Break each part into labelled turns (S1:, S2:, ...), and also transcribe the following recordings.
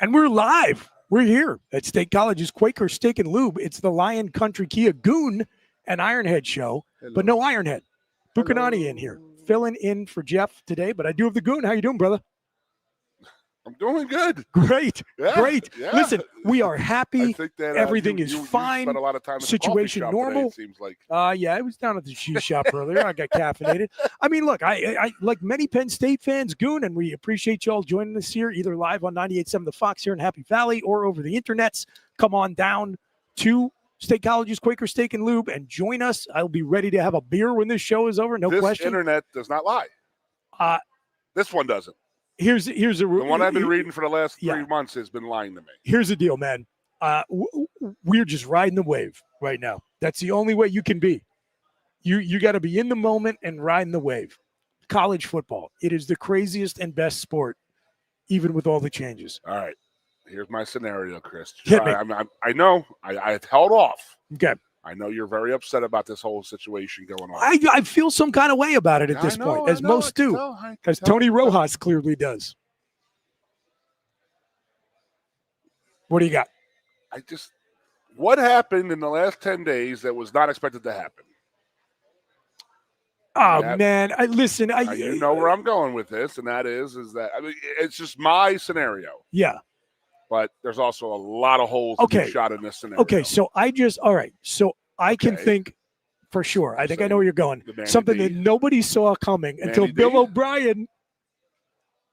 S1: And we're live. We're here at State College's Quaker Steak and Lube. It's the Lion Country Kia Goon and Ironhead show, but no Ironhead. Bucanani in here, filling in for Jeff today, but I do have the Goon. How you doing, brother?
S2: I'm doing good.
S1: Great.
S2: Yeah,
S1: Great.
S2: yeah.
S1: Listen, we are happy.
S2: I think that
S1: everything is fine.
S2: You spent a lot of time at the
S1: Situation
S2: coffee shop
S1: normal.
S2: today, it seems like.
S1: Yeah, I was down at the shoe shop earlier. I got caffeinated. I mean, look, I like many Penn State fans, Goon, and we appreciate you all joining us here, either live on 98.7 The Fox here in Happy Valley or over the internets. Come on down to State College's Quaker Steak and Lube and join us. I'll be ready to have a beer when this show is over. No
S2: this
S1: question.
S2: This internet does not lie. This one doesn't.
S1: Here's the
S2: one I've been reading for the last 3 months has been lying to me.
S1: Here's the deal, man. We're just riding the wave right now. That's the only way you can be. You got to be in the moment and riding the wave. College football. It is the craziest and best sport, even with all the changes.
S2: All right. Here's my scenario, Chris.
S1: Hit me.
S2: I know. I held off.
S1: Okay.
S2: I know you're very upset about this whole situation going on.
S1: I feel some kind of way about it at this point, as most do, as Tony Rojas clearly does. What do you got?
S2: What happened in the last 10 days that was not expected to happen?
S1: Oh, man. Listen.
S2: You know where I'm going with this, and that is that, I mean, it's just my scenario.
S1: Yeah.
S2: But there's also a lot of holes to be shot in this scenario.
S1: Okay, so all right. So I can think for sure. I think I know where you're going. Something that nobody saw coming until Bill O'Brien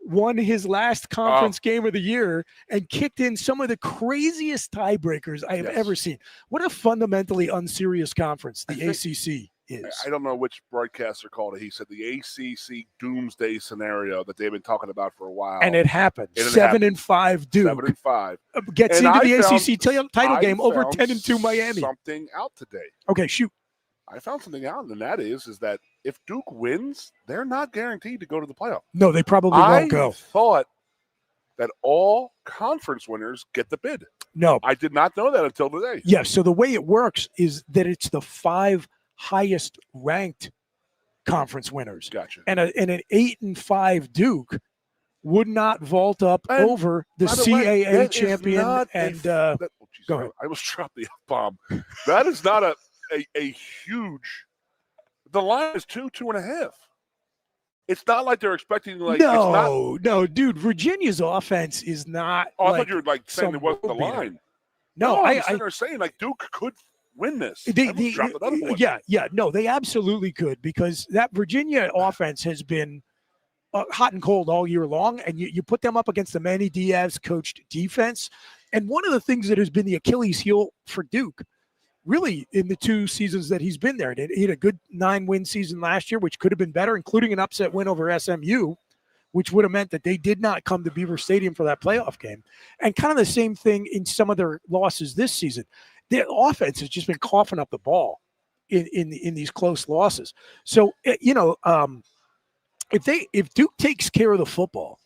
S1: won his last conference game of the year and kicked in some of the craziest tiebreakers I have ever seen. What a fundamentally unserious conference the ACC is.
S2: I don't know which broadcaster called it. He said the ACC doomsday scenario that they've been talking about for a while.
S1: And it happened. 7-5 Duke.
S2: 7-5.
S1: Gets into the ACC title game over 10-2 Miami.
S2: Something out today.
S1: Okay, shoot.
S2: I found something out, and that is that if Duke wins, they're not guaranteed to go to the playoff.
S1: No, they probably won't go.
S2: I thought that all conference winners get the bid.
S1: No.
S2: I did not know that until today.
S1: Yeah, so the way it works is that it's the 5 highest ranked conference winners.
S2: Gotcha.
S1: And an 8-5 Duke would not vault up over the CAA champion. Go ahead.
S2: I almost dropped the F-bomb. That is not a huge. The line is 2.5. It's not like they're expecting
S1: no, dude. Virginia's offense is not.
S2: I thought you were saying it wasn't the line.
S1: No,
S2: I'm saying Duke could win this. No, they absolutely could, because that Virginia offense has been hot and cold all year long, and you put them up against the Manny Diaz coached defense. And one of the things that has been the Achilles heel for Duke, really, in the 2 seasons that he's been there, he had a good 9-win season last year, which could have been better, including an upset win over SMU, which would have meant that they did not come to Beaver Stadium for that playoff game. And kind of the same thing in some of their losses this season. Their offense has just been coughing up the ball in these close losses. So, if Duke takes care of the football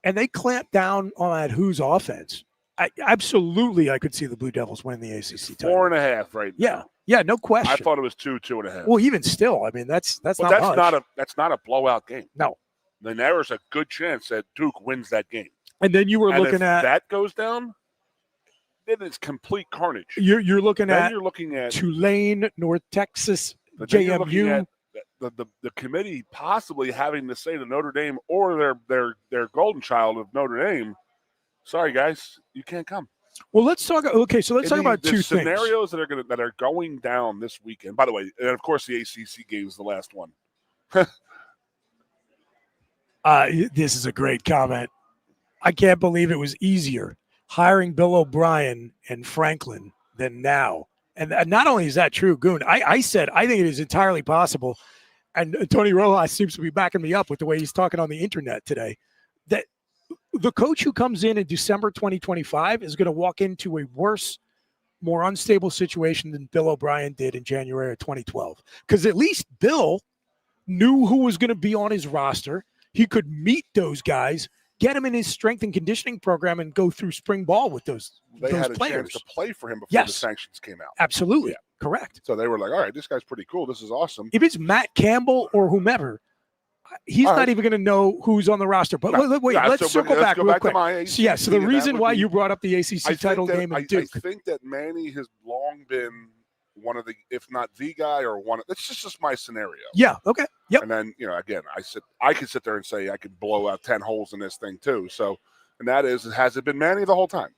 S2: and they clamp down on that Who's offense, I could see the Blue Devils winning the ACC title. 4.5 right now.
S1: Yeah, no question.
S2: I thought it was 2.5.
S1: Well, even still, I mean, that's not much.
S2: That's not a blowout game.
S1: No.
S2: Then there is a good chance that Duke wins that game.
S1: And then you were looking at
S2: that goes down, then it's complete carnage.
S1: You're looking at
S2: Tulane,
S1: North Texas, JMU.
S2: The committee possibly having to say to Notre Dame or their golden child of Notre Dame, sorry guys, you can't come.
S1: Well, let's talk. Okay, so let's talk about two
S2: scenarios that are going down this weekend. By the way, and of course the ACC game is the last one.
S1: This is a great comment. I can't believe it was easier hiring Bill O'Brien and Franklin than now. And not only is that true, Goon, I said I think it is entirely possible, and Tony Rojas seems to be backing me up with the way he's talking on the internet today, that the coach who comes in December 2025 is going to walk into a worse, more unstable situation than Bill O'Brien did in January of 2012. Because at least Bill knew who was going to be on his roster. He could meet those guys, get him in his strength and conditioning program, and go through spring ball with those players.
S2: They had a chance to play for him before the sanctions came out.
S1: Absolutely. Yeah. Correct.
S2: So they were like, all right, this guy's pretty cool. This is awesome.
S1: If it's Matt Campbell or whomever,
S2: he's not even going to know who's on the roster. But wait, let's circle back real quick. So the reason why you brought up the ACC title game at Duke.
S3: I think that Manny has long been one of the, if not the guy, or one. That's just my scenario.
S2: Yeah. Okay. Yep.
S3: And then again, I could sit there and say I could blow out 10 holes in this thing too. So, and that is, has it been Manny the whole time?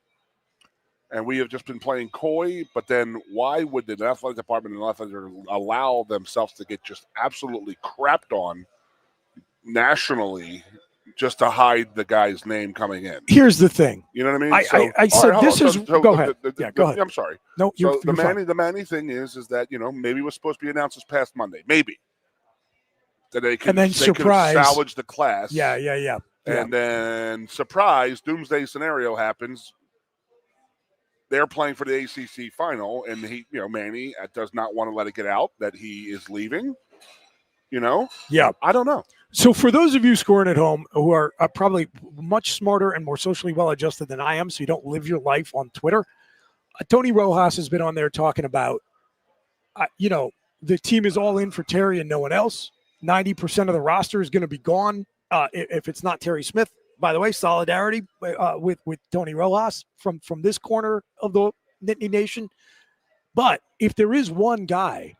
S3: And we have just been playing coy. But then why would the athletic department and athletic allow themselves to get just absolutely crapped on nationally just to hide the guy's name coming in?
S2: Here's the thing.
S3: You know what I mean?
S2: I said this is. Go ahead. Go ahead.
S3: I'm sorry.
S2: No,
S3: so the Manny thing is that maybe it was supposed to be announced this past Monday. Maybe that they can, and then surprise salvage the class.
S2: Yeah.
S3: And then surprise, doomsday scenario happens. They're playing for the ACC final, and Manny does not want to let it get out that he is leaving.
S2: Yeah.
S3: I don't know.
S2: So for those of you scoring at home who are probably much smarter and more socially well-adjusted than I am, so you don't live your life on Twitter, Tony Rojas has been on there talking about, the team is all in for Terry and no one else. 90% of the roster is going to be gone if it's not Terry Smith. By the way, solidarity with Tony Rojas from this corner of the Nittany Nation. But if there is one guy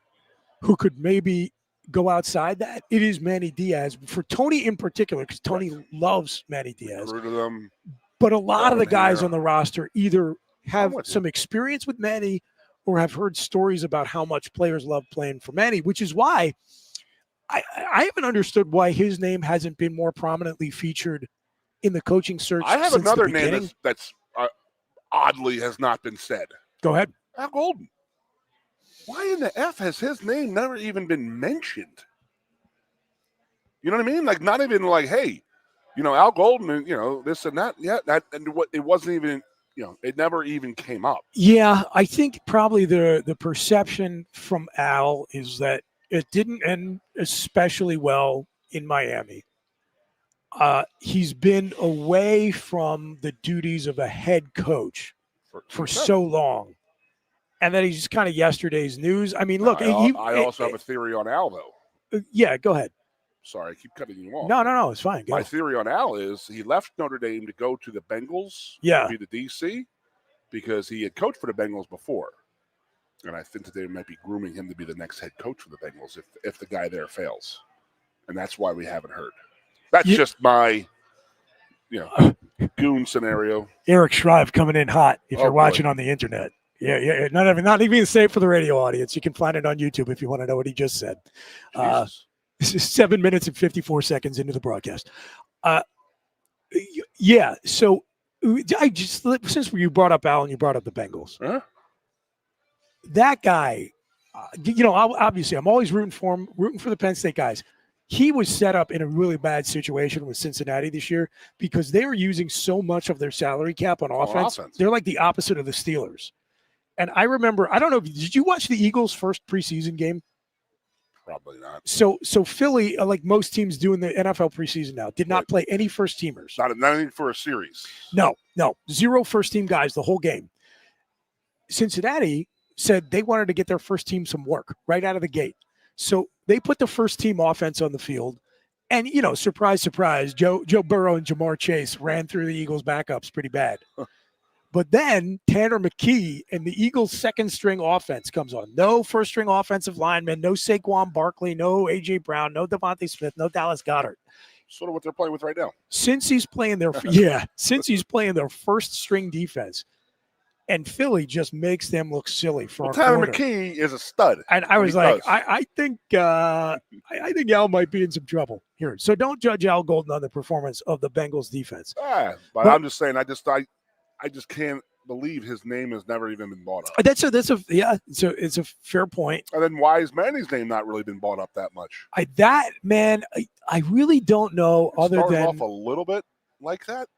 S2: who could maybe go outside that, it is Manny Diaz. For Tony in particular, because Tony loves Manny Diaz. But a lot of the guys on the roster either have some experience with Manny or have heard stories about how much players love playing for Manny, which is why I haven't understood why his name hasn't been more prominently featured in the coaching search.
S3: I have another name that's oddly has not been said.
S2: Go ahead.
S3: Al Golden. Why in the F has his name never even been mentioned? You know what I mean? Like, not even like, hey, Al Golden, and this and that. Yeah, that, and what, it wasn't even, it never even came up.
S2: Yeah, I think probably the perception from Al is that it didn't end especially well in Miami. He's been away from the duties of a head coach for so long. And then he's just kind of yesterday's news. I mean, look.
S3: I also have a theory on Al, though.
S2: Yeah, go ahead.
S3: Sorry, I keep cutting you off.
S2: No, it's fine. Go.
S3: My theory on Al is he left Notre Dame to go to the Bengals,
S2: to
S3: be the DC, because he had coached for the Bengals before. And I think that they might be grooming him to be the next head coach for the Bengals if the guy there fails. And that's why we haven't heard. That's just my, goon scenario.
S2: Eric Shrive coming in hot if you're watching on the internet. Yeah. Not even say it for the radio audience. You can find it on YouTube if you want to know what he just said. This is 7 minutes and 54 seconds into the broadcast. So I just, since you brought up Al and you brought up the Bengals, that guy, obviously I'm always rooting for him, rooting for the Penn State guys. He was set up in a really bad situation with Cincinnati this year because they were using so much of their salary cap on offense. They're like the opposite of the Steelers. And I remember, I don't know, did you watch the Eagles' first preseason game?
S3: Probably not.
S2: So Philly, like most teams do in the NFL preseason now, did not play any first-teamers.
S3: Not even for a series.
S2: No. 0 first-team guys the whole game. Cincinnati said they wanted to get their first team some work right out of the gate. So they put the first-team offense on the field. And, surprise, surprise, Joe Burrow and Jamar Chase ran through the Eagles' backups pretty bad. But then Tanner McKee and the Eagles' second-string offense comes on. No first-string offensive lineman, no Saquon Barkley, no A.J. Brown, no Devontae Smith, no Dallas Goedert.
S3: Sort of what they're playing with right now.
S2: Since he's playing their first-string defense, and Philly just makes them look silly for
S3: Tanner McKee is a stud.
S2: And I was like, I think Al might be in some trouble here. So don't judge Al Golden on the performance of the Bengals defense.
S3: But I'm just saying, I just can't believe his name has never even been brought up.
S2: It's a fair point.
S3: And then why has Manny's name not really been brought up that much?
S2: I really don't know.
S3: It started off a little bit like that,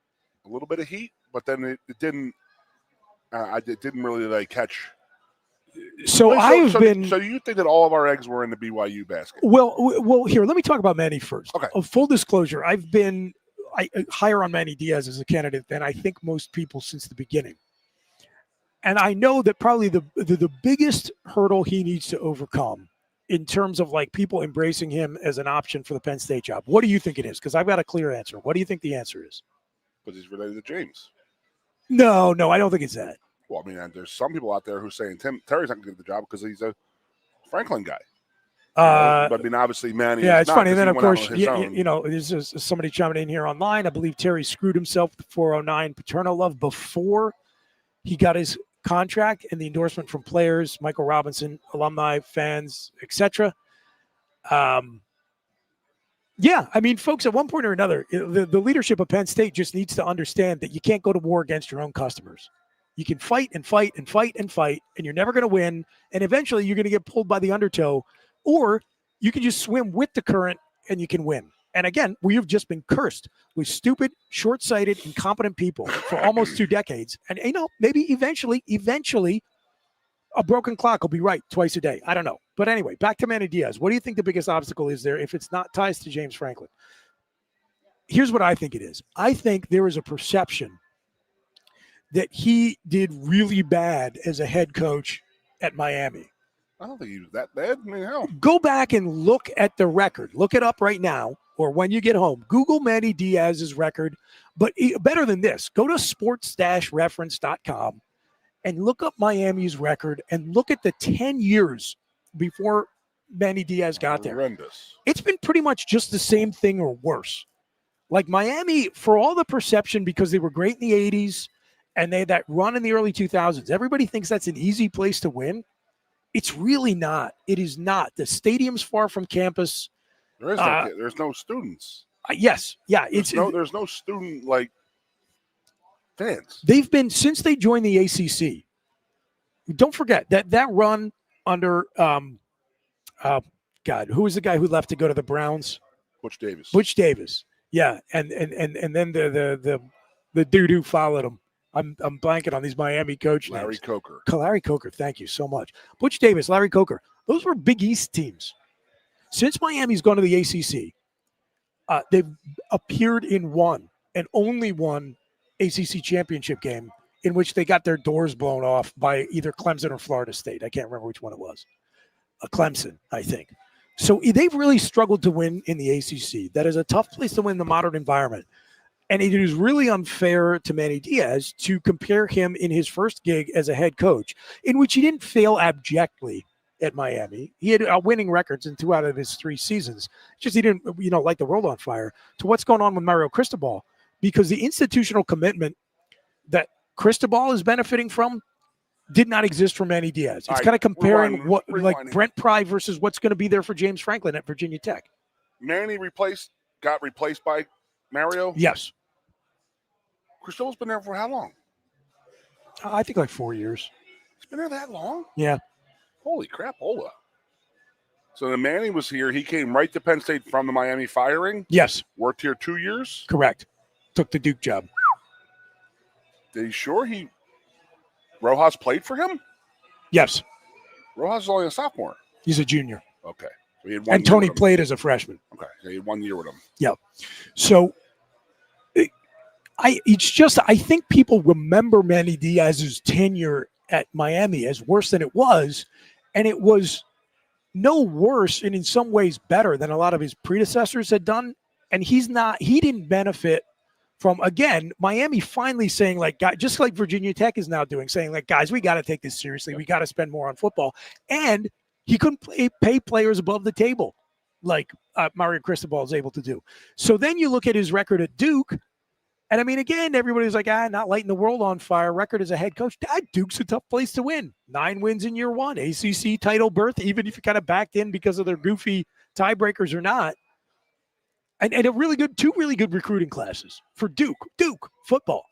S3: a little bit of heat, but then it didn't. It didn't really catch.
S2: So
S3: you think that all of our eggs were in the BYU basket?
S2: Well, here, let me talk about Manny first.
S3: Okay.
S2: Full disclosure, I've been higher on Manny Diaz as a candidate than I think most people since the beginning. And I know that probably the biggest hurdle he needs to overcome
S1: in terms of like people embracing him as an option for the Penn State job? What do you think it is? Because I've got a clear answer. What do you think the answer is?
S3: Because he's related to James.
S1: No, I don't think it's that.
S3: Well, I mean, there's some people out there who are saying Terry's not going to get the job because he's a Franklin guy. But I mean, obviously, Manny.
S1: Yeah,
S3: is
S1: it's
S3: not,
S1: funny. And then, of course,
S3: own.
S1: there's somebody chiming in here online. I believe Terry screwed himself with the 409 Paterno Love before he got his contract and the endorsement from players, Michael Robinson, alumni, fans, etc. Yeah, I mean, folks, at one point or another, the leadership of Penn State just needs to understand that you can't go to war against your own customers. You can fight and fight and fight and fight, and you're never going to win. And eventually you're going to get pulled by the undertow, or you can just swim with the current and you can win. And again, we have just been cursed with stupid, short-sighted, incompetent people for almost 2 decades. And, maybe eventually, a broken clock will be right twice a day. I don't know. But anyway, back to Manny Diaz. What do you think the biggest obstacle is there if it's not ties to James Franklin? Here's what I think it is. I think there is a perception that he did really bad as a head coach at Miami.
S3: I don't think he was that bad. I mean, hell.
S1: Go back and look at the record. Look it up right now or when you get home. Google Manny Diaz's record. But better than this, go to sports-reference.com and look up Miami's record and look at the 10 years before Manny Diaz got there.
S3: Horrendous.
S1: It's been pretty much just the same thing or worse. Like Miami, for all the perception, because they were great in the 80s and they had that run in the early 2000s, everybody thinks that's an easy place to win. It's really not. It is not. The stadium's far from campus.
S3: There's no students.
S1: Yes. Yeah.
S3: There's no student like fans.
S1: They've been since they joined the ACC. Don't forget that run under God, who was the guy who left to go to the Browns?
S3: Butch Davis.
S1: Butch Davis. Yeah, and then the dude who followed him. I'm blanking on these Miami coach names.
S3: Larry Coker.
S1: Larry Coker. Thank you so much. Butch Davis, Larry Coker. Those were Big East teams. Since Miami's gone to the ACC, they've appeared in one and only one ACC championship game in which they got their doors blown off by either Clemson or Florida State. I can't remember which one it was. Clemson, I think. So they've really struggled to win in the ACC. That is a tough place to win in the modern environment. And it is really unfair to Manny Diaz to compare him in his first gig as a head coach, in which he didn't fail abjectly at Miami. He had winning records in 2 out of his 3 seasons. Just he didn't, light the world on fire, to what's going on with Mario Cristobal, because the institutional commitment that Cristobal is benefiting from did not exist for Manny Diaz. It's kind of comparing like Brent Pry versus what's going to be there for James Franklin at Virginia Tech.
S3: Manny got replaced by Mario?
S1: Yes.
S3: Cristobal's been there for how long?
S1: I think like 4 years.
S3: He's been there that long?
S1: Yeah.
S3: Holy crap, Ola. So the Manny was here. He came right to Penn State from the Miami firing?
S1: Yes.
S3: Worked here 2 years?
S1: Correct. Took the Duke job.
S3: Are you sure Rojas played for him?
S1: Yes.
S3: Rojas is only a sophomore.
S1: He's a junior.
S3: Okay. So he had
S1: and Tony played as a freshman.
S3: Okay. So he had 1 year with him.
S1: Yeah. So I think people remember Manny Diaz's tenure at Miami as worse than it was, and it was no worse and in some ways better than a lot of his predecessors had done. And he didn't benefit from, again, Miami finally saying, like, just like Virginia Tech is now doing, saying, like, guys, we got to take this seriously. We got to spend more on football. And he couldn't pay players above the table like Mario Cristobal is able to do. So then you look at his record at Duke, and I mean, again, everybody's like, not lighting the world on fire. Record as a head coach. Duke's a tough place to win. 9 wins in year 1. ACC title berth, even if you kind of backed in because of their goofy tiebreakers or not. And two really good recruiting classes for Duke football.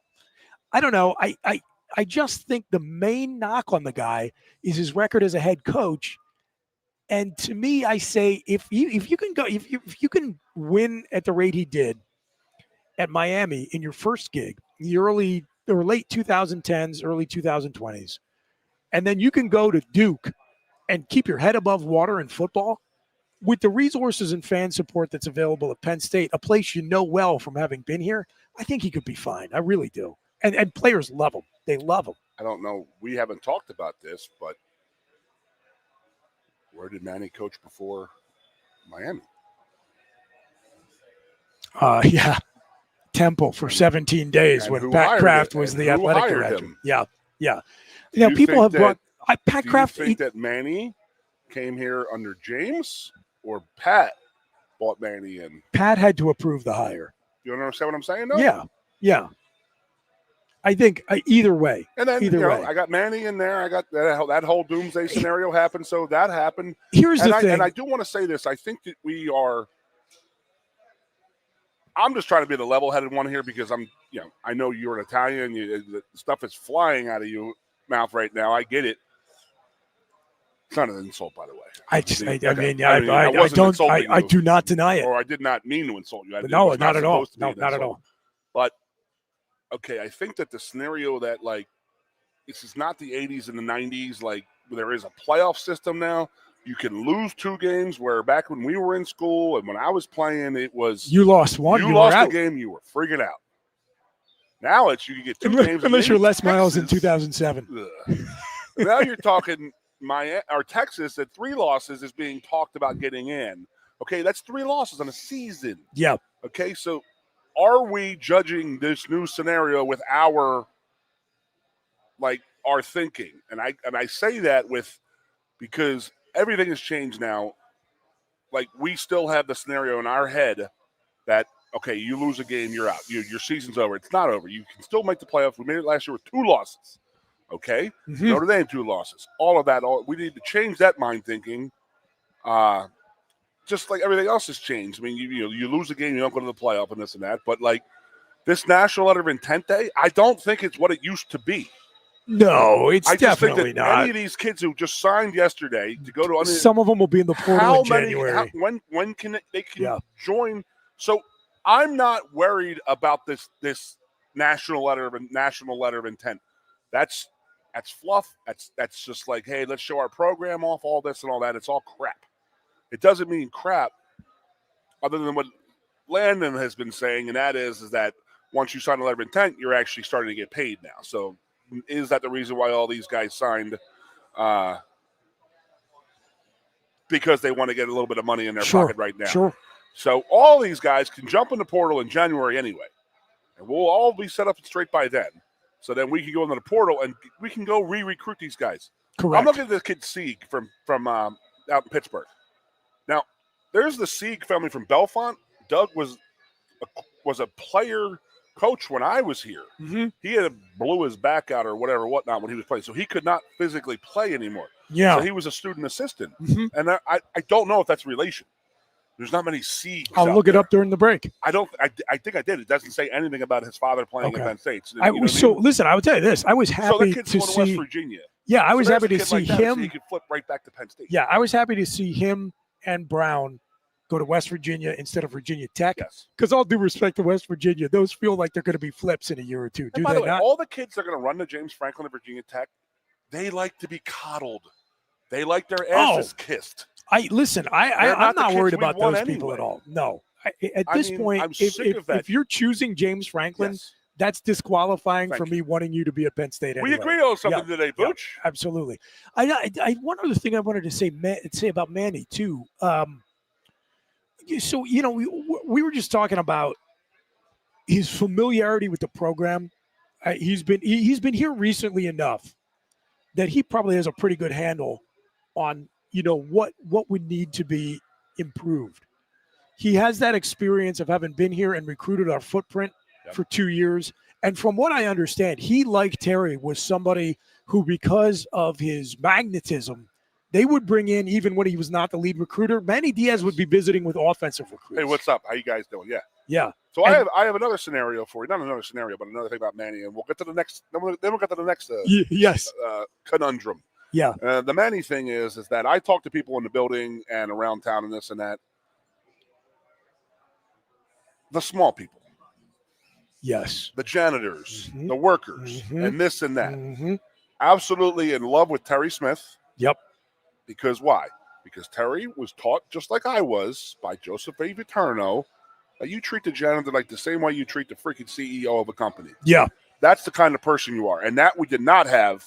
S1: I don't know. I just think the main knock on the guy is his record as a head coach. And to me, I say if you can win at the rate he did at Miami in your first gig, the early or late 2010s, early 2020s, and then you can go to Duke and keep your head above water in football with the resources and fan support that's available at Penn State, a place you know well from having been here, I think he could be fine. I really do. And players love him. They love him.
S3: I don't know. We haven't talked about this, but Where did Manny coach before Miami?
S2: Yeah. Temple for 17 days when Pat Kraft was the athletic director. Yeah. You know, people have brought Pat Kraft.
S3: Do you think that Manny came here under James or Pat brought Manny in?
S2: Pat had to approve the hire.
S3: You understand what I'm saying, though?
S2: Yeah. I think either way.
S3: And then,
S2: either way.
S3: I got Manny in there. I got that whole doomsday scenario happened, so that happened.
S2: Here's the thing.
S3: And I do want to say this. I think that I'm just trying to be the level-headed one here because I know you're an Italian. The stuff is flying out of your mouth right now. I get it. It's not an insult, by the way. I
S2: do not deny it.
S3: Or I did not mean to insult you.
S2: No, not at all. No, not at all.
S3: But, okay, I think that the scenario that, this is not the 80s and the 90s, there is a playoff system now. You can lose 2 games, where back when we were in school and when I was playing, it was
S2: you lost one.
S3: You lost a game, you were freaking out. Now you can get 2 games.
S2: Unless you're Les Miles in 2007.
S3: Now you're talking Texas at 3 losses is being talked about getting in. Okay, that's 3 losses on a season.
S2: Yeah.
S3: Okay, so are we judging this new scenario with our thinking? And I say that because everything has changed now. We still have the scenario in our head that, okay, you lose a game, you're out. Your season's over. It's not over. You can still make the playoffs. We made it last year with 2 losses. Okay? Mm-hmm. Notre Dame, 2 losses. All of that. We need to change that mind thinking. Just like everything else has changed. I mean, you lose a game, you don't go to the playoff and this and that. But, this National Letter of Intent Day, I don't think it's what it used to be.
S2: No, it's definitely
S3: just think that
S2: not.
S3: Any of these kids who just signed yesterday to go to
S2: some of them will be in the portal in January.
S3: When can they join? So I'm not worried about this national letter of intent. That's fluff. That's just hey, let's show our program off, all this and all that. It's all crap. It doesn't mean crap other than what Landon has been saying, and that is that once you sign a letter of intent, you're actually starting to get paid now. So is that the reason why all these guys signed? Because they want to get a little bit of money in their pocket right now.
S2: Sure.
S3: So all these guys can jump in the portal in January anyway. And we'll all be set up straight by then. So then we can go into the portal and we can go re-recruit these guys.
S2: Correct.
S3: I'm looking at this kid Sieg from out in Pittsburgh. Now, there's the Sieg family from Bellefonte. Doug was a player coach when I was here.
S2: Mm-hmm.
S3: He had blew his back out or whatnot when he was playing, so he could not physically play anymore.
S2: Yeah,
S3: so he was a student assistant,
S2: mm-hmm.
S3: and I don't know if that's relation. There's not many Siegs.
S2: I'll look it up during the break.
S3: I think I did. It doesn't say anything about his father playing at Penn State.
S2: Listen, I would tell you this. I was happy to see
S3: West Virginia.
S2: Yeah, I was happy to see him.
S3: So he could flip right back to Penn State.
S2: Yeah, I was happy to see him and Brown go to West Virginia instead of Virginia Tech.
S3: Yes.
S2: Because all due respect to West Virginia, those feel like they're going to be flips in a year or two.
S3: And by the way, all the kids that are going to run to James Franklin and Virginia Tech, they like to be coddled. They like their asses kissed.
S2: I'm not worried about those people at all. No. At this point, if you're choosing James Franklin, that's disqualifying for me wanting you to be at Penn State anyway.
S3: We agree on something today, Booch.
S2: Yeah, absolutely. One other thing I wanted to say about Manny, too. So, we were just talking about his familiarity with the program. He's been here recently enough that he probably has a pretty good handle on, what would need to be improved. He has that experience of having been here and recruited our footprint for 2 years. And from what I understand, he, like Terry, was somebody who, because of his magnetism, they would bring in, even when he was not the lead recruiter, Manny Diaz would be visiting with offensive recruits.
S3: Hey, what's up? How you guys doing? Yeah.
S2: Yeah.
S3: So I have another scenario for you. Not another scenario, but another thing about Manny. And we'll get to the next. Then we'll get to the next conundrum.
S2: Yeah.
S3: The Manny thing is that I talk to people in the building and around town and this and that. The small people.
S2: Yes.
S3: The janitors, the workers, and this and that.
S2: Mm-hmm.
S3: Absolutely in love with Terry Smith.
S2: Yep.
S3: Because why? Because Terry was taught, just like I was, by Joseph A. Viterno, that you treat the janitor like the same way you treat the freaking CEO of a company.
S2: Yeah.
S3: That's the kind of person you are. And that we did not have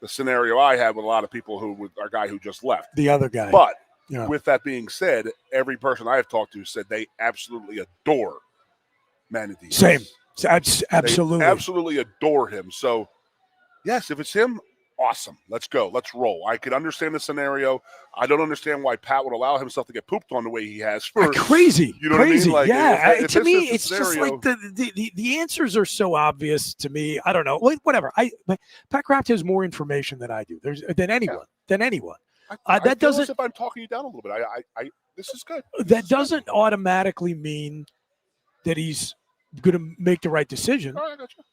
S3: the scenario I had with a lot of people our guy who just left.
S1: The other guy.
S3: But
S1: yeah.
S3: With that being said, every person I have talked to said they absolutely adore Manny Diaz.
S1: Same. Absolutely.
S3: They absolutely adore him. So, yes, if it's him, awesome. Let's go. Let's roll. I could understand the scenario. I don't understand why Pat would allow himself to get pooped on the way he has.
S1: Crazy.
S3: You know
S1: crazy.
S3: what I mean?
S1: Like, to me, it's scenario, just like the answers are so obvious to me. I don't know. Whatever. Pat Kraft has more information than I do. Than anyone. That doesn't.
S3: As if I'm talking you down a little bit. This is good.
S1: That doesn't automatically mean that he's going to make the right decision.
S3: All right, I got you.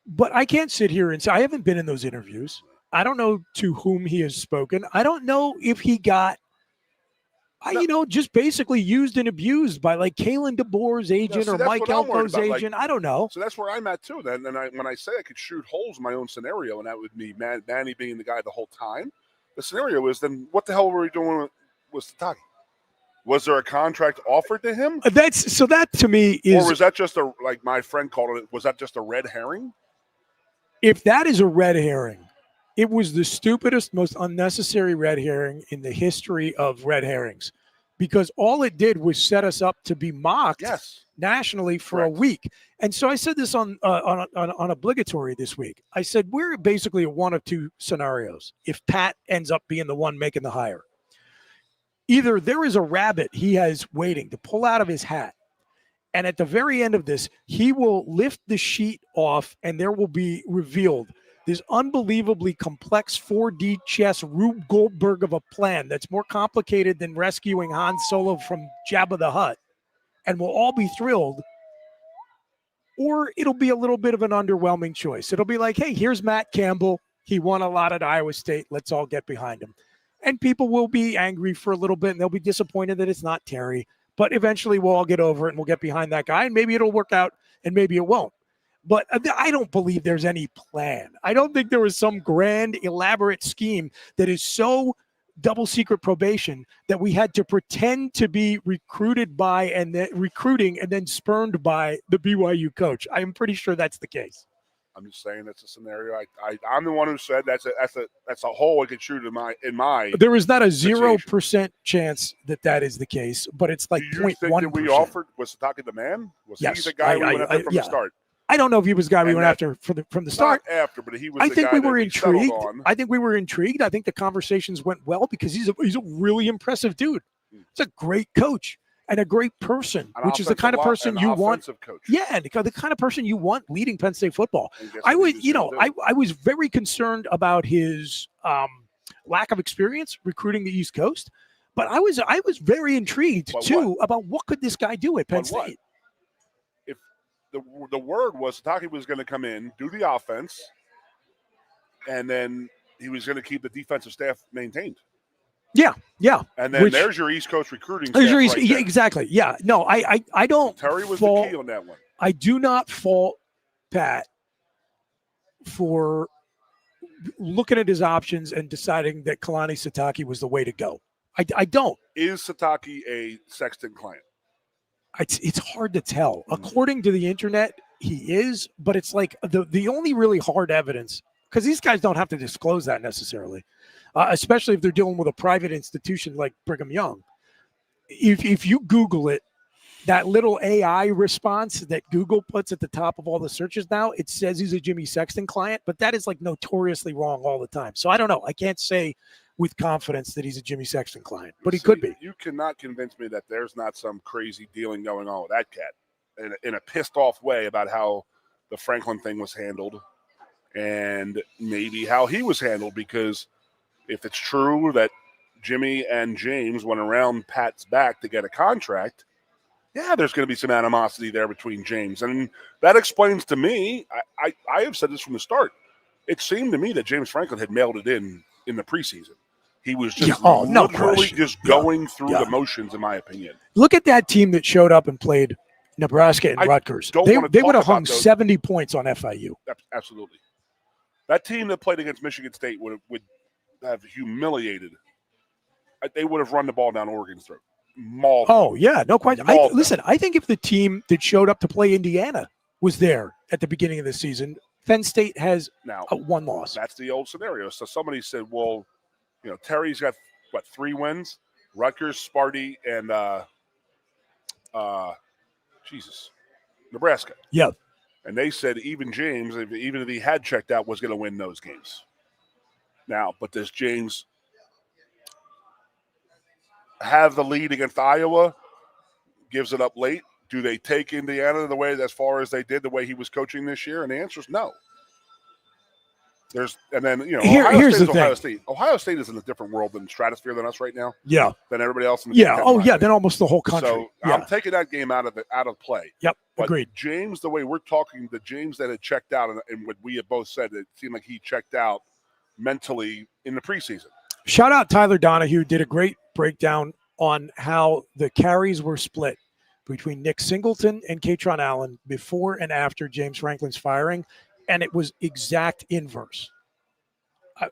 S1: But I can't sit here and say I haven't been in those interviews. I don't know to whom he has spoken. I don't know if he got, just basically used and abused by like Kalen DeBoer's agent or Mike Elko's agent. I don't know.
S3: So that's where I'm at too. Then, when I say I could shoot holes in my own scenario, and that would be Manny being the guy the whole time. The scenario is then what the hell were we doing with Sataki? Was there a contract offered to him?
S1: That to me is,
S3: or was that just like my friend called it? Was that just a red herring?
S1: If that is a red herring, it was the stupidest, most unnecessary red herring in the history of red herrings, because all it did was set us up to be mocked nationally for a week. And so I said this on obligatory this week. I said we're basically at one of two scenarios. If Pat ends up being the one making the hire, either there is a rabbit he has waiting to pull out of his hat, and at the very end of this, he will lift the sheet off and there will be revealed this unbelievably complex 4D chess Rube Goldberg of a plan that's more complicated than rescuing Han Solo from Jabba the Hutt, and we'll all be thrilled. Or it'll be a little bit of an underwhelming choice. It'll be like, hey, here's Matt Campbell. He won a lot at Iowa State. Let's all get behind him. And people will be angry for a little bit, and they'll be disappointed that it's not Terry. But eventually we'll all get over it, and we'll get behind that guy, and maybe it'll work out, and maybe it won't. But I don't believe there's any plan. I don't think there was some grand, elaborate scheme that is so double secret probation that we had to pretend to be recruited by and then recruiting and then spurned by the BYU coach. I'm pretty sure that's the case.
S3: I'm just saying that's a scenario. I'm the one who said that's a hole I could shoot in my.
S1: There is not a 0% chance that is the case, but it's like 0.1%.
S3: That we offered was Sataki the man? Was he the guy we went after from the start?
S1: I don't know if he was the guy we went after from the start.
S3: Not after, but he was.
S1: I think we were intrigued. I think we were intrigued. I think the conversations went well because he's a really impressive dude. He's a great coach and a great person, which is the kind of person you want.
S3: Coach.
S1: Yeah, and the kind of person you want leading Penn State football. I was very concerned about his lack of experience recruiting the East Coast, but I was very intrigued about what could this guy do at Penn State.
S3: The word was Sataki was going to come in, do the offense, and then he was going to keep the defensive staff maintained.
S1: Yeah.
S3: And then there's your East Coast recruiting staff
S1: exactly. Yeah. No, I don't.
S3: Terry was the key on that one.
S1: I do not fault Pat for looking at his options and deciding that Kalani Sataki was the way to go. I don't.
S3: Is Sataki a Sexton client?
S1: It's hard to tell. According to the internet, he is, but it's like the only really hard evidence, because these guys don't have to disclose that necessarily, especially if they're dealing with a private institution like Brigham Young. If you Google it, that little AI response that Google puts at the top of all the searches now, it says he's a Jimmy Sexton client, but that is like notoriously wrong all the time. So I don't know. I can't say with confidence that he's a Jimmy Sexton client, but he could be.
S3: You cannot convince me that there's not some crazy dealing going on with that cat in a pissed off way about how the Franklin thing was handled and maybe how he was handled, because if it's true that Jimmy and James went around Pat's back to get a contract, there's going to be some animosity there between James. And that explains to me, I have said this from the start, it seemed to me that James Franklin had mailed it in the preseason. He was just going through the motions, in my opinion.
S1: Look at that team that showed up and played Nebraska and Rutgers. They would have hung 70 points on FIU.
S3: Absolutely. That team that played against Michigan State would have humiliated. They would have run the ball down Oregon's throat. Mauled them.
S1: Oh, yeah, no question. Listen, I think if the team that showed up to play Indiana was there at the beginning of the season, Penn State has
S3: now
S1: one loss.
S3: That's the old scenario. So somebody said, well, Terry's got, 3 wins? Rutgers, Sparty, and Nebraska.
S1: Yep.
S3: And they said even James, even if he had checked out, was going to win those games. Now, but does James have the lead against Iowa? Gives it up late. Do they take Indiana the way as far as they did the way he was coaching this year? And the answer is no. Here's the Ohio State. Ohio State is in a different world than stratosphere than us right now.
S1: Yeah.
S3: Than everybody else in the
S1: than almost the whole country.
S3: So I'm taking that game out of play.
S1: Yep.
S3: But
S1: agreed.
S3: James, the way we're talking, the James that had checked out, and what we had both said, it seemed like he checked out mentally in the preseason.
S1: Shout out Tyler Donahue, did a great breakdown on how the carries were split between Nick Singleton and Katron Allen before and after James Franklin's firing, and it was exact inverse.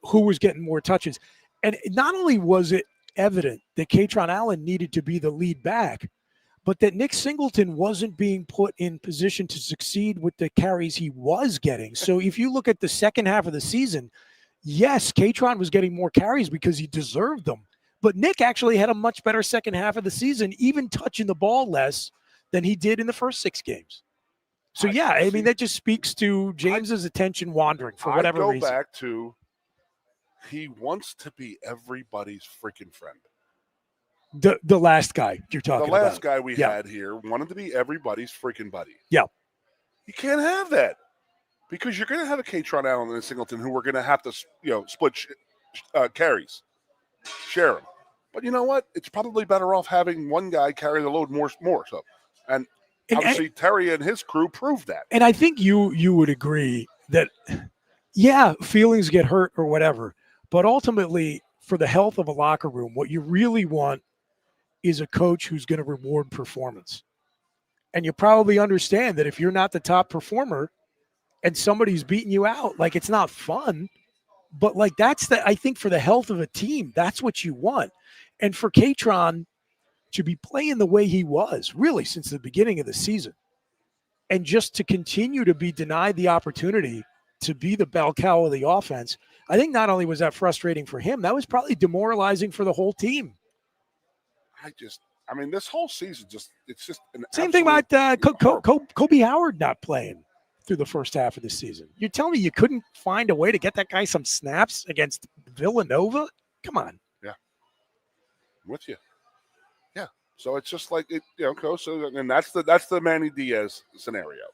S1: Who was getting more touches? And not only was it evident that Katron Allen needed to be the lead back, but that Nick Singleton wasn't being put in position to succeed with the carries he was getting. So if you look at the second half of the season, yes, Katron was getting more carries because he deserved them. But Nick actually had a much better second half of the season, even touching the ball less than he did in the first 6 games. So, that just speaks to James's attention wandering for whatever reason.
S3: I go back to he wants to be everybody's freaking friend.
S1: The last guy you're talking about.
S3: The last guy we had here wanted to be everybody's freaking buddy.
S1: Yeah.
S3: You can't have that because you're going to have a Katron Allen and a Singleton who are going to have to, split carries, share them. But you know what? It's probably better off having one guy carry the load more so. And obviously Terry and his crew proved that.
S1: And I think you would agree that, feelings get hurt or whatever. But ultimately, for the health of a locker room, what you really want is a coach who's going to reward performance. And you probably understand that if you're not the top performer and somebody's beating you out, like, it's not fun. But like, I think for the health of a team, that's what you want. And for Katron to be playing the way he was really since the beginning of the season, and just to continue to be denied the opportunity to be the bell cow of the offense, I think not only was that frustrating for him, that was probably demoralizing for the whole team.
S3: This whole season it's just an
S1: same thing about Kobe Howard not playing through the first half of the season. You're telling me you couldn't find a way to get that guy some snaps against Villanova? Come on.
S3: Yeah. I'm with you. Yeah. So it's just like and that's the Manny Diaz scenario.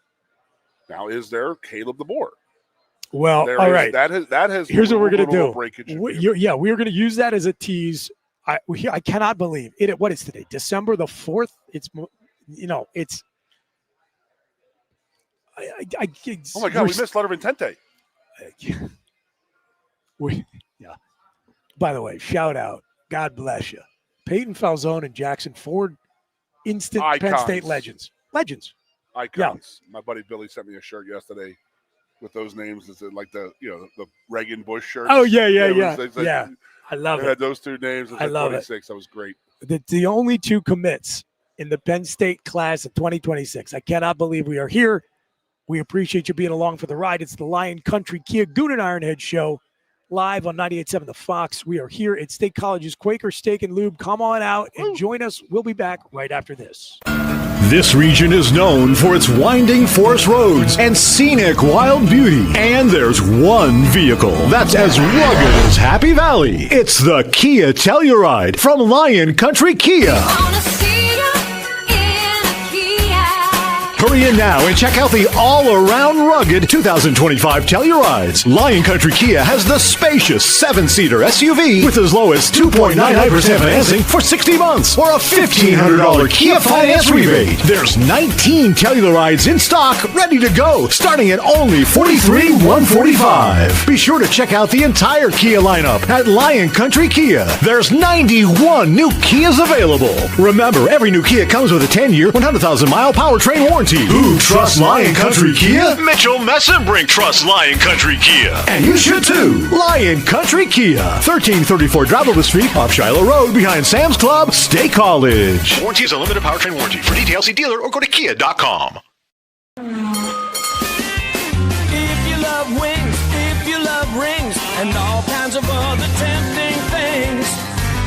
S3: Now, is there Caleb DeBoer?
S1: Well, all right.
S3: That has. Here's what we're going to do.
S1: We're going to use that as a tease. I cannot believe it. What is today? December the 4th. It's.
S3: Oh my God, we missed Letterman Tente.
S1: By the way, shout out. God bless you, Peyton Falzone and Jackson Ford, instant
S3: Icons.
S1: Penn State legends.
S3: Icons. Yeah. My buddy Billy sent me a shirt yesterday with those names. Is it like the Reagan Bush shirt?
S1: Oh yeah. I love it.
S3: Had those 2 names.
S1: I love
S3: 26. That was great.
S1: The only 2 commits in the Penn State class of 2026. I cannot believe we are here. We appreciate you being along for the ride. It's the Lion Country Kia Goon and Ironhead show, live on 98.7 The Fox. We are here at State College's Quaker Steak and Lube. Come on out and join us. We'll be back right after this.
S4: This region is known for its winding forest roads and scenic wild beauty. And there's one vehicle that's as rugged as Happy Valley. It's the Kia Telluride from Lion Country Kia. Hurry in now and check out the all-around rugged 2025 Tellurides. Lion Country Kia has the spacious 7-seater SUV with as low as 2.99% financing for 60 months or a $1,500 Kia finance rebate. There's 19 Tellurides in stock ready to go, starting at only $43,145. Be sure to check out the entire Kia lineup at Lion Country Kia. There's 91 new Kias available. Remember, every new Kia comes with a 10-year, 100,000-mile powertrain warranty. Who trusts Lion Country Kia? Mitchell Messenbrink trusts Lion Country Kia. And you should too. Lion Country Kia. 1334 Dryville Street, off Shiloh Road, behind Sam's Club, State College. Warranty is a limited powertrain warranty. For details, see dealer or go to kia.com.
S5: If you love and all kinds of other tempting things.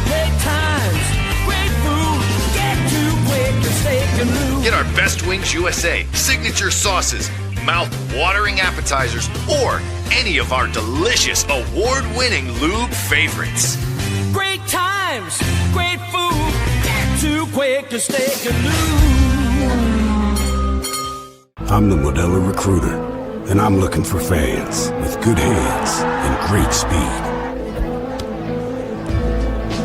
S5: Great times, great food, get to Quaker Steak Lube.
S6: Get our Best Wings USA, signature sauces, mouth-watering appetizers, or any of our delicious award-winning lube favorites.
S5: Great times, great food, get to Quaker Steak Lube.
S7: I'm the Modelo Recruiter, and I'm looking for fans with good hands and great speed.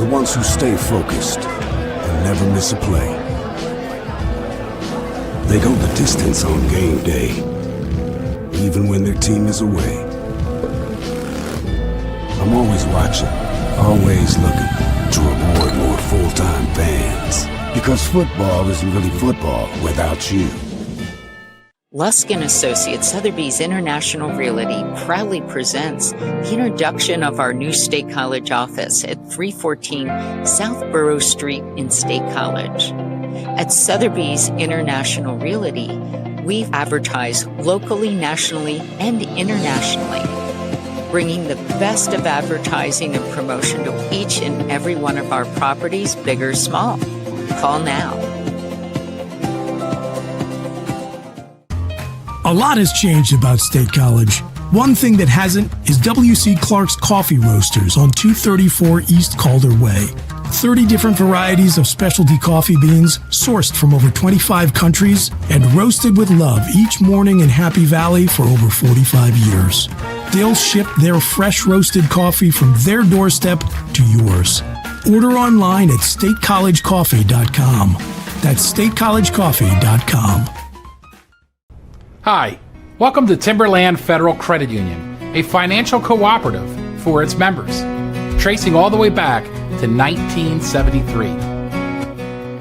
S7: The ones who stay focused and never miss a play. They go the distance on game day, even when their team is away. I'm always watching, always looking to reward more full-time fans. Because football isn't really football without you.
S8: Lusk & Associates Sotheby's International Realty proudly presents the introduction of our new State College office at 314 South Borough Street in State College. At Sotheby's International Realty, we advertise locally, nationally, and internationally, bringing the best of advertising and promotion to each and every one of our properties, big or small. Call now.
S9: A lot has changed about State College. One thing that hasn't is W.C. Clark's Coffee Roasters on 234 East Calder Way. 30 different varieties of specialty coffee beans sourced from over 25 countries and roasted with love each morning in Happy Valley for over 45 years. They'll ship their fresh roasted coffee from their doorstep to yours. Order online at statecollegecoffee.com. That's statecollegecoffee.com.
S10: Hi, welcome to Timberland Federal Credit Union, a financial cooperative for its members, tracing all the way back to 1973.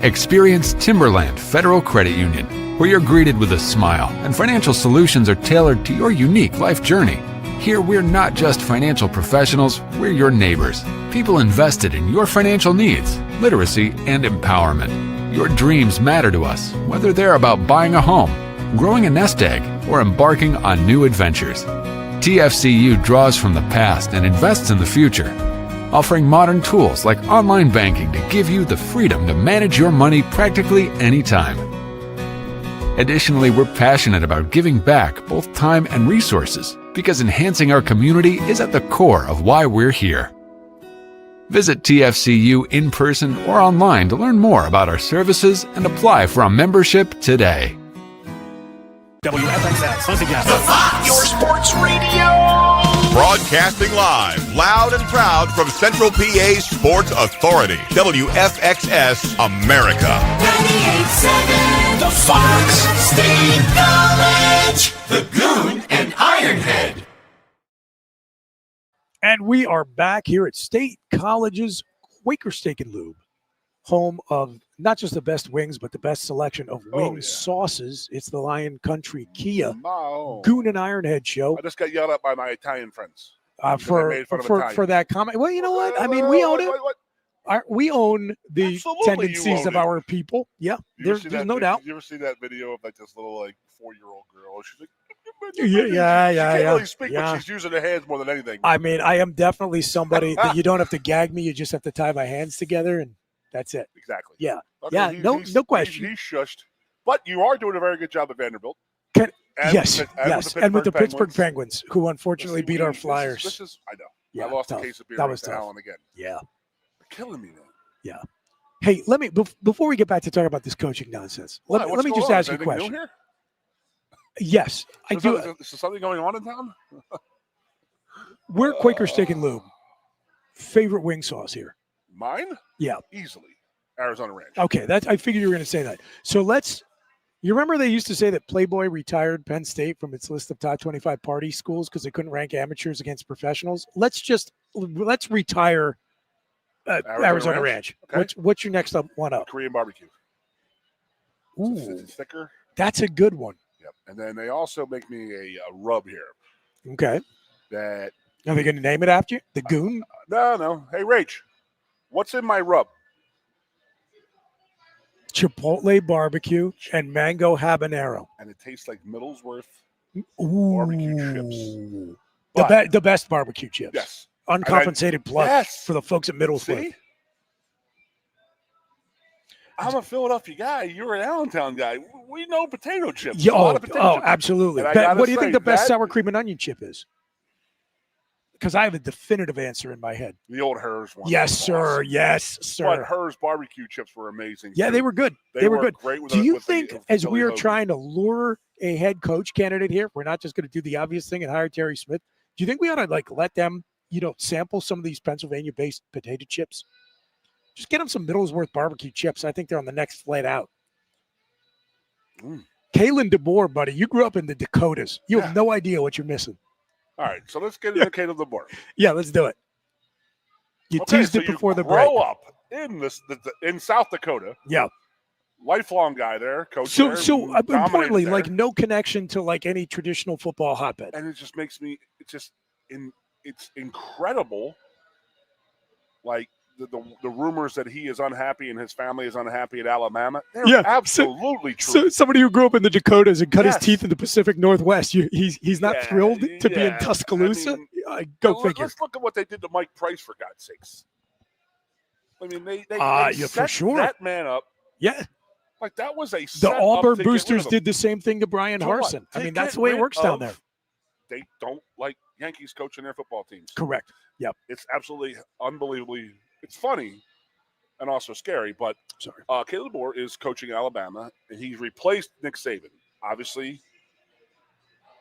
S11: Experience Timberland Federal Credit Union, where you're greeted with a smile and financial solutions are tailored to your unique life journey. Here, we're not just financial professionals, we're your neighbors, people invested in your financial needs, literacy, and empowerment. Your dreams matter to us, whether they're about buying a home, growing a nest egg, or embarking on new adventures. TFCU draws from the past and invests in the future, offering modern tools like online banking to give you the freedom to manage your money practically anytime. Additionally, we're passionate about giving back both time and resources because enhancing our community is at the core of why we're here. Visit TFCU in person or online to learn more about our services and apply for a membership today.
S12: WFXX, once again.
S13: The Fox, your sports radio. Broadcasting live, loud and proud from Central PA's Sports Authority. WFXS America.
S5: 98.7, The Fox, State College, the Goon and Ironhead.
S2: And we are back here at State College's Quaker Steak Lube, home of not just the best wings, but the best selection of wing sauces. It's the Lion Country Kia Goon and Ironhead show.
S3: I just got yelled at by my Italian friends
S2: for that comment. Well, you know what? I mean, we own it. We own the
S3: Absolutely
S2: tendencies of our people. Yeah, there's no doubt.
S3: You ever see that video of like this little 4-year-old girl? She's like,
S2: yeah.
S3: She can't really speak, but she's using her hands more than anything.
S2: I mean, I am definitely somebody that you don't have to gag me. You just have to tie my hands together and that's it.
S3: Exactly.
S2: Yeah.
S3: Okay,
S2: no question.
S3: He's shushed. But you are doing a very good job at Vanderbilt.
S2: Yes. And with the Pittsburgh Penguins, who unfortunately beat our Flyers.
S3: This is I know.
S2: Yeah,
S3: I lost
S2: tough.
S3: a case of beer
S2: That was
S3: to
S2: tough.
S3: Allen again.
S2: Yeah.
S3: They're killing me, man.
S2: Yeah. Hey, let me before we get back to talk about this coaching nonsense. Let me just ask you a question.
S3: New here?
S2: Yes, I do.
S3: Is there something going on in town?
S2: We're Quaker Steak and Lube. Favorite wing sauce here?
S3: Mine?
S2: Yeah.
S3: Easily. Arizona Ranch.
S2: Okay, I figured you were going to say that. So you remember they used to say that Playboy retired Penn State from its list of top 25 party schools because they couldn't rank amateurs against professionals? Let's retire Arizona Ranch.
S3: Okay.
S2: What's your next one up?
S3: Korean barbecue.
S2: Ooh,
S3: it's thicker.
S2: That's a good one.
S3: Yep. And then they also make me a rub here.
S2: Okay.
S3: That
S2: are they going to name it after you? The Goon?
S3: No. Hey, Rach, what's in my rub?
S2: Chipotle barbecue and mango habanero.
S3: And it tastes like Middlesworth
S2: Ooh.
S3: barbecue chips.
S2: The best barbecue chips.
S3: Yes.
S2: Uncompensated plug
S3: yes.
S2: for the folks at Middlesbrough.
S3: See? I'm a Philadelphia guy. You're an Allentown guy. We know potato chips.
S2: Yeah, absolutely. What do you think the best sour cream and onion chip is? Because I have a definitive answer in my head.
S3: The old Hers one.
S2: Yes, sir.
S3: Awesome.
S2: Yes, sir.
S3: But Hers barbecue chips were amazing.
S2: Yeah,
S3: too.
S2: they were good. They were good.
S3: Great with
S2: do you
S3: with
S2: think, as we are trying to lure a head coach candidate here, we're not just going to do the obvious thing and hire Terry Smith? Do you think we ought to let them, sample some of these Pennsylvania-based potato chips? Just get them some Middlesworth barbecue chips. I think they're on the next flight out. Kalen DeBoer, buddy, you grew up in the Dakotas. You have no idea what you're missing.
S3: All right, so let's get into Caleb DeBoer.
S2: Yeah, let's do it. You teased it before the break.
S3: Grow up in South Dakota.
S2: Yeah.
S3: Lifelong guy there, coach.
S2: So
S3: there.
S2: importantly, no connection to any traditional football hotbed.
S3: And it just makes me, it's incredible. The rumors that he is unhappy and his family is unhappy at Alabama, they're absolutely true.
S2: So somebody who grew up in the Dakotas and cut his teeth in the Pacific Northwest, he's not thrilled to be in Tuscaloosa? Go figure.
S3: Let's look at what they did to Mike Price, for God's sakes. I mean, they set
S2: for sure.
S3: that man up.
S2: Yeah.
S3: That was a
S2: The Auburn Boosters did the same thing to Brian Harsin. I mean, that's the way it works down there.
S3: They don't like Yankees coaching their football teams.
S2: Correct. Yep.
S3: It's absolutely unbelievably. It's funny and also scary, but Caleb DeBoer is coaching Alabama, and he's replaced Nick Saban. Obviously,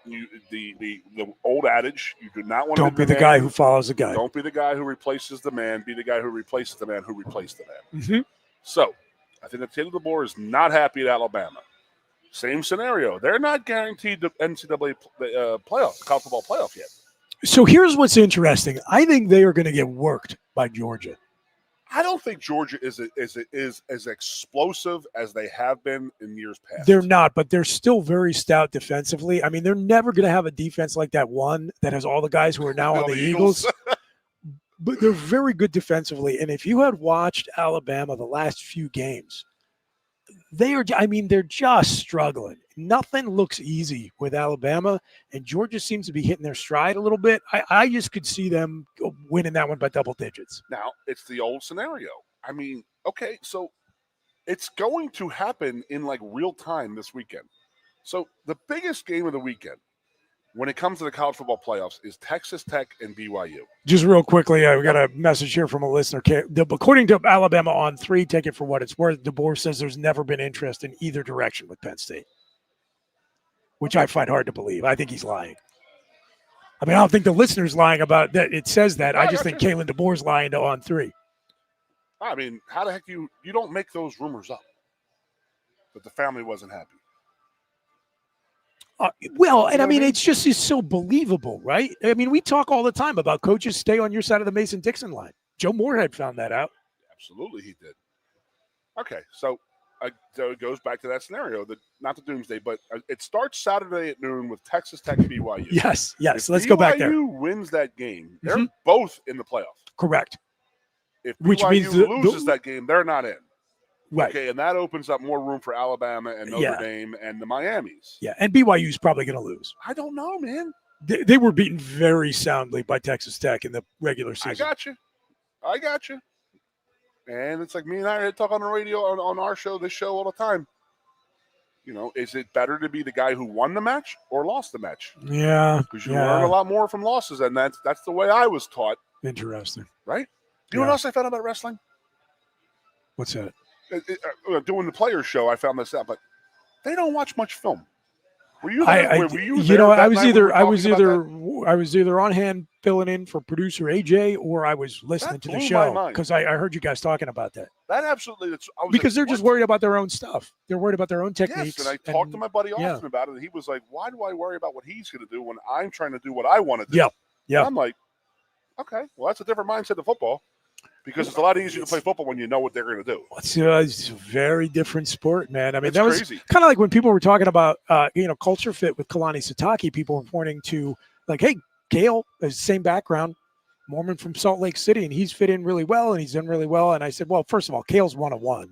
S3: the old adage, you do not want to
S2: be the guy who follows the guy.
S3: Don't be the guy who replaces the man. Be the guy who replaces the man who replaced the man.
S2: Mm-hmm.
S3: So, I think that Caleb DeBoer is not happy at Alabama. Same scenario. They're not guaranteed the NCAA playoff, college football playoff yet.
S2: So here's what's interesting. I think they are going to get worked by Georgia.
S3: I don't think Georgia is as explosive as they have been in years past.
S2: They're not, but they're still very stout defensively. I mean, they're never going to have a defense like that one that has all the guys who are now on the Eagles. But they're very good defensively. And if you had watched Alabama the last few games, they're just struggling. Nothing looks easy with Alabama, and Georgia seems to be hitting their stride a little bit. I just could see them winning that one by double digits.
S3: Now, it's the old scenario. I mean, okay, so it's going to happen in real time this weekend. So the biggest game of the weekend when it comes to the college football playoffs is Texas Tech and BYU.
S2: Just real quickly, we got a message here from a listener. According to Alabama on 3, take it for what it's worth, DeBoer says there's never been interest in either direction with Penn State, which I find hard to believe. I think he's lying. I mean, I don't think the listener's lying about that. It says that. I just think Kalen DeBoer's lying to on 3.
S3: I mean, how the heck you don't make those rumors up that the family wasn't happy?
S2: It's so believable, right? I mean, we talk all the time about coaches stay on your side of the Mason-Dixon line. Joe Moorhead found that out.
S3: Absolutely, he did. Okay, so it goes back to that scenario, not the doomsday, but it starts Saturday at noon with Texas Tech and BYU.
S2: Yes.
S3: If
S2: Let's go back there.
S3: BYU wins that game, they're both in the playoff.
S2: Correct.
S3: If
S2: Which
S3: BYU
S2: means
S3: loses that game, they're not in.
S2: Right.
S3: Okay, and that opens up more room for Alabama and Notre Dame and the Miamis.
S2: Yeah, and BYU's probably going to lose.
S3: I don't know, man.
S2: They were beaten very soundly by Texas Tech in the regular season.
S3: I got you. And it's like me and I talk on the radio on our show, this show all the time. Is it better to be the guy who won the match or lost the match?
S2: Yeah.
S3: Because you learn a lot more from losses, and that's the way I was taught.
S2: Interesting.
S3: Right? You know what else I found out about wrestling?
S2: What's that?
S3: Doing the Players show, I found this out, but they don't watch much film. Were you?
S2: I was either on hand filling in for producer AJ, or I was listening to the show because I heard you guys talking about that.
S3: That absolutely,
S2: because they're just worried about their own stuff. They're worried about their own techniques.
S3: Yes, and I talked to my buddy Austin about it, and he was like, "Why do I worry about what he's going to do when I'm trying to do what I want to do?"
S2: Yeah.
S3: I'm like, okay, well, that's a different mindset of football. Because it's a lot easier to play football when you know what they're going to do.
S2: It's a very different sport, man. I mean,
S3: it's
S2: that was
S3: crazy.
S2: Kind of like when people were talking about, culture fit with Kalani Sitake. People were pointing to, hey, Kale has the same background, Mormon from Salt Lake City, and he's fit in really well, and he's done really well. And I said, well, first of all, Kale's 1-1.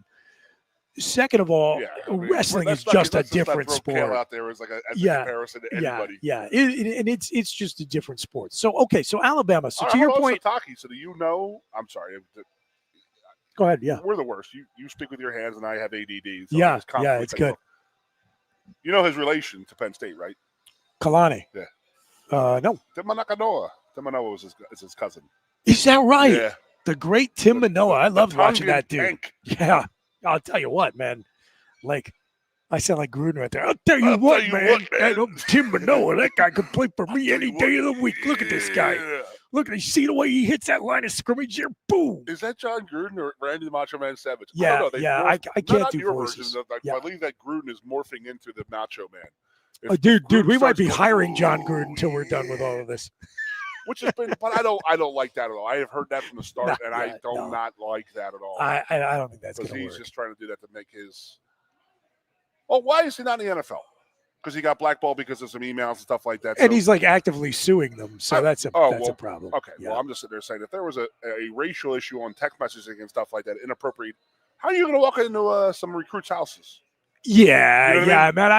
S1: Second of all, wrestling is just a different sport.
S3: Out there as like a comparison to anybody.
S1: It's just a different sport. So so Alabama. So to your point,
S3: Sataki, so do you know? I'm sorry.
S1: Go ahead. Yeah,
S3: we're the worst. You speak with your hands, and I have ADD. So
S1: it's good.
S3: You know his relation to Penn State, right?
S1: Kalani.
S3: Yeah.
S1: No.
S3: Tim Manoa is his cousin.
S1: Is that right?
S3: Yeah.
S1: The great Tim Manoa. I loved watching that dude. Tank. Yeah. I'll tell you what, man. Like, I sound like Gruden right there. I'll tell you what, man. Tim Manoa, that guy could play for me any day of the week. Look at this guy. Look at, you see the way he hits that line of scrimmage here? Boom.
S3: Is that John Gruden or Randy the Macho Man Savage?
S1: Yeah, I can't do voices.
S3: I believe that Gruden is morphing into the Macho Man.
S1: Dude, we might be hiring John Gruden until we're done with all of this.
S3: Which has been, but I don't like that at all. I have heard that from the start, I do not like that at all.
S1: I don't think that's going to work.
S3: He's just trying to do that to make his. Well, why is he not in the NFL? Because he got blackballed because of some emails and stuff like that.
S1: And he's like actively suing them, so that's a problem.
S3: Okay, well, I'm just sitting there saying if there was a racial issue on text messaging and stuff like that, inappropriate, how are you going to walk into some recruits' houses?
S1: Yeah, you know I mean? Man.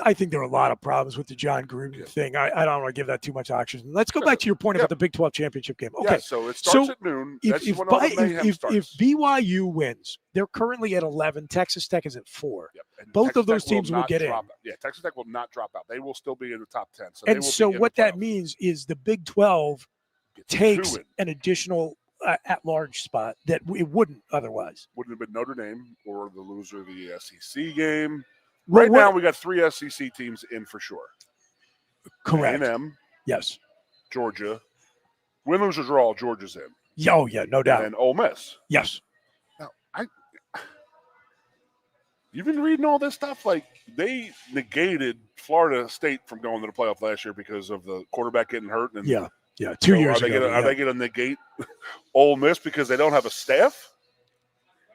S1: I think there are a lot of problems with the John Gruden thing. I don't want to give that too much oxygen. Let's go back to your point about the Big 12 championship game. Okay,
S3: so it starts at noon.
S1: If BYU wins, they're currently at 11. Texas Tech is at 4.
S3: Yep.
S1: Both of those teams will get in.
S3: Yeah, Texas Tech will not drop out. They will still be in the top 10.
S1: So what that means is the Big 12 takes an additional at-large spot that it wouldn't otherwise.
S3: Wouldn't have been Notre Dame or the loser of the SEC game. Now, we got 3 SEC teams in for sure.
S1: Correct.
S3: A&M.
S1: Yes.
S3: Georgia. Win, lose, or draw, Georgia's in.
S1: Oh, yeah, no doubt.
S3: And Ole Miss.
S1: Yes.
S3: Now, you've been reading all this stuff. Like, they negated Florida State from going to the playoff last year because of the quarterback getting hurt. And
S1: Yeah, 2 years ago.
S3: Are they going to negate Ole Miss because they don't have a staff?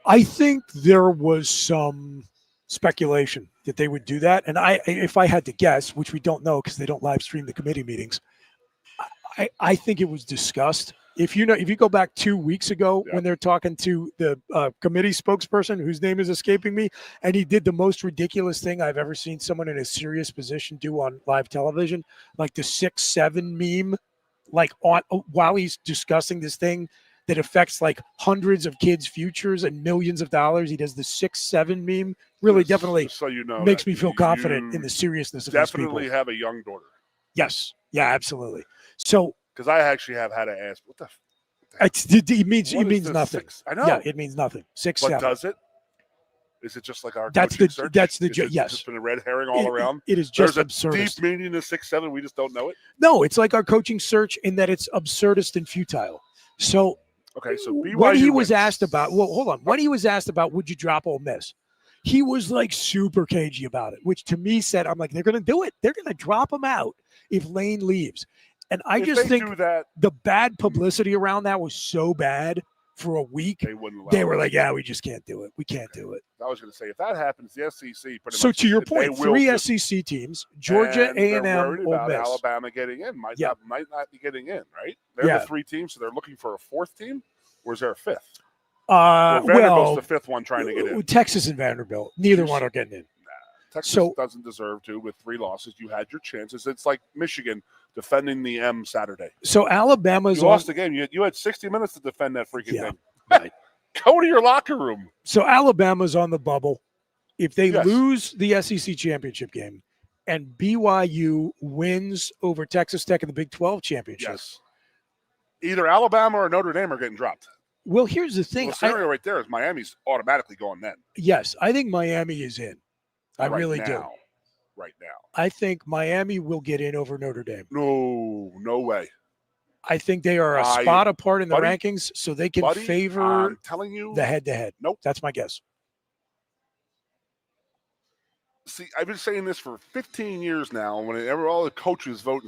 S1: I think there was some speculation that they would do that. And if I had to guess, which we don't know because they don't live stream the committee meetings, I think it was discussed. If you go back 2 weeks ago when they're talking to the committee spokesperson, whose name is escaping me, and he did the most ridiculous thing I've ever seen someone in a serious position do on live television, like the 6'7" meme. Like while he's discussing this thing that affects like hundreds of kids' futures and millions of dollars, he does the 6'7" meme. Really, definitely,
S3: so you know,
S1: makes me feel confident in the seriousness of these people.
S3: Definitely have a young daughter.
S1: Yes, yeah, absolutely. So,
S3: because I actually have had to ask, what the?
S1: It means nothing.
S3: I know.
S1: Yeah, it means nothing. 6'7".
S3: But does it? Is it just like our
S1: that's
S3: coaching
S1: the
S3: search?
S1: That's the
S3: yes. Just been a red herring all around.
S1: It is just
S3: There's
S1: absurdist.
S3: a deep meaning to 6'7". We just don't know it.
S1: No, it's like our coaching search in that it's absurdist and futile. So
S3: BYU
S1: when he was asked about, when he was asked about would you drop Ole Miss, he was like super cagey about it, which to me said, I'm like, they're going to do it. They're going to drop him out if Lane leaves. And I just think the bad publicity around that was so bad. For a week, they were like, "Yeah, we just can't do it. We can't do it."
S3: I was going to say, if that happens, the SEC.
S1: So to your point, 3 SEC teams: Georgia, A&M, Ole Miss.
S3: Alabama getting in might not be getting in, right? They're the 3 teams, so they're looking for a 4th team. Or is there a 5th? Vanderbilt's the 5th one trying to get in.
S1: Texas and Vanderbilt, neither one are getting in.
S3: Texas doesn't deserve to. With 3 losses, you had your chances. It's like Michigan defending the M Saturday.
S1: So Alabama's
S3: lost the game. You had 60 minutes to defend that freaking thing. Right. Go to your locker room.
S1: So Alabama's on the bubble. If they lose the SEC championship game and BYU wins over Texas Tech in the Big 12 championship,
S3: either Alabama or Notre Dame are getting dropped.
S1: Well, here's the thing.
S3: The scenario right there is Miami's automatically going then.
S1: Yes, I think Miami is in. I really do.
S3: Right now.
S1: I think Miami will get in over Notre Dame.
S3: No way.
S1: I think they are a spot apart in the rankings, so they can favor
S3: I'm telling you,
S1: the head-to-head.
S3: Nope.
S1: That's my guess.
S3: See, I've been saying this for 15 years now. Whenever all the coaches vote,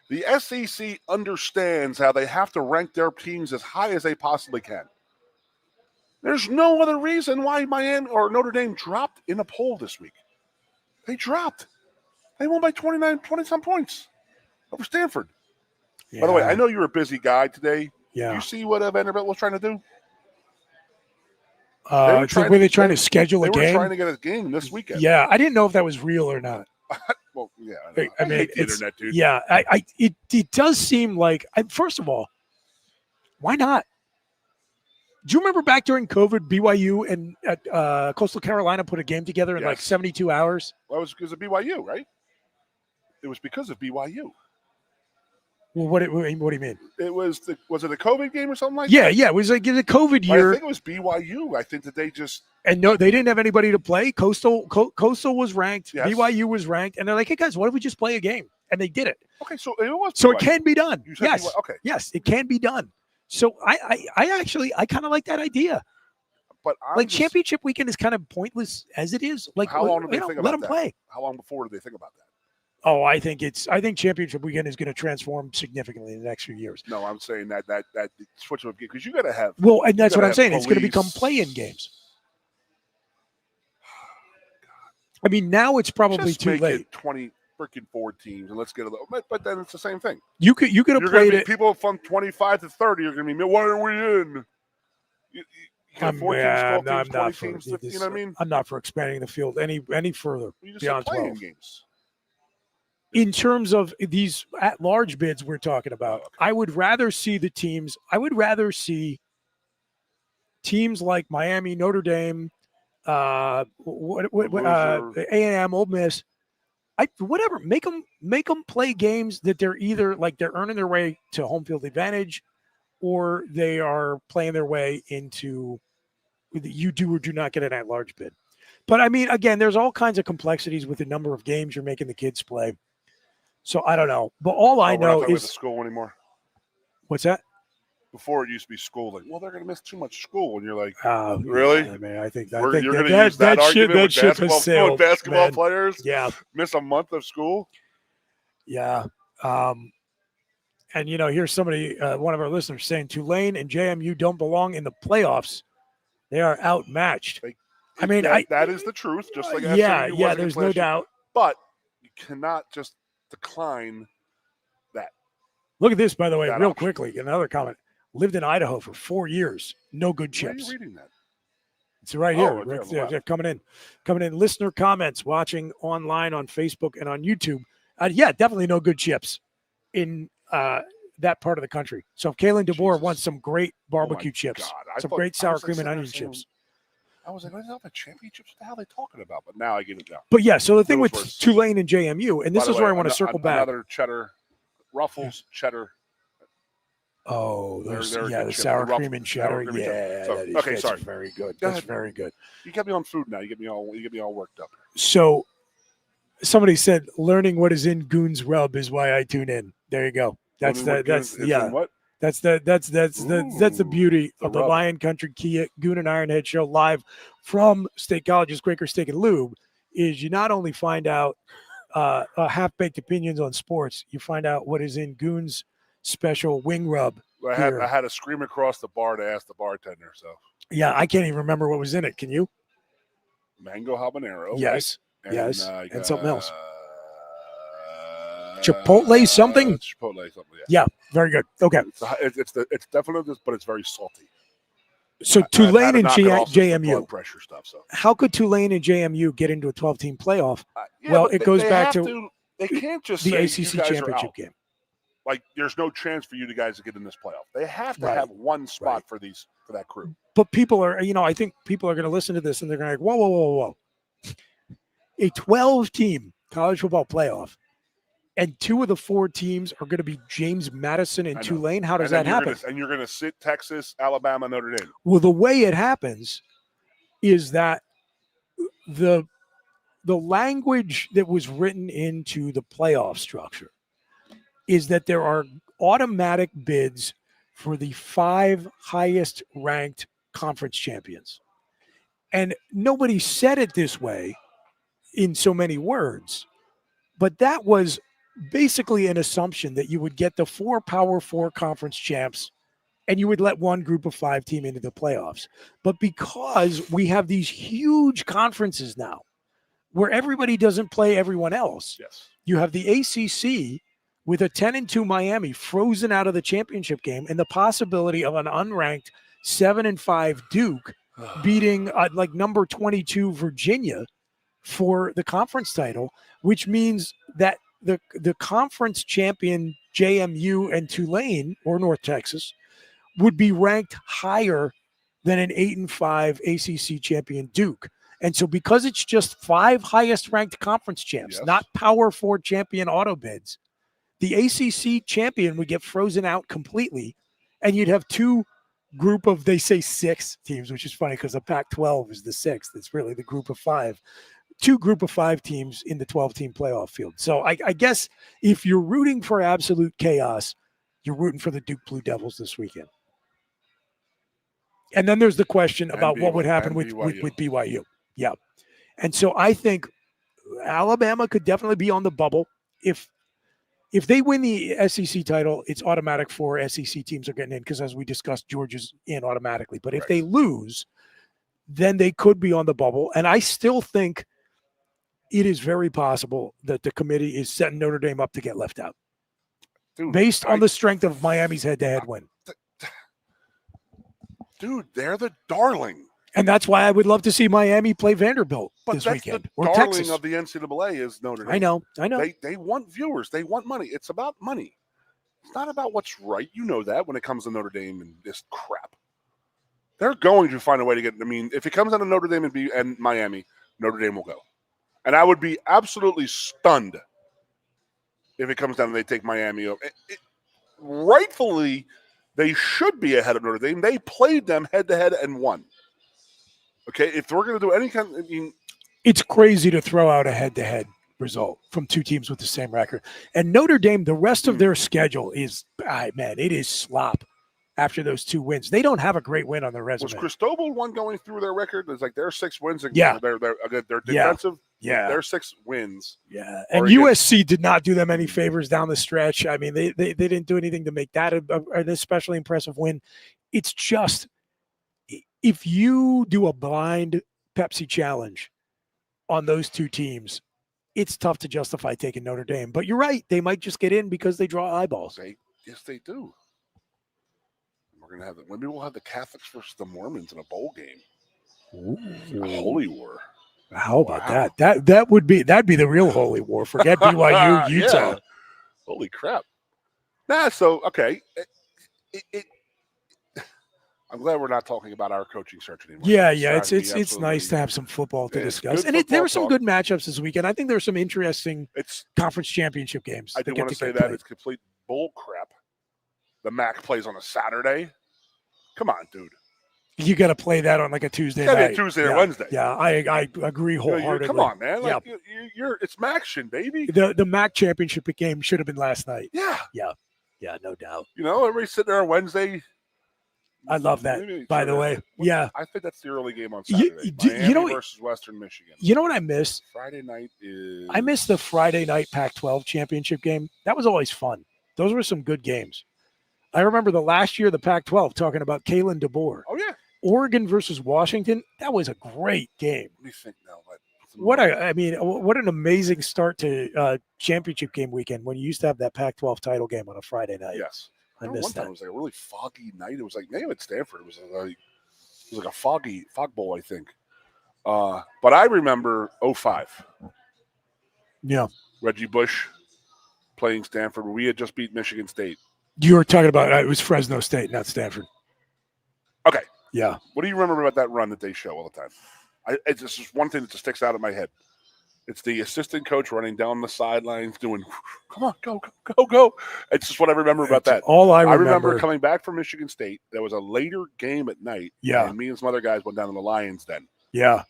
S3: the SEC understands how they have to rank their teams as high as they possibly can. There's no other reason why Miami or Notre Dame dropped in a poll this week. They dropped. They won by 20-some points over Stanford. Yeah. By the way, I know you're a busy guy today.
S1: Yeah.
S3: You see what Vanderbilt was trying to do?
S1: Were they trying to schedule a game?
S3: They were trying to get a game this weekend.
S1: Yeah, I didn't know if that was real or not.
S3: Well, yeah.
S1: I mean,
S3: hate the internet, dude.
S1: Yeah, it does seem like. First of all, why not? Do you remember back during COVID, BYU and Coastal Carolina put a game together in like 72 hours?
S3: Well, it was because of BYU, right? It was because of BYU.
S1: Well, what do you mean?
S3: It was it a COVID game or something like that?
S1: Yeah. It was like in the COVID year.
S3: I think it was BYU. I think that they just
S1: no, they didn't have anybody to play. Coastal was ranked.
S3: Yes.
S1: BYU was ranked, and they're like, "Hey guys, what if we just play a game?" And they did it.
S3: Okay, so it was.
S1: So
S3: BYU.
S1: it can be done. Yes.
S3: Okay.
S1: Yes, it can be done. So I actually kind of like that idea.
S3: But
S1: championship weekend is kind of pointless as it is. Like,
S3: how long did they think about
S1: let them
S3: that?
S1: play.
S3: How long before did they think about that?
S1: Oh, I think championship weekend is going to transform significantly in the next few years.
S3: No, I'm saying that switch up because you got to have.
S1: Well, and that's what I'm saying. It's going to become play-in games. I mean, now it's probably
S3: Just
S1: too
S3: make
S1: late.
S3: It 20 freaking 4 teams, and let's get a little. But then it's the same thing.
S1: You could have played it.
S3: People from 25 to 30 are going to be. Why are we in?
S1: I'm not for
S3: teams, you know what I mean?
S1: I'm not for expanding the field any further
S3: You just
S1: beyond
S3: said playing
S1: 12.
S3: games.
S1: In terms of these at-large bids we're talking about, I would rather see the teams. I would rather see teams like Miami, Notre Dame, A&M, Ole Miss. Whatever. Make them play games that they're either like they're earning their way to home field advantage, or they are playing their way into. You do or do not get an at-large bid. But I mean, again, there's all kinds of complexities with the number of games you're making the kids play. So I don't know, but all I know is
S3: school anymore.
S1: What's that?
S3: Before it used to be school, like, well, they're going to miss too much school, and you're like,
S1: really? Yeah, I mean, I think
S3: you're going to use that argument with basketball players.
S1: Yeah,
S3: miss a month of school.
S1: Yeah, and here's somebody, one of our listeners, saying Tulane and JMU don't belong in the playoffs. They are outmatched.
S3: That is the truth. Just like
S1: yeah, there's no doubt.
S3: But you cannot just decline that.
S1: Look at this, by the way, real quickly. Another comment. Lived in Idaho for 4 years. No good chips.
S3: Where are you reading that?
S1: It's right here. Coming in. Listener comments, watching online on Facebook and on YouTube. Definitely no good chips in that part of the country. So if Kalen DeBoer wants some great barbecue chips, some great sour cream and onion chips.
S3: I was like, what the championships? What the hell are they talking about? But now I get it now.
S1: But yeah, so the thing with Tulane and JMU, and this is where I want to circle back.
S3: Another cheddar, Ruffles, cheddar.
S1: Oh, the sour cream and cheddar. That's very good. That's very good.
S3: You get me on food now. You get me all worked up.
S1: So somebody said learning what is in Goon's rub is why I tune in. There you go. That's the beauty of the Lion Country Kia Goon and Ironhead show live from State College's Quaker Steak and Lube. Is you not only find out half-baked opinions on sports, you find out what is in Goon's special wing rub.
S3: I had to scream across the bar to ask the bartender. So
S1: yeah, I can't even remember what was in it. Can you?
S3: Mango habanero.
S1: Yes,
S3: right?
S1: and something else. Chipotle something?
S3: Chipotle something,
S1: yeah. Very good. Okay.
S3: It's definitely this, but it's very salty.
S1: So Tulane and JMU.
S3: Blood pressure stuff. So
S1: how could Tulane and JMU get into a 12-team playoff? It goes back to
S3: they can't just
S1: the
S3: say
S1: ACC championship game.
S3: Like there's no chance for you guys to get in this playoff. They have to have one spot for that crew.
S1: But people are, I think people are going to listen to this and they're going to go, whoa. A 12-team college football playoff. And 2 of the 4 teams are going to be James Madison and Tulane. How does that happen?
S3: And you're going to sit Texas, Alabama, Notre Dame.
S1: Well, the way it happens is that the language that was written into the playoff structure is that there are automatic bids for the 5 highest ranked conference champions. And nobody said it this way in so many words, but that was basically an assumption that you would get the 4 Power 4 conference champs and you would let one group of 5 team into the playoffs. But because we have these huge conferences now where everybody doesn't play everyone else, you have the ACC with a 10-2 Miami frozen out of the championship game and the possibility of an unranked 7-5 Duke
S2: beating like number 22 Virginia for the conference title, which means that the conference champion JMU and Tulane or North Texas would be ranked higher than an 8-5 ACC champion Duke. And so because it's just 5 highest ranked conference champs, not Power 4 champion auto bids, the ACC champion would get frozen out completely, and you'd have 2 group of, they say 6 teams, which is funny because the Pac-12 is the 6th. It's really the group of 5. 2 group of 5 teams in the 12-team playoff field. So I guess if you're rooting for absolute chaos, you're rooting for the Duke Blue Devils this weekend. And then there's the question about what would happen with BYU. Yeah. And so I think Alabama could definitely be on the bubble. If they win the SEC title, it's automatic for SEC teams are getting in because, as we discussed, Georgia's in automatically. But if they lose, then they could be on the bubble. And I still think it is very possible that the committee is setting Notre Dame up to get left out.
S3: Dude,
S2: based on the strength of Miami's head-to-head win.
S3: Dude, they're the darling.
S2: And that's why I would love to see Miami play Vanderbilt this weekend.
S3: Or darling Texas. Of the NCAA is Notre Dame.
S2: I know.
S3: They want viewers. They want money. It's about money. It's not about what's right. You know that when it comes to Notre Dame and this crap. They're going to find a way to get – I mean, if it comes down to Notre Dame and Miami, Notre Dame will go. And I would be absolutely stunned if it comes down and they take Miami over. Rightfully, they should be ahead of Notre Dame. They played them head-to-head and won. Okay, if we're going to do any kind of,
S2: it's crazy to throw out a head-to-head result from 2 teams with the same record. And Notre Dame, the rest of their schedule is, man, it is slop after those 2 wins. They don't have a great win on their resume.
S3: Was Cristobal one going through their record? It's like their 6 wins. And
S2: yeah.
S3: They're defensive.
S2: Yeah.
S3: Their 6 wins.
S2: Yeah. And USC did not do them any favors down the stretch. I mean, they didn't do anything to make that an especially impressive win. It's just, if you do a blind Pepsi challenge on those 2 teams, it's tough to justify taking Notre Dame. But you're right. They might just get in because they draw eyeballs.
S3: Yes, they do. We're going to have maybe we'll have the Catholics versus the Mormons in a bowl game.
S2: Ooh.
S3: A holy war.
S2: How about that? That'd be the real holy war. Forget BYU, Utah.
S3: Yeah. Holy crap. So okay. I'm glad we're not talking about our coaching search anymore.
S2: Yeah. It's nice to have some football to discuss. And there were some good matchups this weekend. I think there are some interesting conference championship games.
S3: I do want to say that it's complete bull crap. The MAC plays on a Saturday. Come on, dude.
S2: You got to play that on like a Tuesday night.
S3: Tuesday or Wednesday.
S2: Yeah, I agree wholeheartedly.
S3: Come on, man. Like, it's MACtion, baby.
S2: The MAC championship game should have been last night.
S3: Yeah,
S2: no doubt.
S3: Everybody's sitting there on Wednesday.
S2: I love that, by the way. Yeah.
S3: I think that's the early game on Saturday. Miami versus Western Michigan.
S2: You know what I miss?
S3: Friday night is...
S2: I miss the Friday night Pac-12 championship game. That was always fun. Those were some good games. I remember the last year of the Pac-12 talking about Kalen DeBoer.
S3: Oh, yeah.
S2: Oregon versus Washington. That was a great game.
S3: What do you think now?
S2: What an amazing start to championship game weekend when you used to have that Pac-12 title game on a Friday night.
S3: Yes.
S2: I missed that.
S3: It was like a really foggy night. It was like maybe at Stanford. It was like a fog bowl, I think. But I remember 05.
S2: Yeah.
S3: Reggie Bush playing Stanford. We had just beat Michigan State.
S2: You were talking about it was Fresno State, not Stanford.
S3: Okay.
S2: Yeah.
S3: What do you remember about that run that they show all the time? It's just one thing that just sticks out in my head. It's the assistant coach running down the sidelines doing, come on, go. It's just what I remember about that.
S2: All I remember.
S3: I remember coming back from Michigan State. There was a later game at night.
S2: Yeah.
S3: And me and some other guys went down to the Lions then.
S2: Yeah.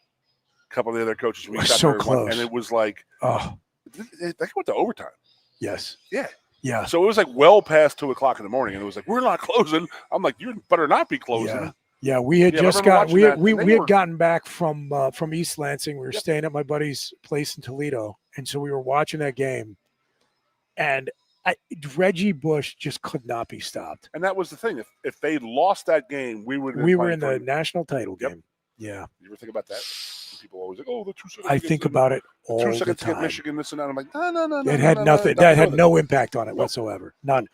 S3: A couple of the other coaches.
S2: We sat so there close.
S3: And it was like, they went to overtime.
S2: Yes.
S3: Yeah.
S2: Yeah.
S3: So it was like well past 2:00 in the morning. And it was like, we're not closing. I'm like, you better not be closing.
S2: Yeah. Yeah, we had just got we had gotten back from East Lansing. We were staying at my buddy's place in Toledo, and so we were watching that game. And Reggie Bush just could not be stopped.
S3: And that was the thing. If they lost that game, we would.
S2: We were in the national title game. Yeah.
S3: You ever think about that? People always like, "Oh, the 2 seconds."
S2: I think about it all the time. 2 seconds
S3: to get Michigan, this and that. I'm like, no.
S2: It had nothing. That had no impact on it whatsoever. None.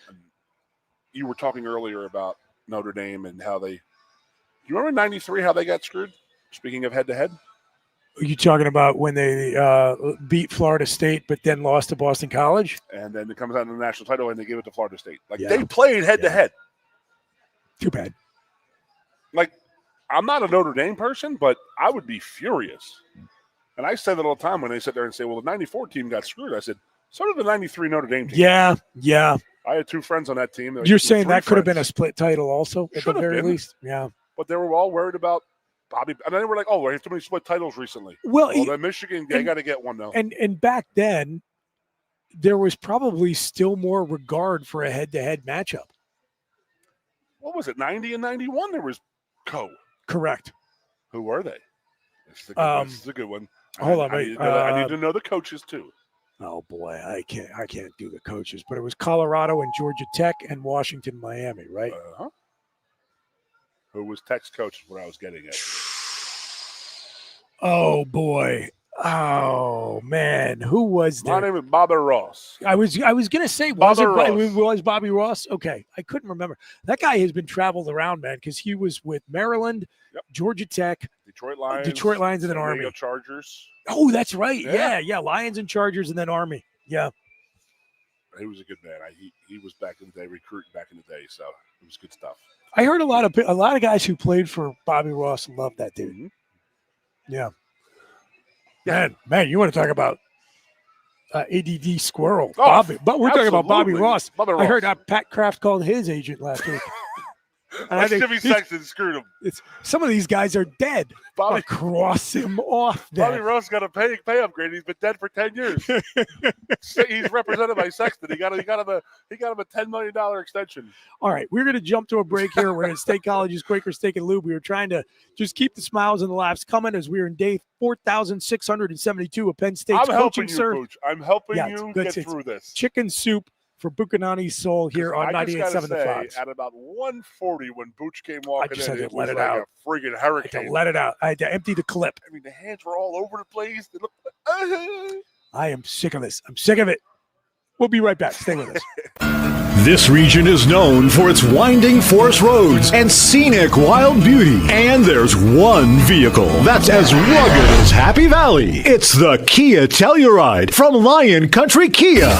S3: You were talking earlier about Notre Dame and how they you remember 93 how they got screwed? Speaking of head-to-head?
S2: Are you talking about when they beat Florida State but then lost to Boston College?
S3: And then it comes out in the national title and they give it to Florida State. Like,
S2: Yeah.
S3: they played head-to-head.
S2: Too bad.
S3: Like, I'm not a Notre Dame person, but I would be furious. And I say that all the time when they sit there and say, well, the 94 team got screwed. I said, so did the 93 Notre Dame team.
S2: Yeah.
S3: I had 2 friends on that team.
S2: You're saying that could have been a split title also at the very least? Yeah.
S3: But they were all worried about Bobby. And then they were like, oh, we have too many split titles recently.
S2: Well,
S3: then Michigan, they got to get one, though.
S2: And back then, there was probably still more regard for a head-to-head matchup.
S3: What was it, 90 and 91? There was
S2: Correct.
S3: Who were they? This is a good one.
S2: Hold on,
S3: I need to know the coaches, too.
S2: Oh, boy, I can't do the coaches. But it was Colorado and Georgia Tech and Washington, Miami, right?
S3: Uh-huh. Who was Tech's coach is what I was getting at.
S2: Oh, boy. Oh, man. Who was
S3: My
S2: there?
S3: name is Bobby Ross.
S2: I was going to say, was
S3: Bobby
S2: Bobby Ross? Okay. I couldn't remember. That guy has been traveled around, man, because he was with Maryland, Georgia Tech,
S3: Detroit Lions,
S2: and then Army.
S3: Chargers.
S2: Oh, that's right. Yeah. Lions and Chargers and then Army. Yeah.
S3: He was a good man. He was back in the day, recruiting back in the day, so it was good stuff.
S2: I heard a lot of guys who played for Bobby Ross loved that dude.
S3: Mm-hmm.
S2: Yeah. Man, you want to talk about ADD squirrel, Bobby? But we're talking about Bobby Ross. I heard Pat Kraft called his agent last week.
S3: And I think Jimmy Sexton screwed him.
S2: Some of these guys are dead. Cross him off.
S3: Bobby Ross got a pay upgrade. He's been dead for 10 years. He's represented by Sexton. He got him a $10 million extension.
S2: All right, we're going to jump to a break here. We're at State College's Quaker Steak and Lube. We were trying to just keep the smiles and the laughs coming as we are in day 4,672 of Penn State's coaching service.
S3: Pooch. I'm helping you get through this.
S2: Chicken soup for Buchanani's soul here on 98.7 The Fox.
S3: At about 1:40 when Booch came walking
S2: I just
S3: in,
S2: had to
S3: was
S2: let it
S3: like
S2: out.
S3: a friggin' hurricane.
S2: I had to let it out. I had to empty the clip.
S3: I mean, the hands were all over the place. They looked
S2: I am sick of this. I'm sick of it. We'll be right back. Stay with us.
S4: This region is known for its winding forest roads and scenic wild beauty. And there's one vehicle that's as rugged as Happy Valley. It's the Kia Telluride from Lion Country Kia.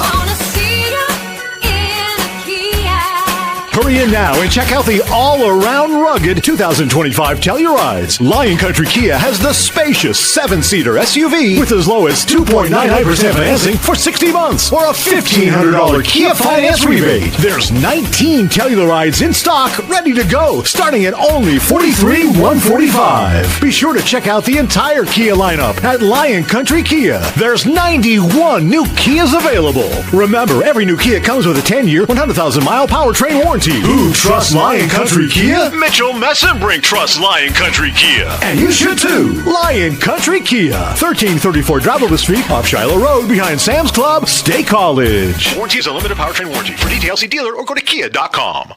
S4: Hurry in now and check out the all-around rugged 2025 Tellurides. Lion Country Kia has the spacious 7-seater SUV with as low as 2.99% financing for 60 months or a $1,500 Kia finance rebate. There's 19 Tellurides in stock ready to go, starting at only $43,145. Be sure to check out the entire Kia lineup at Lion Country Kia. There's 91 new Kias available. Remember, every new Kia comes with a 10-year, 100,000-mile powertrain warranty. Who trusts Lion Country Kia? Mitchell Messenbrink trusts Lion Country Kia. And you should too. Lion Country Kia. 1334 Driveover Street off Shiloh Road behind Sam's Club, State College. Warranty is a limited powertrain warranty. For details, see dealer or go to kia.com.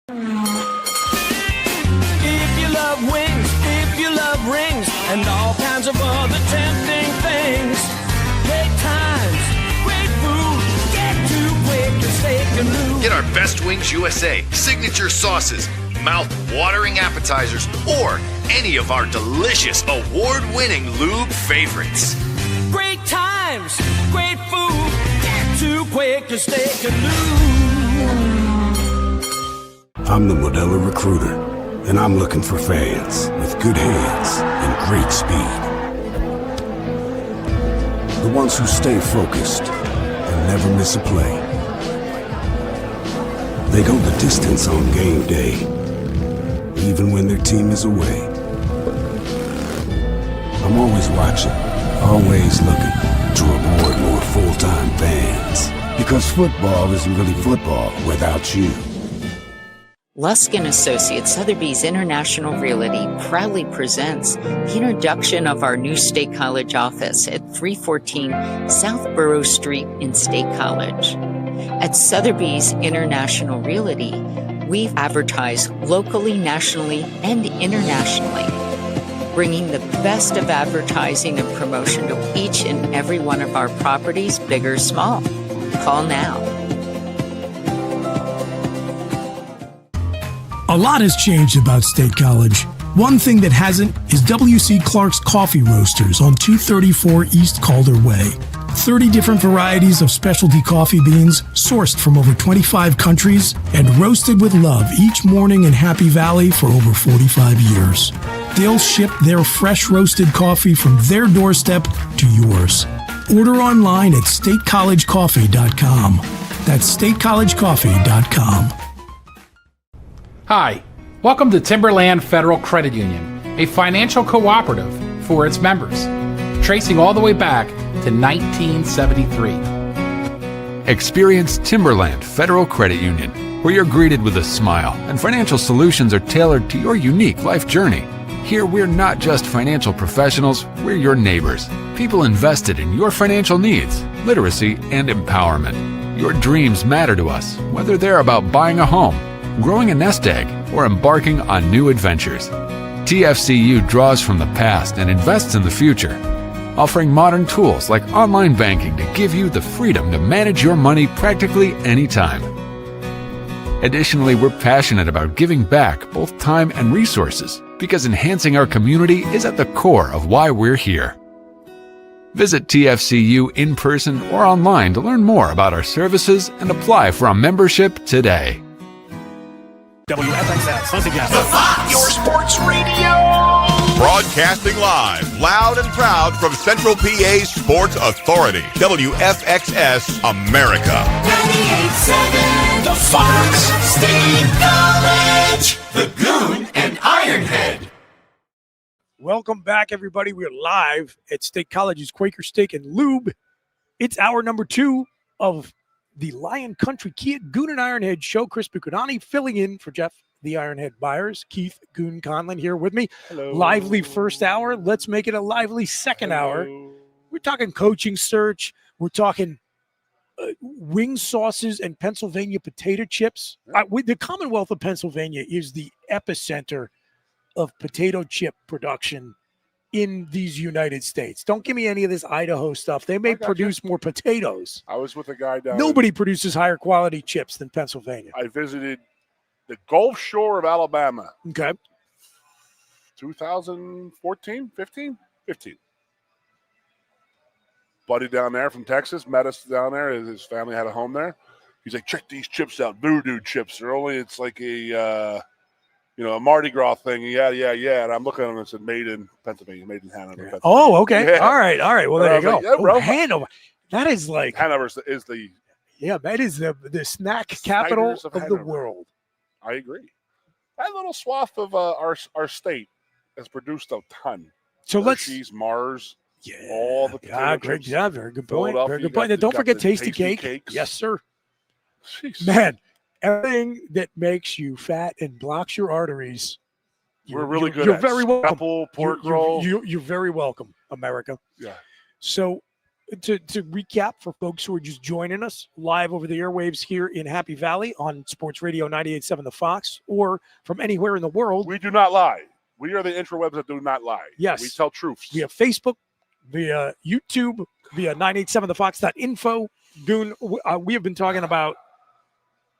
S5: If you love wings, if you love rings, and all kinds of other tempting things, great times, great food, get to Quaker Steak and Lube.
S6: Get our Best Wings USA, signature sauces, mouth-watering appetizers, or any of our delicious award-winning lube favorites.
S5: Great times, great food, get to Quaker Steak and Lube.
S7: I'm the Modelo Recruiter, and I'm looking for fans with good hands and great speed. The ones who stay focused and never miss a play. They go the distance on game day, even when their team is away. I'm always watching, always looking to reward more full-time fans. Because football isn't really football without you.
S8: Lusk & Associates Sotheby's International Realty proudly presents the introduction of our new State College office at 314 South Borough Street in State College. At Sotheby's International Realty, we advertise locally, nationally, and internationally, bringing the best of advertising and promotion to each and every one of our properties, big or small. Call now.
S9: A lot has changed about State College. One thing that hasn't is W.C. Clark's Coffee Roasters on 234 East Calder Way. 30 different varieties of specialty coffee beans sourced from over 25 countries and roasted with love each morning in Happy Valley for over 45 years. They'll ship their fresh roasted coffee from their doorstep to yours. Order online at statecollegecoffee.com. That's statecollegecoffee.com.
S10: Hi, welcome to Timberland Federal Credit Union, a financial cooperative for its members, tracing all the way back to 1973.
S11: Experience Timberland Federal Credit Union, where you're greeted with a smile and financial solutions are tailored to your unique life journey. Here, we're not just financial professionals, we're your neighbors, people invested in your financial needs, literacy, and empowerment. Your dreams matter to us, whether they're about buying a home, growing a nest egg, or embarking on new adventures. TFCU draws from the past and invests in the future, offering modern tools like online banking to give you the freedom to manage your money practically anytime. Additionally, we're passionate about giving back both time and resources because enhancing our community is at the core of why we're here. Visit TFCU in person or online to learn more about our services and apply for a membership today.
S2: WFXS, once again.
S13: The Fox, your sports radio. Broadcasting live, loud and proud from Central PA's Sports Authority, WFXS America.
S5: 98.7, The Fox, State College, the Goon and Ironhead.
S2: Welcome back, everybody. We're live at State College's Quaker Steak and Lube. It's hour number 2 of the Lion Country Kia Goon and Ironhead show. Chris Buchanani filling in for Jeff the Ironhead Byers. Keith Goon Conlin here with me.
S3: Hello.
S2: Lively first hour. Let's make it a lively second hour. We're talking coaching search. We're talking wing sauces and Pennsylvania potato chips. The Commonwealth of Pennsylvania is the epicenter of potato chip production in these United States. Don't give me any of this Idaho stuff. They may produce more potatoes.
S3: I was with a guy down.
S2: Nobody produces higher quality chips than Pennsylvania.
S3: I visited the Gulf Shore of Alabama.
S2: Okay.
S3: 2014, 15? Buddy down there from Texas met us down there. His family had a home there. He's like, check these chips out. Voodoo chips. It's like a Mardi Gras thing. Yeah. And I'm looking at them and said, made in Pennsylvania, made in Hanover. Pennsylvania.
S2: Oh, okay.
S3: Yeah.
S2: All right. Well, there you go.
S3: Like, yeah, bro.
S2: Hanover. That is like
S3: Hanover is the
S2: that is the snack capital of the world.
S3: I agree. That little swath of our state has produced a ton.
S2: So
S3: Hershey's, Mars.
S2: Yeah.
S3: All the potato
S2: great
S3: chips.
S2: job. Very good point. Very good
S3: You
S2: point.
S3: got
S2: And don't
S3: the-
S2: forget
S3: the
S2: Tasty
S3: tasty
S2: Cake.
S3: cakes.
S2: Yes, sir.
S3: Jeez.
S2: Man, everything that makes you fat and blocks your arteries.
S3: We're really good
S2: You're
S3: at
S2: very welcome.
S3: apple, pork roll.
S2: You're very welcome, America.
S3: Yeah.
S2: So to recap for folks who are just joining us live over the airwaves here in Happy Valley on Sports Radio 98.7 The Fox, or from anywhere in the world.
S3: We do not lie. We are the intrawebs that do not lie.
S2: Yes.
S3: We tell truths.
S2: Via Facebook, via YouTube, via 987thefox.info. Goon, we have been talking about,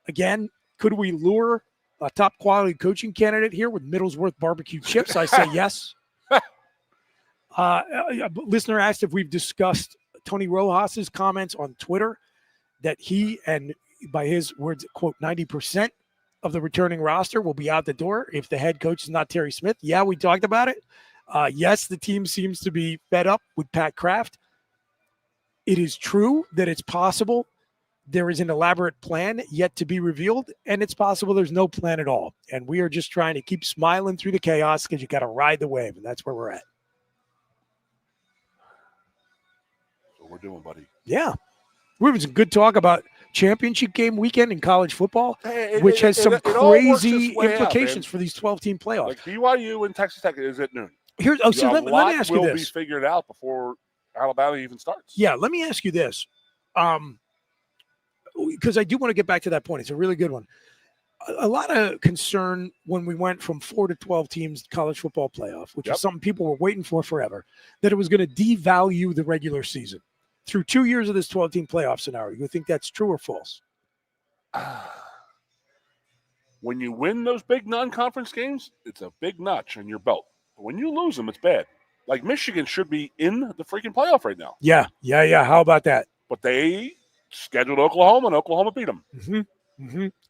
S2: again, could we lure a top quality coaching candidate here with Middlesworth barbecue chips? I say yes. A listener asked if we've discussed Tony Rojas's comments on Twitter that he, and by his words, quote, 90% of the returning roster will be out the door if the head coach is not Terry Smith. Yeah, we talked about it. Yes, the team seems to be fed up with Pat Kraft. It is true that it's possible there is an elaborate plan yet to be revealed, and it's possible there's no plan at all. And we are just trying to keep smiling through the chaos because you got to ride the wave, and that's where we're at.
S3: That's what we're doing, buddy.
S2: Yeah. We have some good talk about championship game weekend in college football, which has some crazy implications for these 12-team playoffs.
S3: Like BYU and Texas Tech is at noon.
S2: So let me ask you
S3: will
S2: this.
S3: be figured out before Alabama even starts.
S2: Yeah, let me ask you this. Because I do want to get back to that point. It's a really good one. A lot of concern when we went from 4 to 12 teams college football playoff, which is something people were waiting for forever, that it was going to devalue the regular season. Through 2 years of this 12-team playoff scenario, you think that's true or false?
S3: When you win those big non-conference games, it's a big notch in your belt. But when you lose them, it's bad. Like Michigan should be in the freaking playoff right now.
S2: Yeah. How about that?
S3: But they scheduled Oklahoma, and Oklahoma beat them.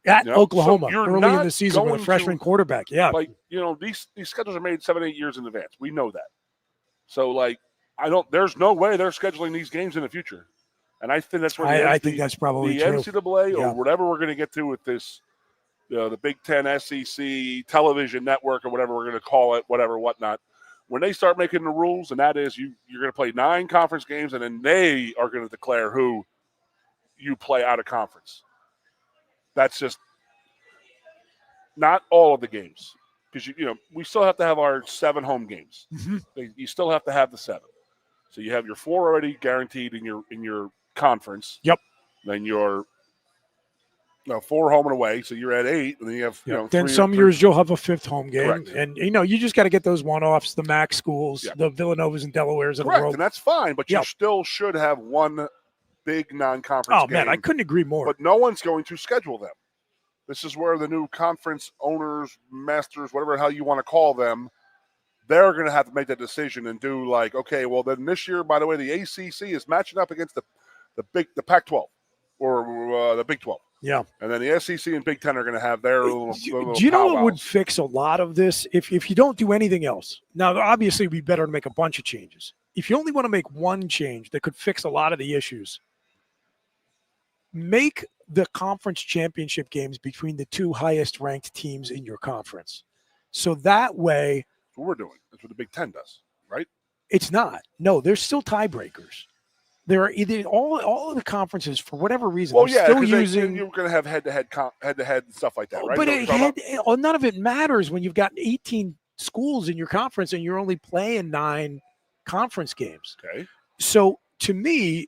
S2: At Oklahoma
S3: so
S2: early in the season with a freshman quarterback. Yeah.
S3: Like, these schedules are made 7-8 years in advance. We know that. So, there's no way they're scheduling these games in the future. And I think that's where
S2: I think that's probably
S3: the
S2: true.
S3: NCAA or whatever we're going to get to with this, the Big Ten, SEC, television network, or whatever we're going to call it, whatnot. When they start making the rules, and that is you're going to play 9 conference games, and then they are going to declare who you play out of conference. That's just not all of the games, because we still have to have our 7 home games. You still have to have the 7. So you have your 4 already guaranteed in your conference.
S2: Yep.
S3: Then your 4 home and away, so you're at 8, and then you have
S2: then
S3: 3
S2: some years you'll have a 5th home game.
S3: Correct.
S2: And you just got to get those one-offs, the MAC schools, the Villanovas and Delawares of the world.
S3: And that's fine, but you still should have one big non-conference game.
S2: Man, I couldn't agree more.
S3: But no one's going to schedule them. This is where the new conference owners, masters, whatever the hell you want to call them, they're going to have to make that decision and do okay, well then this year, by the way, the ACC is matching up against the Pac-12 or the Big 12.
S2: Yeah.
S3: And then the SEC and Big Ten are going to have their little
S2: Do you know what would fix a lot of this? If you don't do anything else. Now, obviously, it'd be better to make a bunch of changes. If you only want to make one change that could fix a lot of the issues, make the conference championship games between the 2 highest-ranked teams in your conference. So that way.
S3: That's what we're doing. That's what the Big Ten does, right?
S2: It's not. No, there's still tiebreakers. There are either all of the conferences, for whatever reason, still using.
S3: You're going to have head-to-head and stuff like that, right?
S2: But none of it matters when you've got 18 schools in your conference and you're only playing 9 conference games.
S3: Okay.
S2: So to me,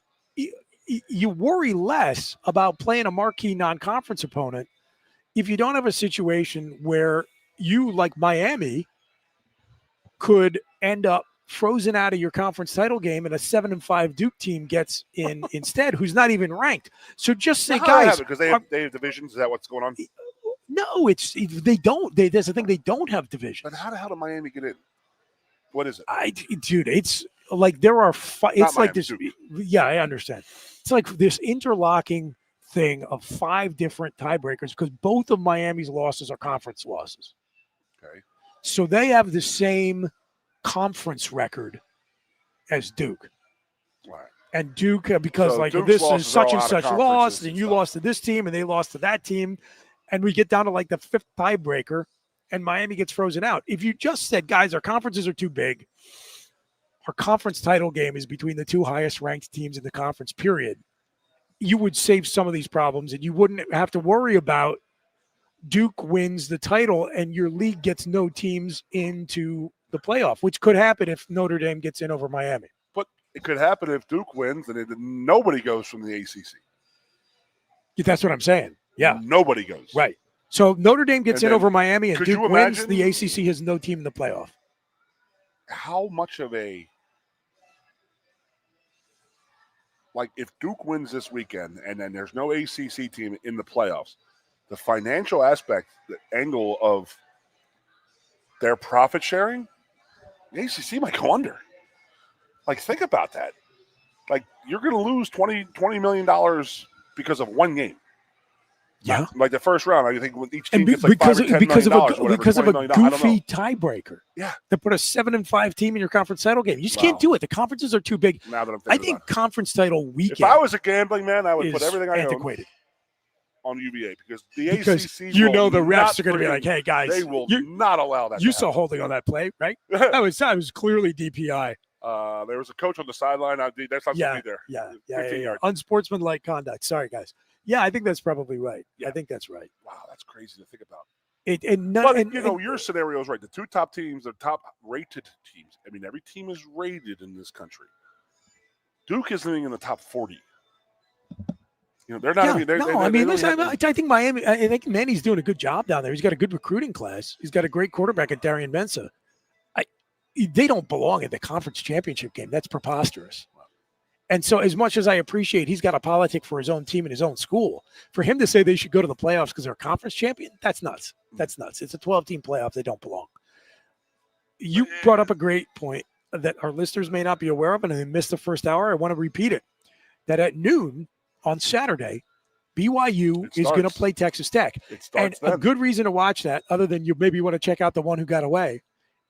S2: you worry less about playing a marquee non-conference opponent if you don't have a situation where you, like Miami, could end up frozen out of your conference title game, and a 7-5 Duke team gets in instead, who's not even ranked. So just say, guys,
S3: because they have divisions. Is that what's going on?
S2: No, they don't. There's the thing, they don't have divisions.
S3: But how the hell did Miami get in? What is it?
S2: Dude, it's like there are. It's
S3: not
S2: like
S3: Miami,
S2: this.
S3: Duke.
S2: Yeah, I understand. It's like this interlocking thing of 5 different tiebreakers because both of Miami's losses are conference losses.
S3: Okay.
S2: So they have the same conference record as Duke.
S3: Right.
S2: And Duke, because
S3: Duke's
S2: this is such and such loss, and you lost to this team, and they lost to that team, and we get down to the 5th tiebreaker, and Miami gets frozen out. If you just said, guys, our conferences are too big, our conference title game is between the 2 highest-ranked teams in the conference, period, you would save some of these problems, and you wouldn't have to worry about Duke wins the title and your league gets no teams into the playoff, which could happen if Notre Dame gets in over Miami.
S3: But it could happen if Duke wins and nobody goes from the ACC.
S2: That's what I'm saying. Yeah.
S3: Nobody goes.
S2: Right. So Notre Dame gets in over Miami and
S3: could
S2: Duke
S3: you
S2: wins,
S3: imagine
S2: the ACC has no team in the playoff.
S3: How much of a if Duke wins this weekend and then there's no ACC team in the playoffs, the financial aspect, the angle of their profit sharing, the ACC might go under. Think about that. You're going to lose $20 million because of one game.
S2: Yeah.
S3: The first round, I think each team gets
S2: because
S3: $5 or $10
S2: because of a goofy tiebreaker.
S3: Yeah.
S2: That put a 7-5 team in your conference title game. You just can't do it. The conferences are too big.
S3: Now that I'm
S2: I think conference title weekend.
S3: If I was a gambling man, I would put everything I
S2: antiquated
S3: on UVA because the ACC
S2: the refs are going to be like, hey guys,
S3: they will not allow that.
S2: You saw holding on that play, right? that was clearly DPI.
S3: There was a coach on the sideline. That's not to be there.
S2: Yeah. Unsportsmanlike conduct. Sorry, guys. Yeah, I think that's probably right. Yeah. I think that's right.
S3: Wow, that's crazy to think about.
S2: Your
S3: scenario is right. The 2 top teams are top-rated teams. I mean, every team is rated in this country. Duke isn't even in the top 40. They're not.
S2: I think Miami. I think Manny's doing a good job down there. He's got a good recruiting class. He's got a great quarterback at Darian Mensah. They don't belong in the conference championship game. That's preposterous. And so as much as I appreciate he's got a politic for his own team and his own school, for him to say they should go to the playoffs because they're a conference champion, that's nuts. That's nuts. It's a 12-team playoff. They don't belong. You brought up a great point that our listeners may not be aware of, and they missed the first hour. I want to repeat it, that at noon on Saturday, BYU is going to play Texas Tech. And a good reason to watch that, other than you maybe want to check out the one who got away,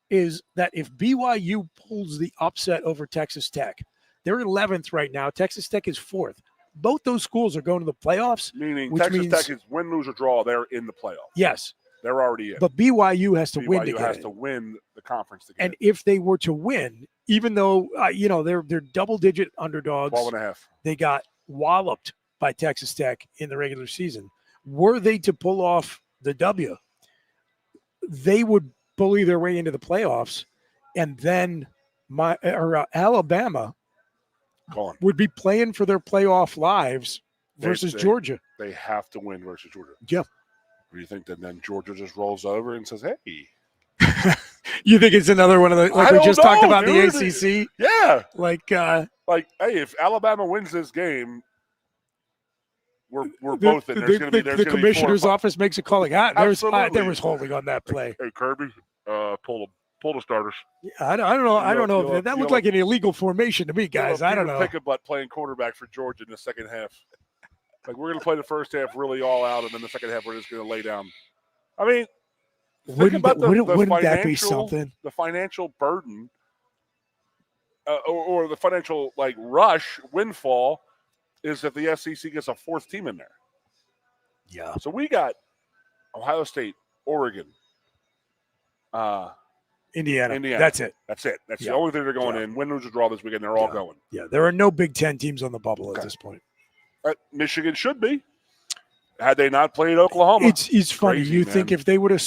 S2: is that if BYU pulls the upset over Texas Tech, they're 11th right now. Texas Tech is 4th. Both those schools are going to the playoffs.
S3: Meaning Texas Tech is win, lose, or draw. They're in the playoffs.
S2: Yes.
S3: They're already in.
S2: But BYU has to win to
S3: BYU has to win the conference to get
S2: And if they were to win, even though, they're double-digit underdogs.
S3: 12.5.
S2: They got walloped by Texas Tech in the regular season. Were they to pull off the W, they would bully their way into the playoffs, and then Alabama would be playing for their playoff lives versus Georgia.
S3: They have to win versus Georgia.
S2: Yeah.
S3: Do you think that then Georgia just rolls over and says, hey?
S2: You think it's another one of the, like we just talked about
S3: dude.
S2: the ACC?
S3: Yeah.
S2: Like,
S3: hey, if Alabama wins this game, we're both in. There's going to be
S2: the commissioner's office makes a call. Like, there was holding on that play.
S3: Hey, Kirby, pull the starters.
S2: Yeah, I don't know. I don't know. That looked like an illegal formation to me, guys. I don't know.
S3: Pick a butt playing quarterback for Georgia in the second half. Like, we're going to play the first half really all out, and then the second half we're just going to lay down. I mean,
S2: wouldn't that be something?
S3: The financial burden or the financial rush windfall is if the SEC gets a fourth team in there.
S2: Yeah.
S3: So we got Ohio State, Oregon,
S2: Indiana. That's it.
S3: That's the only thing they're going in. Win, lose, or draw this weekend. They're all going.
S2: Yeah, there are no Big Ten teams on the bubble at this point.
S3: Michigan should be. Had they not played Oklahoma,
S2: it's funny. You think if they would have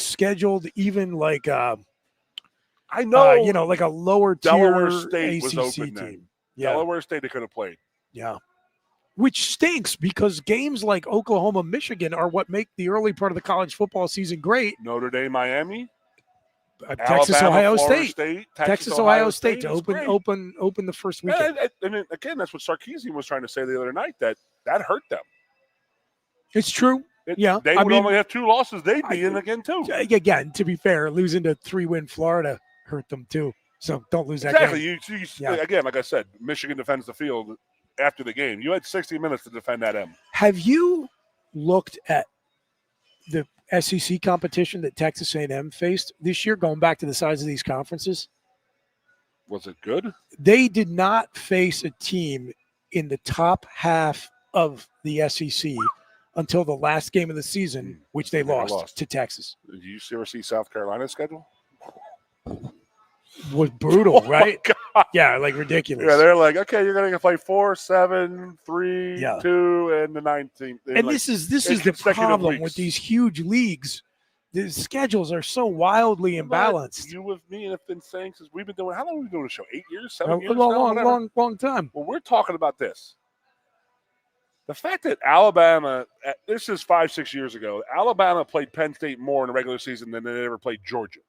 S2: scheduled even like like a lower
S3: Delaware
S2: tier
S3: State
S2: ACC
S3: was open
S2: team.
S3: then.
S2: Yeah.
S3: Delaware State they could have played.
S2: Yeah. Which stinks because games like Oklahoma, Michigan are what make the early part of the college football season great.
S3: Notre Dame, Miami,
S2: Texas,
S3: Alabama,
S2: Ohio
S3: Florida
S2: State.
S3: Texas,
S2: Ohio State to
S3: great.
S2: open the first weekend.
S3: And again, that's what Sarkisian was trying to say the other night, that hurt them.
S2: It's true.
S3: They would only have 2 losses. They'd be in again, too.
S2: Again, to be fair, losing to 3-win Florida hurt them, too. So don't lose that game.
S3: Exactly. Again, like I said, Michigan defends the field after the game. You had 60 minutes to defend that M.
S2: Have you looked at the SEC competition that Texas A&M faced this year, going back to the size of these conferences?
S3: Was it good?
S2: They did not face a team in the top half of the SEC until the last game of the season, which they lost to Texas.
S3: Did you ever see South Carolina's schedule?
S2: Was brutal, right? Yeah, like ridiculous.
S3: Yeah, they're like, okay, you're going to play 4, 7, 3, 2, and the 19th.
S2: And this is the problem with these huge leagues. The schedules are so wildly imbalanced.
S3: You with me have been saying since we've been doing. How long have we been doing the show? 8 years, 7 years?
S2: Long time.
S3: Well, we're talking about this. The fact that Alabama, this is 5-6 years ago, Alabama played Penn State more in the regular season than they ever played Georgia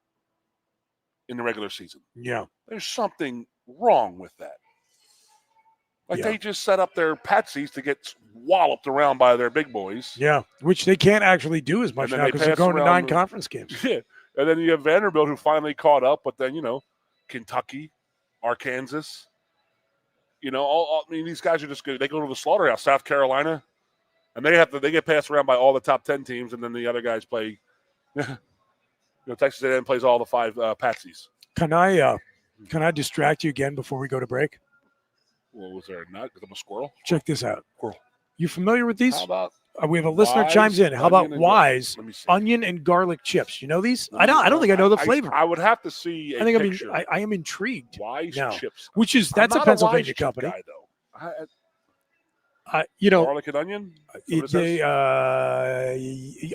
S3: in the regular season.
S2: Yeah.
S3: There's something wrong with that. They just set up their patsies to get walloped around by their big boys.
S2: Yeah, which they can't actually do as much now because they're going to 9 conference games.
S3: Yeah, and then you have Vanderbilt who finally caught up, but then, Kentucky, Arkansas. These guys are just good. They go to the slaughterhouse, South Carolina, and they get passed around by all the top 10 teams, and then the other guys play. Texas A&M plays all the 5 patsies.
S2: Can I distract you again before we go to break?
S3: Well, was there not? Because I'm a squirrel.
S2: Check this out.
S3: Squirrel.
S2: You familiar with these?
S3: How about
S2: we have a listener chimes in. How about Wise onion and garlic chips? You know these? I don't think I know the flavor.
S3: I would have to see.
S2: I am intrigued.
S3: Wise chips,
S2: that's a Pennsylvania company.
S3: Guy, though. Garlic and onion.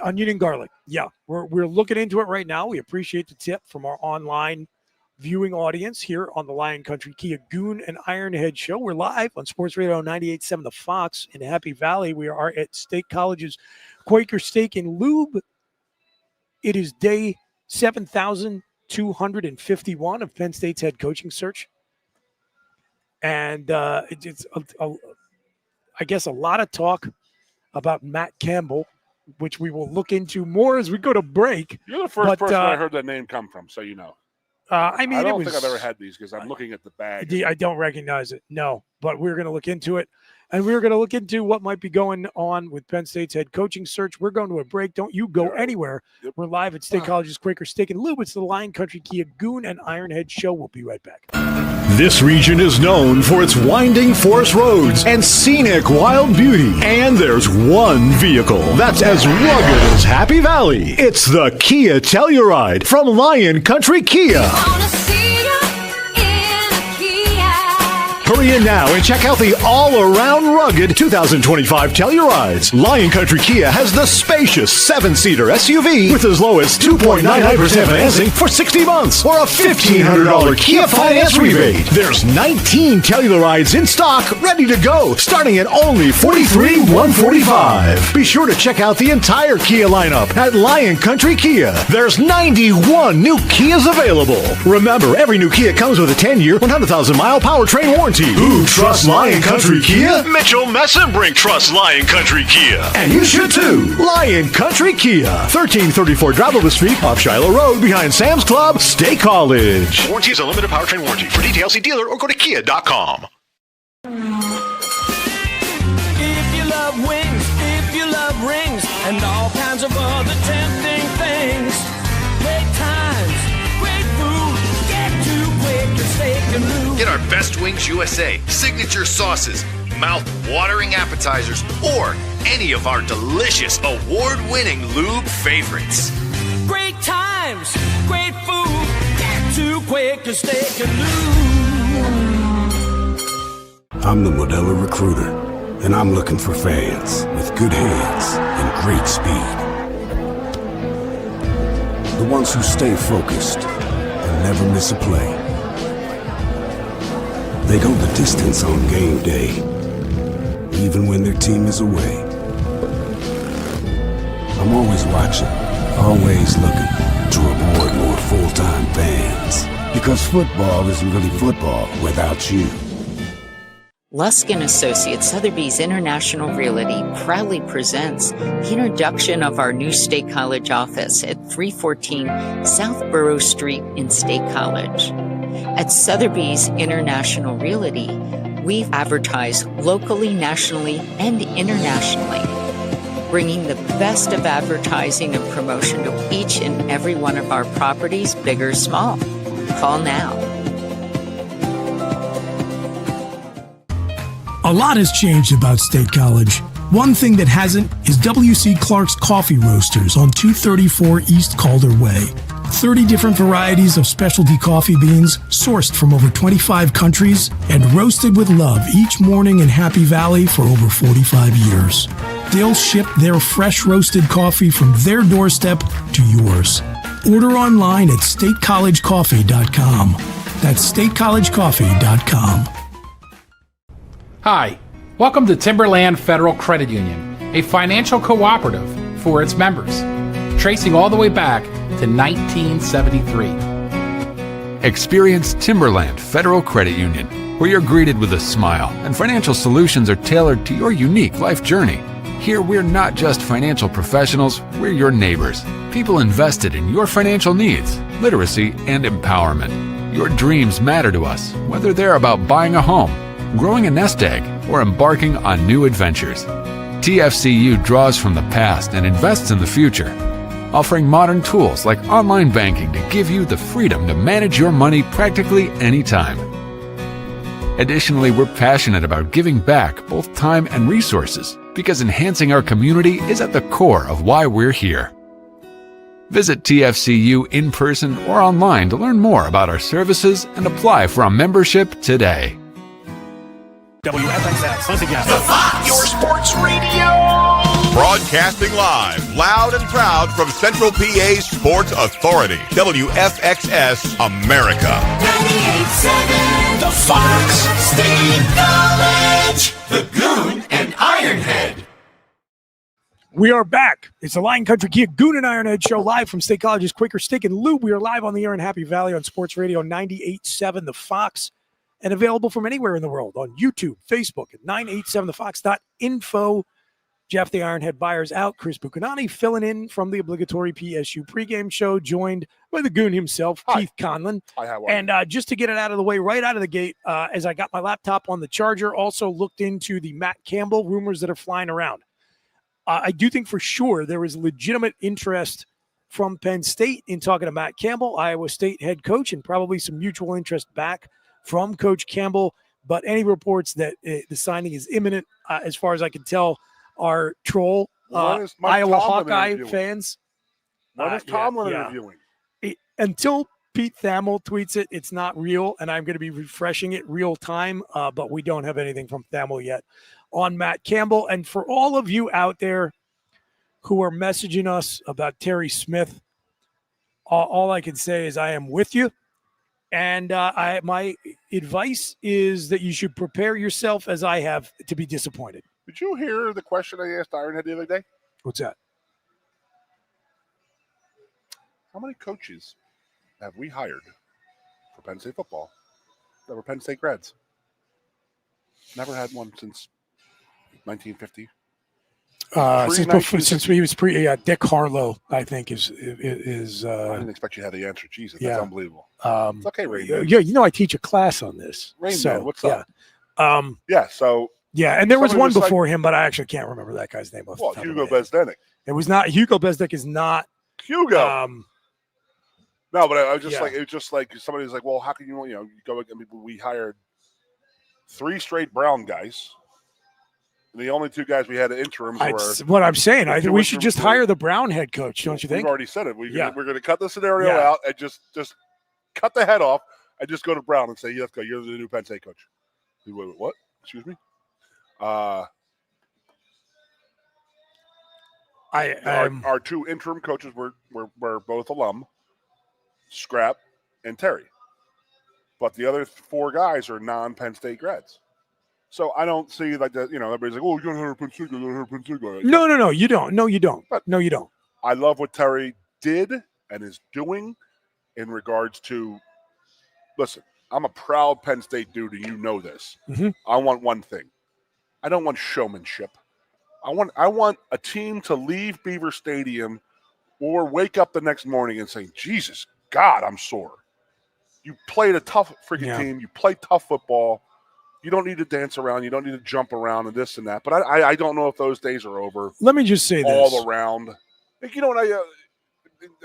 S2: Onion and garlic. Yeah, we're looking into it right now. We appreciate the tip from our online viewing audience here on the Lion Country Kia Goon and Ironhead show. We're live on Sports Radio 98.7 The Fox in Happy Valley. We are at State College's Quaker Steak and Lube. It is day 7,251 of Penn State's head coaching search. And it's I guess a lot of talk about Matt Campbell, which we will look into more as we go to break.
S3: You're the first person I heard that name come from, so you know.
S2: I mean,
S3: I don't think I've ever had these because I'm looking at the bag.
S2: I don't recognize it, no. But we're going to look into it. And we're going to look into what might be going on with Penn State's head coaching search. We're going to a break. Don't you go anywhere. Yep. We're live at State College's Quaker Steak and Lube. It's the Lion Country Kia Goon and Ironhead show. We'll be right back.
S4: This region is known for its winding forest roads and scenic wild beauty. And there's one vehicle that's as rugged as Happy Valley. It's the Kia Telluride from Lion Country Kia. Hurry in now and check out the all-around rugged 2025 Tellurides. Lion Country Kia has the spacious 7-seater SUV with as low as 2.99% financing for 60 months or a $1,500 Kia finance rebate. There's 19 Tellurides in stock ready to go, starting at only $43,145. Be sure to check out the entire Kia lineup at Lion Country Kia. There's 91 new Kias available. Remember, every new Kia comes with a 10-year, 100,000-mile powertrain warranty. Who trusts Lion Country Kia? Mitchell Messenbrink trusts Lion Country Kia. And you should too. Lion Country Kia. 1334 Dryville Street, off Shiloh Road, behind Sam's Club, State College. Warranty is a limited powertrain warranty. For details, see dealer or go to kia.com.
S5: If you love wings, if you love rings, and all kinds of other tempting things, great times, great food, get to Quaker Steak and Lube.
S6: Get our Best Wings USA, signature sauces, mouth-watering appetizers, or any of our delicious award-winning lube favorites.
S5: Great times, great food, get to Quaker Steak and Lube.
S7: I'm the Modelo Recruiter, and I'm looking for fans with good hands and great speed. The ones who stay focused and never miss a play. They go the distance on game day, even when their team is away. I'm always watching, always looking to reward more full-time fans. Because football isn't really football without you.
S8: Lusk & Associates Sotheby's International Realty proudly presents the introduction of our new State College office at 314 South Borough Street in State College. At Sotheby's International Realty, we advertise locally, nationally, and internationally, bringing the best of advertising and promotion to each and every one of our properties, big or small. Call now.
S9: A lot has changed about State College. One thing that hasn't is W.C. Clark's Coffee Roasters on 234 East Calder Way. 30 different varieties of specialty coffee beans sourced from over 25 countries and roasted with love each morning in Happy Valley for over 45 years. They'll ship their fresh roasted coffee from their doorstep to yours. Order online at statecollegecoffee.com. That's statecollegecoffee.com.
S10: Hi, welcome to Timberland Federal Credit Union, a financial cooperative for its members, tracing all the way back to 1973.
S11: Experience Timberland Federal Credit Union, where you're greeted with a smile and financial solutions are tailored to your unique life journey. Here, we're not just financial professionals, we're your neighbors, people invested in your financial needs, literacy, and empowerment. Your dreams matter to us, whether they're about buying a home, growing a nest egg, or embarking on new adventures. TFCU draws from the past and invests in the future, offering modern tools like online banking to give you the freedom to manage your money practically anytime. Additionally, we're passionate about giving back both time and resources because enhancing our community is at the core of why we're here. Visit TFCU in person or online to learn more about our services and apply for a membership today.
S2: WFXS. Once again.
S13: The Fox, your sports radio. Broadcasting live, loud and proud from Central PA's Sports Authority. WFXS America.
S5: 98.7 The Fox, State College, the Goon and Ironhead.
S2: We are back. It's the Lion Country Kia Goon and Ironhead show live from State College's Quaker Steak and Lube. We are live on the air in Happy Valley on Sports Radio 98.7 The Fox.
S1: and available from anywhere in the world on YouTube, Facebook at 987thefox.info. Jeff the Ironhead Byers out. Chris Buchanani filling in from the obligatory PSU pregame show, joined by the Goon himself,
S3: Hi.
S1: Keith Conlin.
S3: Hi, how are you?
S1: And just to get it out of the way, right out of the gate, as I got my laptop on the charger, also looked into the Matt Campbell rumors that are flying around. I do think for sure there is legitimate interest from Penn State in talking to Matt Campbell, Iowa State head coach, and probably some mutual interest back from Coach Campbell. But any reports that the signing is imminent, as far as I can tell, are troll Iowa Hawkeye fans.
S3: When is Tomlin interviewing?
S1: Until Pete Thamel tweets it, it's not real, and I'm going to be refreshing it real time, but we don't have anything from Thamel yet on Matt Campbell. And for all of you out there who are messaging us about Terry Smith, all I can say is I am with you. And my advice is that you should prepare yourself, as I have, to be disappointed.
S3: Did you hear the question I asked Ironhead the other day?
S1: What's that?
S3: How many coaches have we hired for Penn State football that were Penn State grads? Never had one since 1950.
S1: Since he was Dick Harlow, I think is.
S3: I didn't expect you to have the answer. Jesus, that's unbelievable.
S1: It's
S3: okay, Rain.
S1: Yeah, I teach a class on this.
S3: Rain
S1: so,
S3: Man, what's up?
S1: Yeah, and there was one before him, but I actually can't remember that guy's name.
S3: Well, Hugo Bezdenick.
S1: It was not Hugo Bezdenick. Is not
S3: Hugo. No, but I was just like, it was just like somebody was like, well, how can you go? I mean, we hired 3 straight Brown guys. And the only 2 guys we had interims were.
S1: What I'm saying. I think we should just hire the Brown head coach. Don't you think?
S3: We've already said it. We're going to cut the scenario out and just cut the head off and just go to Brown and say, yeah, let's go. You're the new Penn State coach. Wait, what? Excuse me? Our 2 interim coaches were both alum, Scrap and Terry. But the other 4 guys are non-Penn State grads. So I don't see like that, everybody's like, oh, you're going to hire Penn State,
S1: No, you don't. No, you don't.
S3: But
S1: no, you don't.
S3: I love what Terry did and is doing in regards to, listen, I'm a proud Penn State dude, and you know this.
S1: Mm-hmm.
S3: I want one thing. I don't want showmanship. I want a team to leave Beaver Stadium or wake up the next morning and say, Jesus, God, I'm sore. You played a tough freaking team. You play tough football. You don't need to dance around. You don't need to jump around and this and that. But I don't know if those days are over.
S1: Let me just say
S3: all
S1: this.
S3: around. Like, you know what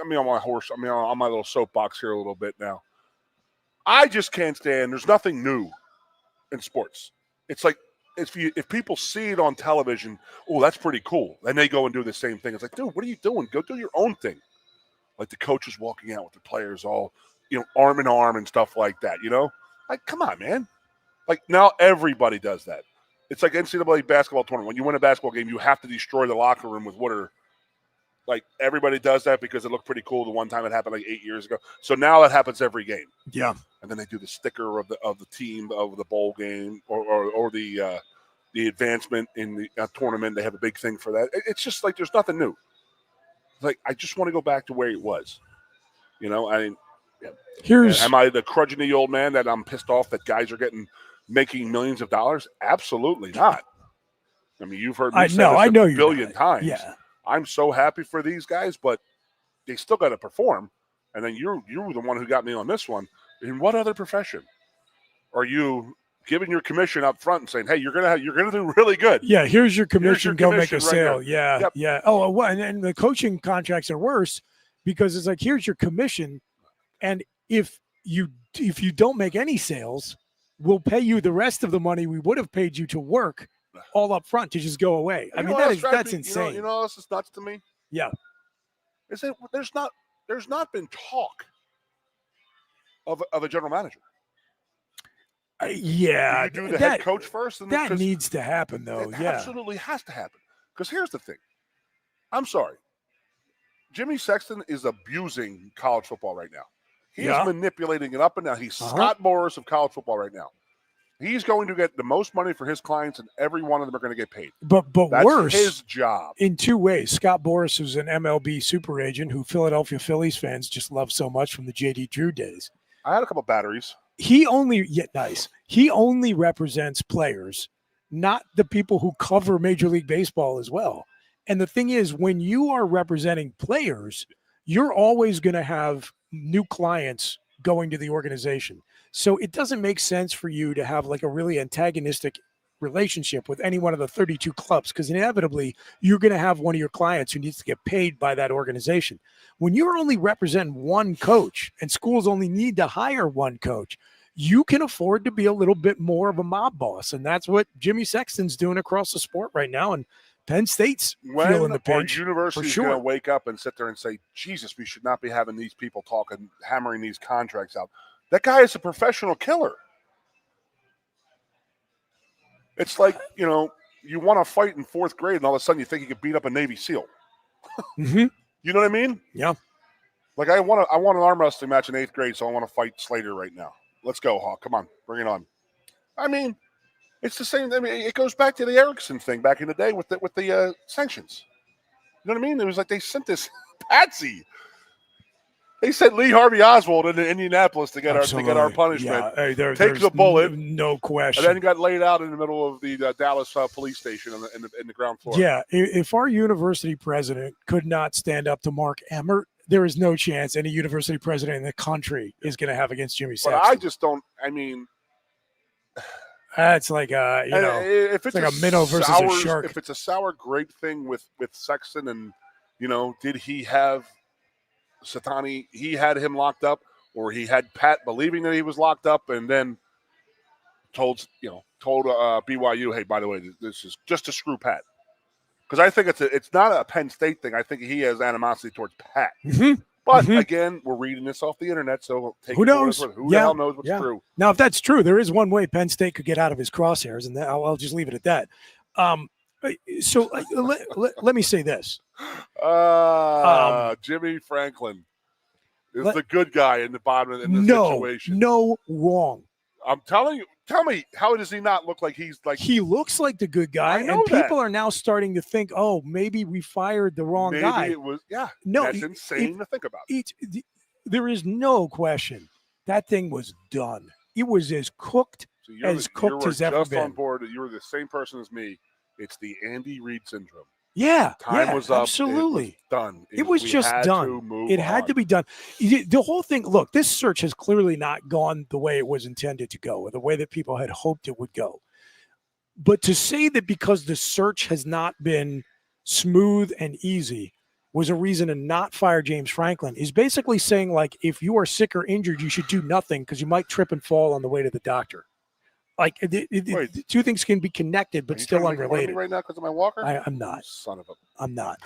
S3: on my horse. On my little soapbox here a little bit now. I just can't stand. There's nothing new in sports. It's like if people see it on television, oh, that's pretty cool, and they go and do the same thing. It's like, dude, what are you doing? Go do your own thing. Like the coaches walking out with the players all, arm in arm and stuff like that. Like, come on, man. Like now everybody does that. It's like NCAA basketball tournament. When you win a basketball game, you have to destroy the locker room with water. Like everybody does that because it looked pretty cool the one time it happened like 8 years ago. So now it happens every game.
S1: Yeah.
S3: And then they do the sticker of the team of the bowl game or the advancement in the tournament. They have a big thing for that. It's just like there's nothing new. Like I just want to go back to where it was. Am I the crudging old man that I'm pissed off that guys are making millions of dollars? Absolutely not. I mean, you've heard me say this a billion times.
S1: Yeah.
S3: I'm so happy for these guys, but they still got to perform. And then you were the one who got me on this one. In what other profession are you giving your commission up front and saying, "Hey, you're gonna do really good"?
S1: Yeah, here's your commission. Go make a sale.
S3: Right,
S1: yeah, yeah. Oh, well, and the coaching contracts are worse because it's like, here's your commission, and if you don't make any sales, we'll pay you the rest of the money we would have paid you to work all up front to just go away. I mean, that's insane.
S3: You know this is nuts to me?
S1: Yeah.
S3: Is that there's not been talk of a general manager.
S1: Yeah.
S3: You do the head coach first? And
S1: that needs to happen, though.
S3: It
S1: yeah.
S3: absolutely has to happen. Because here's the thing. I'm sorry. Jimmy Sexton is abusing college football right now. He's manipulating it up and down. He's Scott Boras of college football right now. He's going to get the most money for his clients, and every one of them are going to get paid.
S1: But
S3: that's
S1: worse,
S3: his job.
S1: In 2 ways. Scott Boras is an MLB super agent who Philadelphia Phillies fans just love so much from the J.D. Drew days.
S3: I had a couple batteries.
S2: He only represents players, not the people who cover Major League Baseball as well. And the thing is, when you are representing players, you're always going to have new clients going to the organization. So it doesn't make sense for you to have like a really antagonistic relationship with any one of the 32 clubs, because inevitably you're going to have one of your clients who needs to get paid by that organization. When you're only representing one coach and schools only need to hire one coach, you can afford to be a little bit more of a mob boss. And that's what Jimmy Sexton's doing across the sport right now. And Penn State's feeling the pinch.
S3: University's
S2: for
S3: going to
S2: sure.
S3: wake up and sit there and say, Jesus, we should not be having these people talking, hammering these contracts out. That guy is a professional killer. It's like, you want to fight in fourth grade and all of a sudden you think you could beat up a Navy SEAL.
S2: Mm-hmm.
S3: You know what I mean?
S2: Yeah.
S3: Like I want an arm wrestling match in 8th grade, so I want to fight Slater right now. Let's go, Hawk. Come on. Bring it on. I mean, it's the same. I mean, it goes back to the Erickson thing back in the day with the sanctions. You know what I mean? It was like they sent this patsy. They sent Lee Harvey Oswald into Indianapolis to get our punishment.
S2: Yeah. Hey,
S3: Take the bullet,
S2: no question,
S3: and then got laid out in the middle of the Dallas police station in the ground floor.
S2: Yeah, if our university president could not stand up to Mark Emmert, there is no chance any university president in the country is going to have against Jimmy Sexton.
S3: But I just don't. I mean,
S2: that's like
S3: if it's
S2: like a minnow versus a shark.
S3: If it's a sour grape thing with Sexton, and did he have Satani? He had him locked up, or he had Pat believing that he was locked up, and then told BYU, hey, by the way, this is just to screw Pat. Because I think it's not a Penn State thing. I think he has animosity towards Pat.
S2: Mm-hmm.
S3: But again, we're reading this off the internet, so
S2: who knows?
S3: Who the hell knows what's true?
S2: Now, if that's true, there is one way Penn State could get out of his crosshairs, and I'll just leave it at that. So let me say this.
S3: Jimmy Franklin is the good guy in the bottom in this situation.
S2: No, wrong.
S3: I'm telling you. Tell me, how does he not look like he's like?
S2: He looks like the good guy, and people are now starting to think, oh, maybe we fired the wrong guy.
S3: Maybe it was,
S2: No,
S3: that's insane to think about.
S2: There is no question that thing was done. It was as cooked as ever been.
S3: On board. You were the same person as me. It's the Andy Reid syndrome.
S2: Yeah,
S3: time was up.
S2: Absolutely.
S3: It was done.
S2: It was just done. It had to be done. The whole thing, look, this search has clearly not gone the way it was intended to go, or the way that people had hoped it would go. But to say that because the search has not been smooth and easy was a reason to not fire James Franklin is basically saying, like, if you are sick or injured, you should do nothing because you might trip and fall on the way to the doctor. Like, the two things can be connected, but still unrelated.
S3: Right now because of my walker?
S2: I'm not.
S3: Son of a.
S2: I'm not.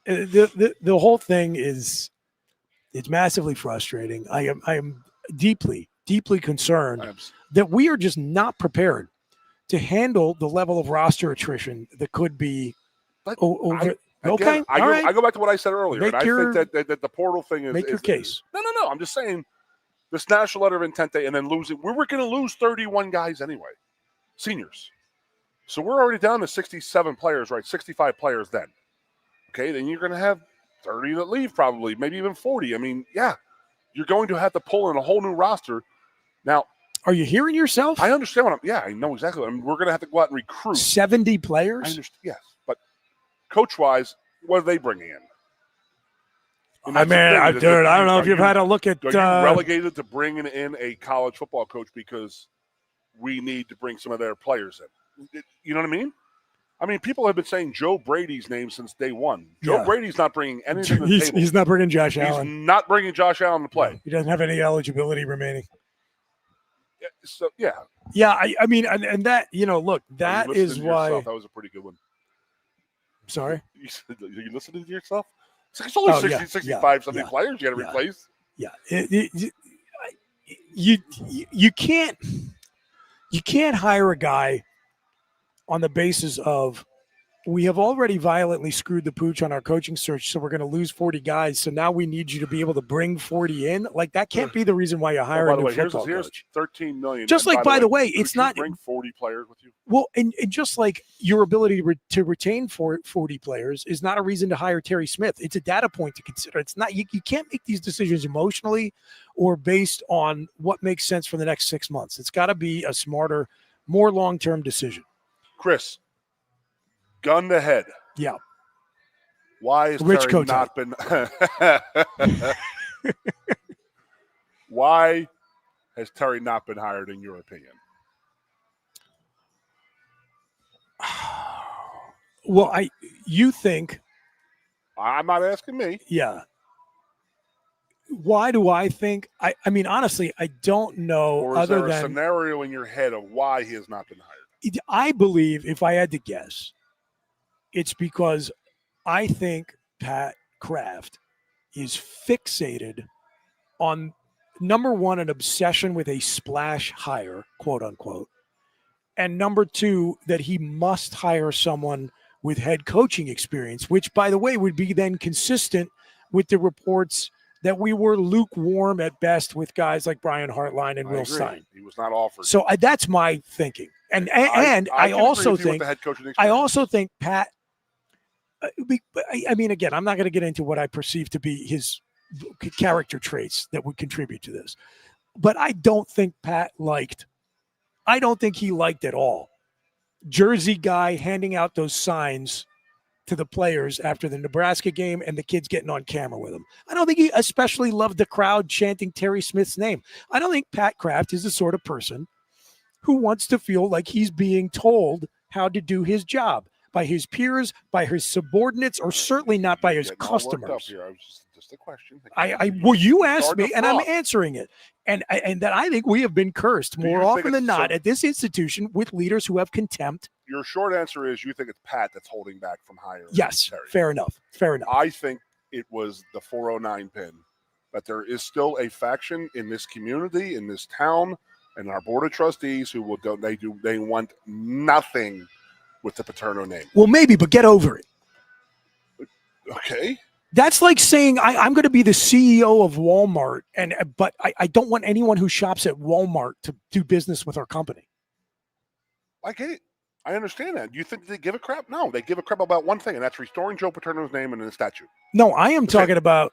S2: The whole thing it's massively frustrating. I am deeply concerned that we are just not prepared to handle the level of roster attrition that could be over. Okay,
S3: I go back to what I said earlier. I think that the portal thing is
S2: make your case.
S3: No. I'm just saying. This national letter of intent day and then losing. We were going to lose 31 guys anyway, seniors. So we're already down to 67 players, right? 65 players then. Okay, then you're going to have 30 that leave probably, maybe even 40. I mean, you're going to have to pull in a whole new roster. Now,
S2: are you hearing yourself?
S3: I understand I know exactly. I mean, we're going to have to go out and recruit
S2: 70 players.
S3: I understand, yes, but coach-wise, what are they bringing in?
S2: I don't know if you've had a look at.
S3: Are you relegated to bringing in a college football coach because we need to bring some of their players in? You know what I mean? I mean, people have been saying Joe Brady's name since day one. Joe Brady's not bringing anything to the table.
S2: He's not bringing Josh Allen.
S3: He's not bringing Josh Allen to play.
S2: He doesn't have any eligibility remaining.
S3: Yeah.
S2: I mean, and that, look, that is why.
S3: That was a pretty good one.
S2: Sorry?
S3: Are you listening to yourself? It's only 65 something players you got to replace.
S2: Yeah. You can't hire a guy on the basis of we have already violently screwed the pooch on our coaching search, so we're going to lose 40 guys. So now we need you to be able to bring 40 in. Like, that can't be the reason why you hire a new football coach.
S3: Here's $13 million.
S2: Just like, by the way, it's not
S3: bring 40 players with you.
S2: Well, and just like your ability to retain 40 players is not a reason to hire Terry Smith. It's a data point to consider. It's not, you can't make these decisions emotionally or based on what makes sense for the next 6 months. It's got to be a smarter, more long-term decision.
S3: Chris, gun to head.
S2: Yeah.
S3: Why has
S2: Rich
S3: Terry not been? Why has Terry not been hired, in your opinion?
S2: Well, you think?
S3: I'm not asking me.
S2: Yeah. Why do I think? I mean, honestly, I don't know.
S3: Or is there a scenario in your head of why he has not been hired?
S2: I believe, if I had to guess, it's because I think Pat Kraft is fixated on, number one, an obsession with a splash hire, quote unquote, and number two, that he must hire someone with head coaching experience, which, by the way, would be then consistent with the reports that we were lukewarm at best with guys like Brian Hartline and Will Stein.
S3: He was not offered.
S2: So that's my thinking. And I also think Pat, I mean, again, I'm not going to get into what I perceive to be his character traits that would contribute to this, but I don't think he liked at all Jersey guy handing out those signs to the players after the Nebraska game and the kids getting on camera with him. I don't think he especially loved the crowd chanting Terry Smith's name. I don't think Pat Kraft is the sort of person who wants to feel like he's being told how to do his job by his peers, by his subordinates, or certainly not by his customers.
S3: Just a question.
S2: Well, you asked me, and I'm answering it. And that I think we have been cursed more often than not at this institution with leaders who have contempt.
S3: Your short answer is you think it's Pat that's holding back from hiring.
S2: Yes,
S3: Terry.
S2: Fair enough.
S3: I think it was the 409 pin, but there is still a faction in this community, in this town, and our board of trustees who will go. They want nothing with the Paterno name.
S2: Well, maybe, but get over it.
S3: Okay.
S2: That's like saying I'm going to be the CEO of Walmart, but I don't want anyone who shops at Walmart to do business with our company.
S3: I get it. I understand that. You think they give a crap? No, they give a crap about one thing, and that's restoring Joe Paterno's name in the statute.
S2: No, I am talking about.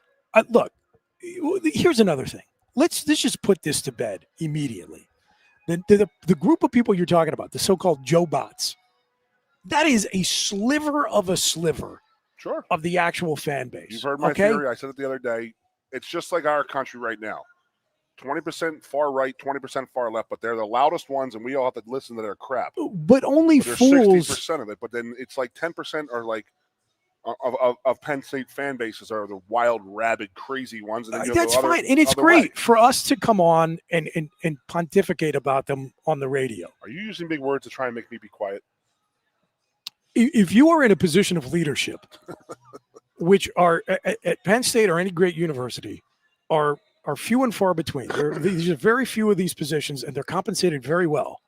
S2: Look, here's another thing. Let's just put this to bed immediately. The group of people you're talking about, the so-called Joe Bots, that is a sliver of a sliver.
S3: Sure.
S2: Of the actual fan base.
S3: You've heard my theory. I said it the other day. It's just like our country right now. 20% far right, 20% far left, but they're the loudest ones, and we all have to listen to their crap.
S2: But only fools.
S3: 60% of it, but then it's like 10% are like of Penn State fan bases are the wild, rabid, crazy ones. And then
S2: that's fine, and it's great for us to come on and pontificate about them on the radio.
S3: Are you using big words to try and make me be quiet?
S2: If you are in a position of leadership, which are at Penn State or any great university, are few and far between. These are very few of these positions, and they're compensated very well.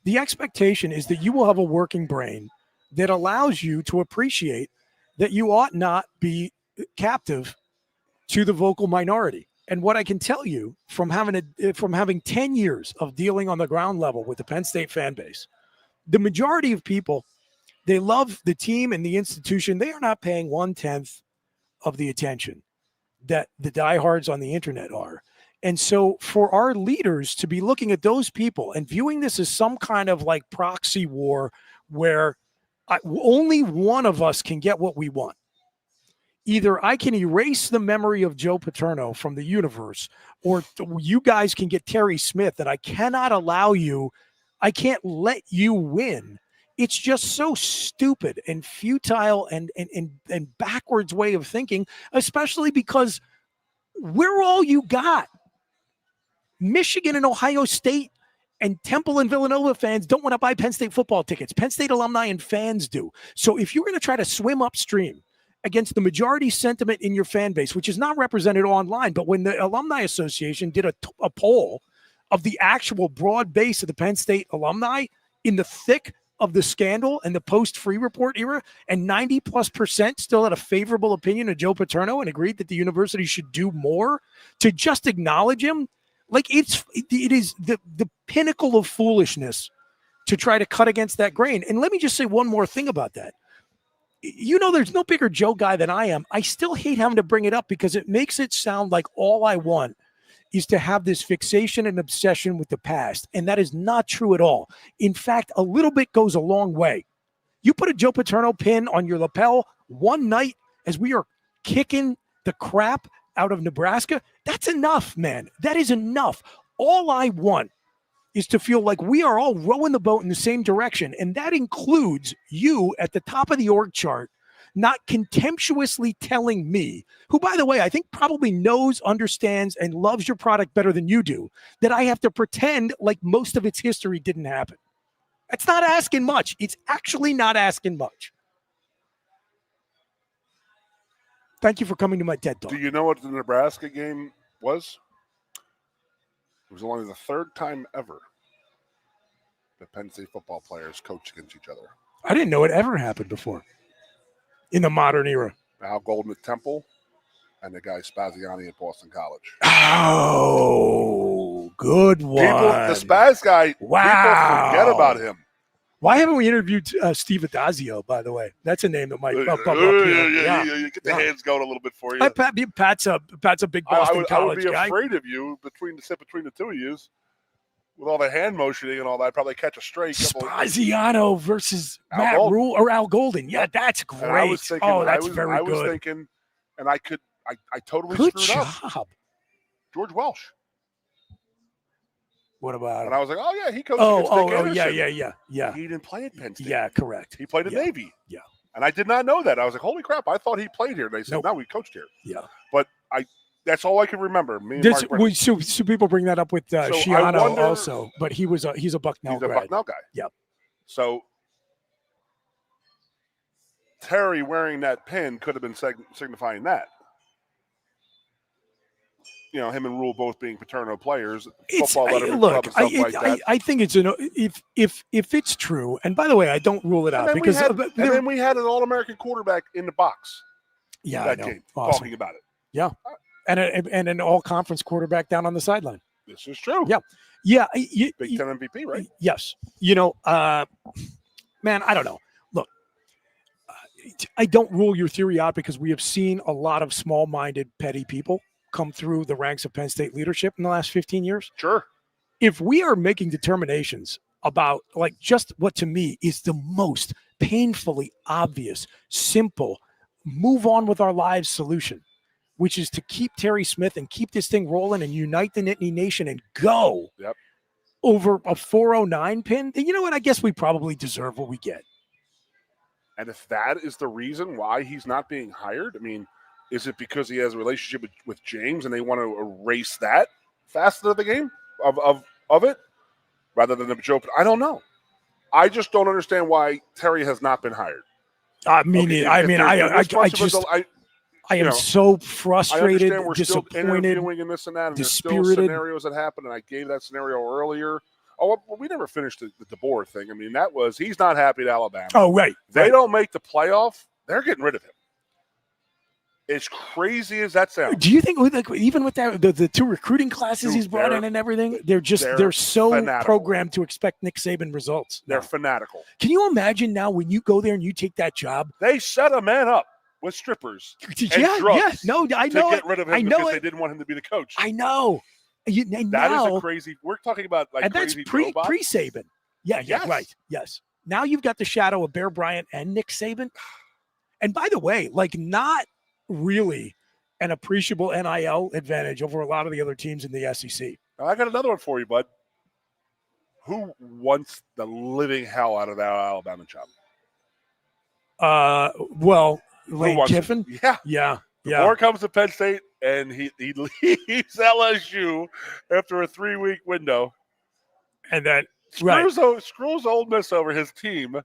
S2: The expectation is that you will have a working brain that allows you to appreciate that you ought not be captive to the vocal minority. And what I can tell you from having 10 years of dealing on the ground level with the Penn State fan base, the majority of people, they love the team and the institution. They are not paying 1/10 of the attention that the diehards on the internet are. And so for our leaders to be looking at those people and viewing this as some kind of like proxy war where only one of us can get what we want. Either I can erase the memory of Joe Paterno from the universe, or you guys can get Terry Smith, and I cannot allow you, I can't let you win. It's just so stupid and futile and backwards way of thinking, especially because we're all you got. Michigan and Ohio State and Temple and Villanova fans don't want to buy Penn State football tickets. Penn State alumni and fans do. So if you're going to try to swim upstream against the majority sentiment in your fan base, which is not represented online, but when the Alumni Association did a poll of the actual broad base of the Penn State alumni in the thick of the scandal and the post-free report era, and 90+% still had a favorable opinion of Joe Paterno and agreed that the university should do more to just acknowledge him. Like it is the pinnacle of foolishness to try to cut against that grain. And let me just say one more thing about that. There's no bigger Joe guy than I am. I still hate having to bring it up because it makes it sound like all I want is to have this fixation and obsession with the past. And that is not true at all. In fact, a little bit goes a long way. You put a Joe Paterno pin on your lapel one night as we are kicking the crap out of Nebraska, that's enough, man. That is enough. All I want is to feel like we are all rowing the boat in the same direction. And that includes you at the top of the org chart, not contemptuously telling me, who, by the way, I think probably knows, understands, and loves your product better than you do, that I have to pretend like most of its history didn't happen. That's not asking much. It's actually not asking much. Thank you for coming to my TED Talk.
S3: Do you know what the Nebraska game was? It was only the third time ever that Penn State football players coached against each other.
S2: I didn't know it ever happened before in the modern era.
S3: Al Golden at Temple and the guy Spaziani at Boston College.
S2: Oh, good one.
S3: The Spaz guy,
S2: wow.
S3: People forget about him.
S2: Why haven't we interviewed Steve Adazio, by the way? That's a name that might pop up here.
S3: Yeah. Get the hands going a little bit for you.
S2: Pat's a big Boston College guy.
S3: I would be afraid of you between the two of you. With all the hand motioning and all that, I'd probably catch a straight.
S2: Spaziano versus Matt Rule or Al Golden. Yeah, that's great.
S3: I was thinking,
S2: that's very good.
S3: I was thinking, and I totally
S2: good
S3: screwed
S2: job.
S3: up. George Welsh.
S2: What about?
S3: And I was like, oh yeah, he coached against Dick Anderson.
S2: Yeah.
S3: He didn't play at Penn State.
S2: Yeah, correct.
S3: He played at Navy.
S2: Yeah.
S3: And I did not know that. I was like, holy crap! I thought he played here. And they said, no, we coached here.
S2: Yeah.
S3: But that's all I can remember.
S2: So people bring that up with Shiano also, but he's a Bucknell grad.
S3: He's a Bucknell guy.
S2: Yep.
S3: So Terry wearing that pin could have been signifying that. Him and Rule both being Paterno players.
S2: I think it's if it's true. And by the way, I don't rule it out because
S3: then we had an All-American quarterback in the box.
S2: Yeah,
S3: that game talking about it.
S2: Yeah, and an all-conference quarterback down on the sideline.
S3: This is true.
S2: Yeah.
S3: Big Ten MVP, right?
S2: Yes. Man, I don't know. Look, I don't rule your theory out because we have seen a lot of small-minded, petty people come through the ranks of Penn State leadership in the last 15 years.
S3: Sure.
S2: If we are making determinations about just what to me is the most painfully obvious, simple, move on with our lives solution, which is to keep Terry Smith and keep this thing rolling and unite the Nittany Nation and go over a 409 pin, then you know what? I guess we probably deserve what we get.
S3: And if that is the reason why he's not being hired, I mean, is it because he has a relationship with James and they want to erase that facet of the game of it rather than the joke? I don't know. I just don't understand why Terry has not been hired.
S2: I am so frustrated, disappointed,
S3: interviewing and this and that, and
S2: dispirited.
S3: There's still scenarios that happen, and I gave that scenario earlier. Oh, well, we never finished the DeBoer thing. I mean, that was he's not happy at Alabama.
S2: Oh, right.
S3: They don't make the playoff. They're getting rid of him. As crazy as that sounds.
S2: Do you think, even with that, the two recruiting classes he's brought in and everything, they're so fanatical. Programmed to expect Nick Saban results?
S3: They're fanatical.
S2: Can you imagine now when you go there and you take that job?
S3: They set a man up with strippers and drugs.
S2: No, I know
S3: to get rid of him because they didn't want him to be the coach.
S2: I know.
S3: That is a crazy. We're talking about
S2: and that's pre-Saban. Yeah, right. Yes. Now you've got the shadow of Bear Bryant and Nick Saban. And by the way, not really an appreciable NIL advantage over a lot of the other teams in the SEC.
S3: I got another one for you, bud. Who wants the living hell out of that Alabama job?
S2: Lane Kiffin. Yeah.
S3: Before comes to Penn State, and he leaves LSU after a 3-week window,
S2: and then
S3: screws Ole Miss over his team.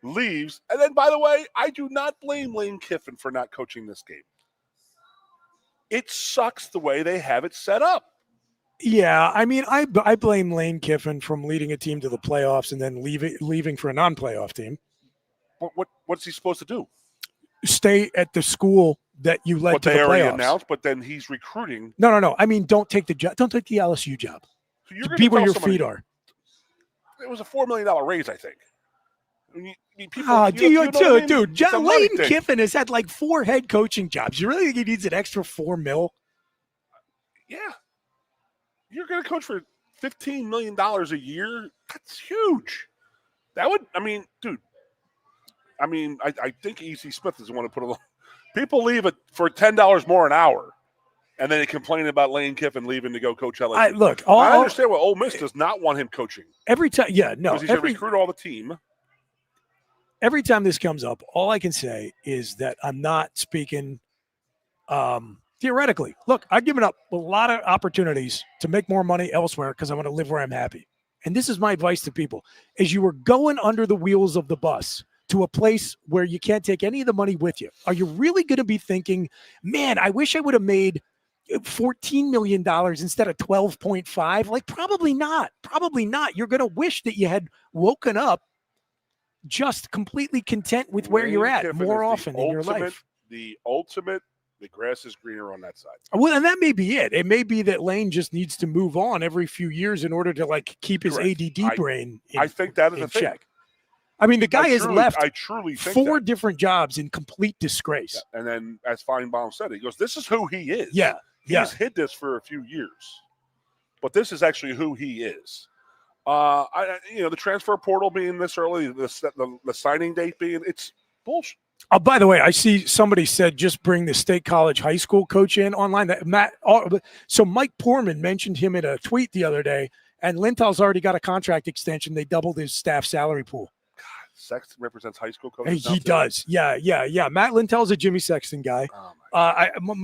S3: Leaves, and then, by the way, I do not blame Lane Kiffin for not coaching this game. It sucks the way they have it set up.
S2: Yeah, I mean, I blame Lane Kiffin from leading a team to the playoffs and then leaving for a non-playoff team.
S3: What's he supposed to do?
S2: Stay at the school that you led to the playoffs.
S3: They already announced, but then he's recruiting.
S2: No. I mean, don't take the job. Don't take the LSU job.
S3: So you're
S2: be where your feet are.
S3: It was a $4 million raise, I think. Lane
S2: Kiffin has had like 4 head coaching jobs. You really think he needs an extra $4 million?
S3: Yeah. You're going to coach for $15 million a year? That's huge. That would, I mean, dude. I mean, I think E.C. Smith doesn't want to put a – people leave it for $10 more an hour, and then they complain about Lane Kiffin leaving to go coach LSU. I understand why Ole Miss does not want him coaching.
S2: Every time – yeah, no.
S3: Because he's going to recruit all the team.
S2: Every time this comes up, all I can say is that I'm not speaking theoretically. Look, I've given up a lot of opportunities to make more money elsewhere because I want to live where I'm happy. And this is my advice to people. As you were going under the wheels of the bus – to a place where you can't take any of the money with you, are you really going to be thinking, man, I wish I would have made $14 million instead of 12.5? Like, probably not. You're going to wish that you had woken up just completely content with where you're at
S3: Kiffin
S2: more often in your life.
S3: The grass is greener on that side.
S2: Well, and that may be it. It may be that Lane just needs to move on every few years in order to like keep his ADD brain
S3: I think that is a
S2: check.
S3: thing.
S2: I mean, the guy has left
S3: I truly think
S2: 4 different jobs in complete disgrace.
S3: Yeah. And then, as Feinbaum said, he goes, this is who he is.
S2: Yeah.
S3: He's hid this for a few years. But this is actually who he is. The transfer portal being this early, the signing date being, it's bullshit.
S2: Oh, by the way, I see somebody said just bring the State College high school coach in online. So Mike Poorman mentioned him in a tweet the other day, and Lintel's already got a contract extension. They doubled his staff salary pool.
S3: Sexton represents high school coaches.
S2: He does. Yeah. Matt Lintel's a Jimmy Sexton guy.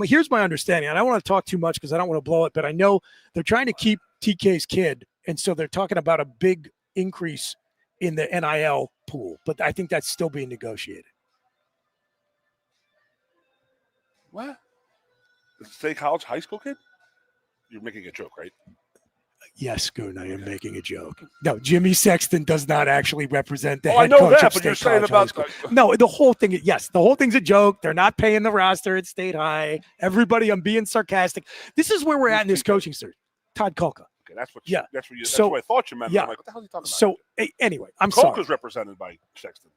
S2: Here's my understanding. And I don't want to talk too much because I don't want to blow it, but I know they're trying to keep TK's kid. And so they're talking about a big increase in the NIL pool. But I think that's still being negotiated.
S3: What? The State College high school kid? You're making a joke, right?
S2: Yes, Goon, I am making a joke. No, Jimmy Sexton does not actually represent the head coach
S3: that,
S2: of
S3: but
S2: State
S3: you're saying
S2: College
S3: about
S2: No, the whole thing. Yes, the whole thing's a joke. They're not paying the roster at State High. Everybody, I'm being sarcastic. This is where we're at in this coaching search. Todd Kulka.
S3: Okay, that's what.
S2: That's
S3: what I thought you meant.
S2: Yeah.
S3: I'm like, what the hell are you talking about?
S2: So anyway, I'm sorry.
S3: Kulka's represented by Sexton.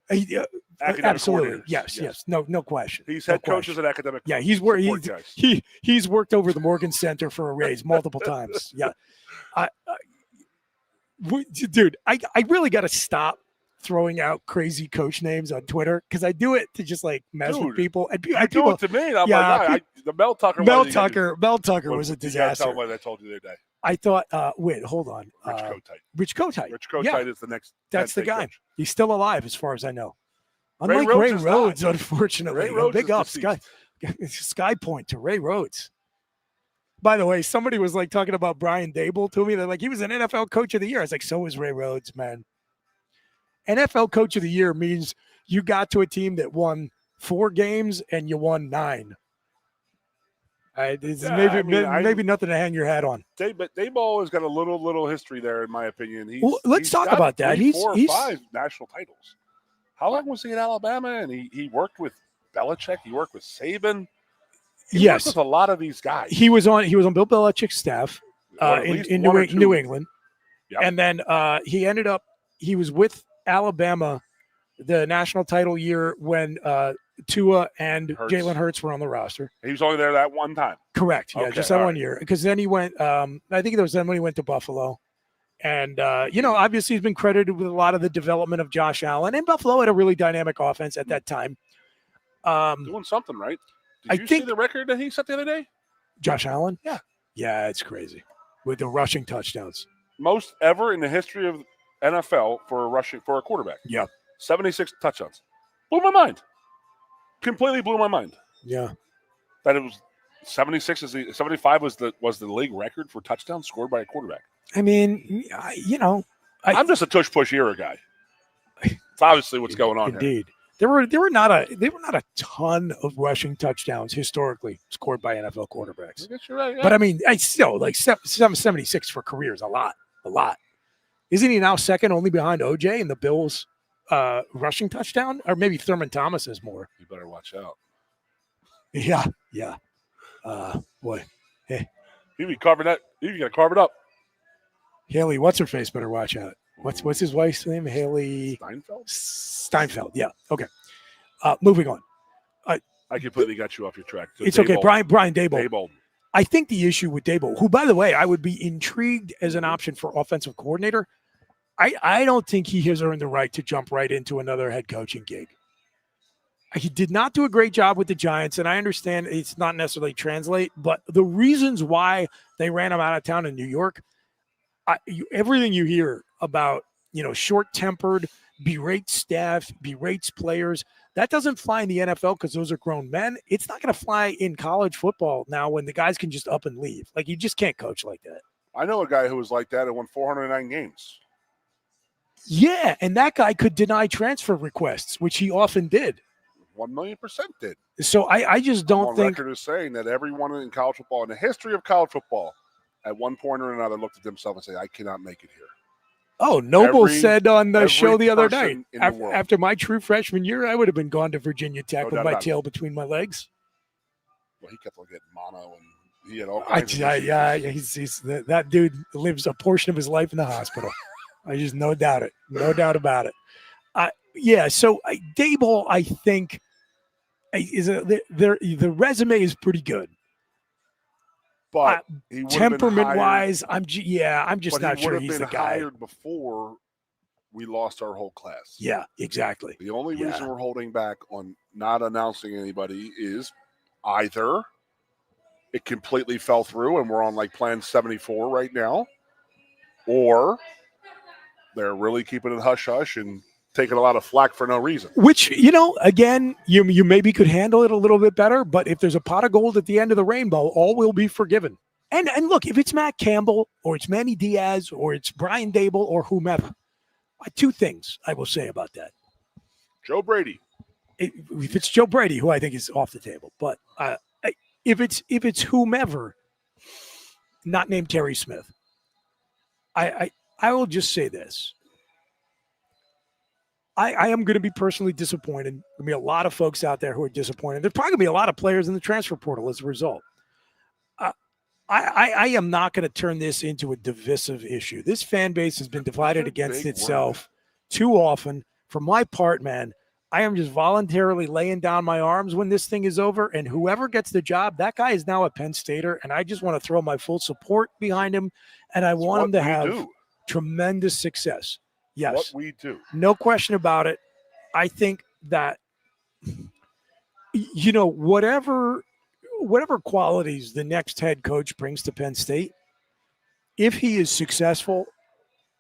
S2: Absolutely. Yes. No question.
S3: He's head coaches and academic.
S2: Yeah, he's worked over the Morgan Center for a raise multiple times. Yeah. Dude, I really got to stop throwing out crazy coach names on Twitter because I do it to just like mess with people. And
S3: you do it to me. I'm the Mel Tucker.
S2: Mel Tucker was a disaster.
S3: Tell what I told you the other day.
S2: I thought, hold on.
S3: Rich Kotite. Rich Kotite is the next.
S2: That's the guy.
S3: Coach.
S2: He's still alive as far as I know. Unlike Ray Rhodes, unfortunately. Big up, Sky Point to Ray Rhodes. By the way, somebody was like talking about Brian Dable to me. They're like, he was an NFL Coach of the Year. I was like, so was Ray Rhodes, man. NFL Coach of the Year means you got to a team that won 4 games and you won 9. Maybe nothing to hang your hat on.
S3: But Dable has got a little history there, in my opinion.
S2: Let's talk about that.
S3: He's 4 or 5 national titles. How long was he at Alabama? And he worked with Belichick. He worked with Saban. He worked with a lot of these guys.
S2: He was on Bill Belichick's staff in New England.
S3: Yep.
S2: And then he was with Alabama the national title year when Tua and Jalen Hurts were on the roster.
S3: He was only there that one time.
S2: Correct. Yeah, just that one year. Because then he went, I think it was then when he went to Buffalo. And, obviously he's been credited with a lot of the development of Josh Allen. And Buffalo had a really dynamic offense at that time.
S3: Doing something, right? Did you see the record that he set the other day?
S2: Josh Allen?
S3: Yeah.
S2: Yeah, it's crazy. With the rushing touchdowns.
S3: Most ever in the history of NFL for a quarterback.
S2: Yeah.
S3: 76 touchdowns. Blew my mind. Completely blew my mind.
S2: Yeah.
S3: That it was 75 was the league record for touchdowns scored by a quarterback.
S2: I mean,
S3: I'm just a tush-push era guy. It's obviously what's going on
S2: Indeed.
S3: here.
S2: There were not a ton of rushing touchdowns historically scored by NFL quarterbacks.
S3: I guess you're right. Yeah.
S2: But I mean, I still like 776 for careers, a lot. Isn't he now second only behind OJ in the Bills rushing touchdown? Or maybe Thurman Thomas is more.
S3: You better watch out.
S2: Yeah. Boy. Hey.
S3: You be carving that. You got to carve it up.
S2: Haley, what's her face? Better watch out. What's his wife's name? Haley
S3: Steinfeld.
S2: Yeah. Okay. Moving on.
S3: I completely got you off your track. So
S2: it's okay. Brian Daboll.
S3: Daboll.
S2: I think the issue with Daboll, who, by the way, I would be intrigued as an option for offensive coordinator. I don't think he has earned the right to jump right into another head coaching gig. He did not do a great job with the Giants, and I understand it's not necessarily translate, but the reasons why they ran him out of town in New York, everything you hear about, short-tempered, berate staff, berates players, that doesn't fly in the NFL because those are grown men. It's not going to fly in college football now when the guys can just up and leave. Like, you just can't coach like that.
S3: I know a guy who was like that and won 409 games.
S2: Yeah, and that guy could deny transfer requests, which he often did.
S3: 1,000,000% did.
S2: So I just don't think.
S3: Record is saying that everyone in college football, in the history of college football, at one point or another, looked at themselves and say, "I cannot make it here."
S2: Oh, Noble said on the show the other night, after my true freshman year, I would have been gone to Virginia Tech with my tail between my legs.
S3: Well, he kept on getting mono, and he had all kinds of issues.
S2: He's that dude lives a portion of his life in the hospital. I just no doubt about it. So Daboll, I think, the resume is pretty good.
S3: But
S2: temperament-wise, I'm just not sure he's the guy.
S3: Hired before we lost our whole class.
S2: Yeah, exactly.
S3: The only reason we're holding back on not announcing anybody is either it completely fell through and we're on like plan 74 right now, or they're really keeping it hush-hush and taking a lot of flack for no reason.
S2: Which, again, you maybe could handle it a little bit better, but if there's a pot of gold at the end of the rainbow, all will be forgiven. And look, if it's Matt Campbell or it's Manny Diaz or it's Brian Daboll or whomever, two things I will say about that.
S3: Joe Brady.
S2: If it's Joe Brady, who I think is off the table, but if it's whomever, not named Terry Smith, I will just say this. I am going to be personally disappointed. There'll be a lot of folks out there who are disappointed. There's probably going to be a lot of players in the transfer portal as a result. I am not going to turn this into a divisive issue. This fan base has been divided against itself too often. For my part, man, I am just voluntarily laying down my arms when this thing is over, and whoever gets the job, that guy is now a Penn Stater, and I just want to throw my full support behind him, and I want him to have tremendous success. Yes.
S3: What we do.
S2: No question about it. I think that, whatever qualities the next head coach brings to Penn State, if he is successful,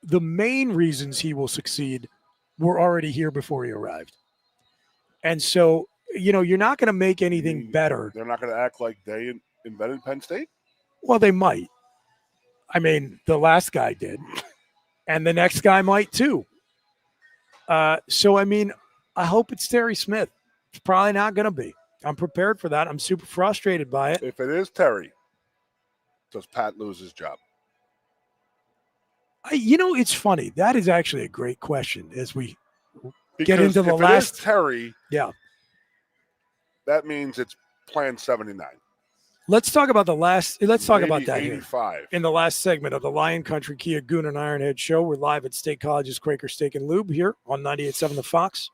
S2: the main reasons he will succeed were already here before he arrived. And so, you're not going to make anything better.
S3: They're not going to act like they invented Penn State?
S2: Well, they might. I mean, the last guy did. And the next guy might too. So, I mean, I hope it's Terry Smith. It's probably not going to be. I'm prepared for that. I'm super frustrated by it.
S3: If it is Terry, does Pat lose his job?
S2: It's funny. That is actually a great question as we get into the last.
S3: If it is Terry, that means it's plan 79.
S2: Let's talk about let's talk about that
S3: 85.
S2: Here. In the last segment of the Lion Country Kia Goon and Ironhead show. We're live at State College's Quaker Steak and Lube here on 98.7 The Fox.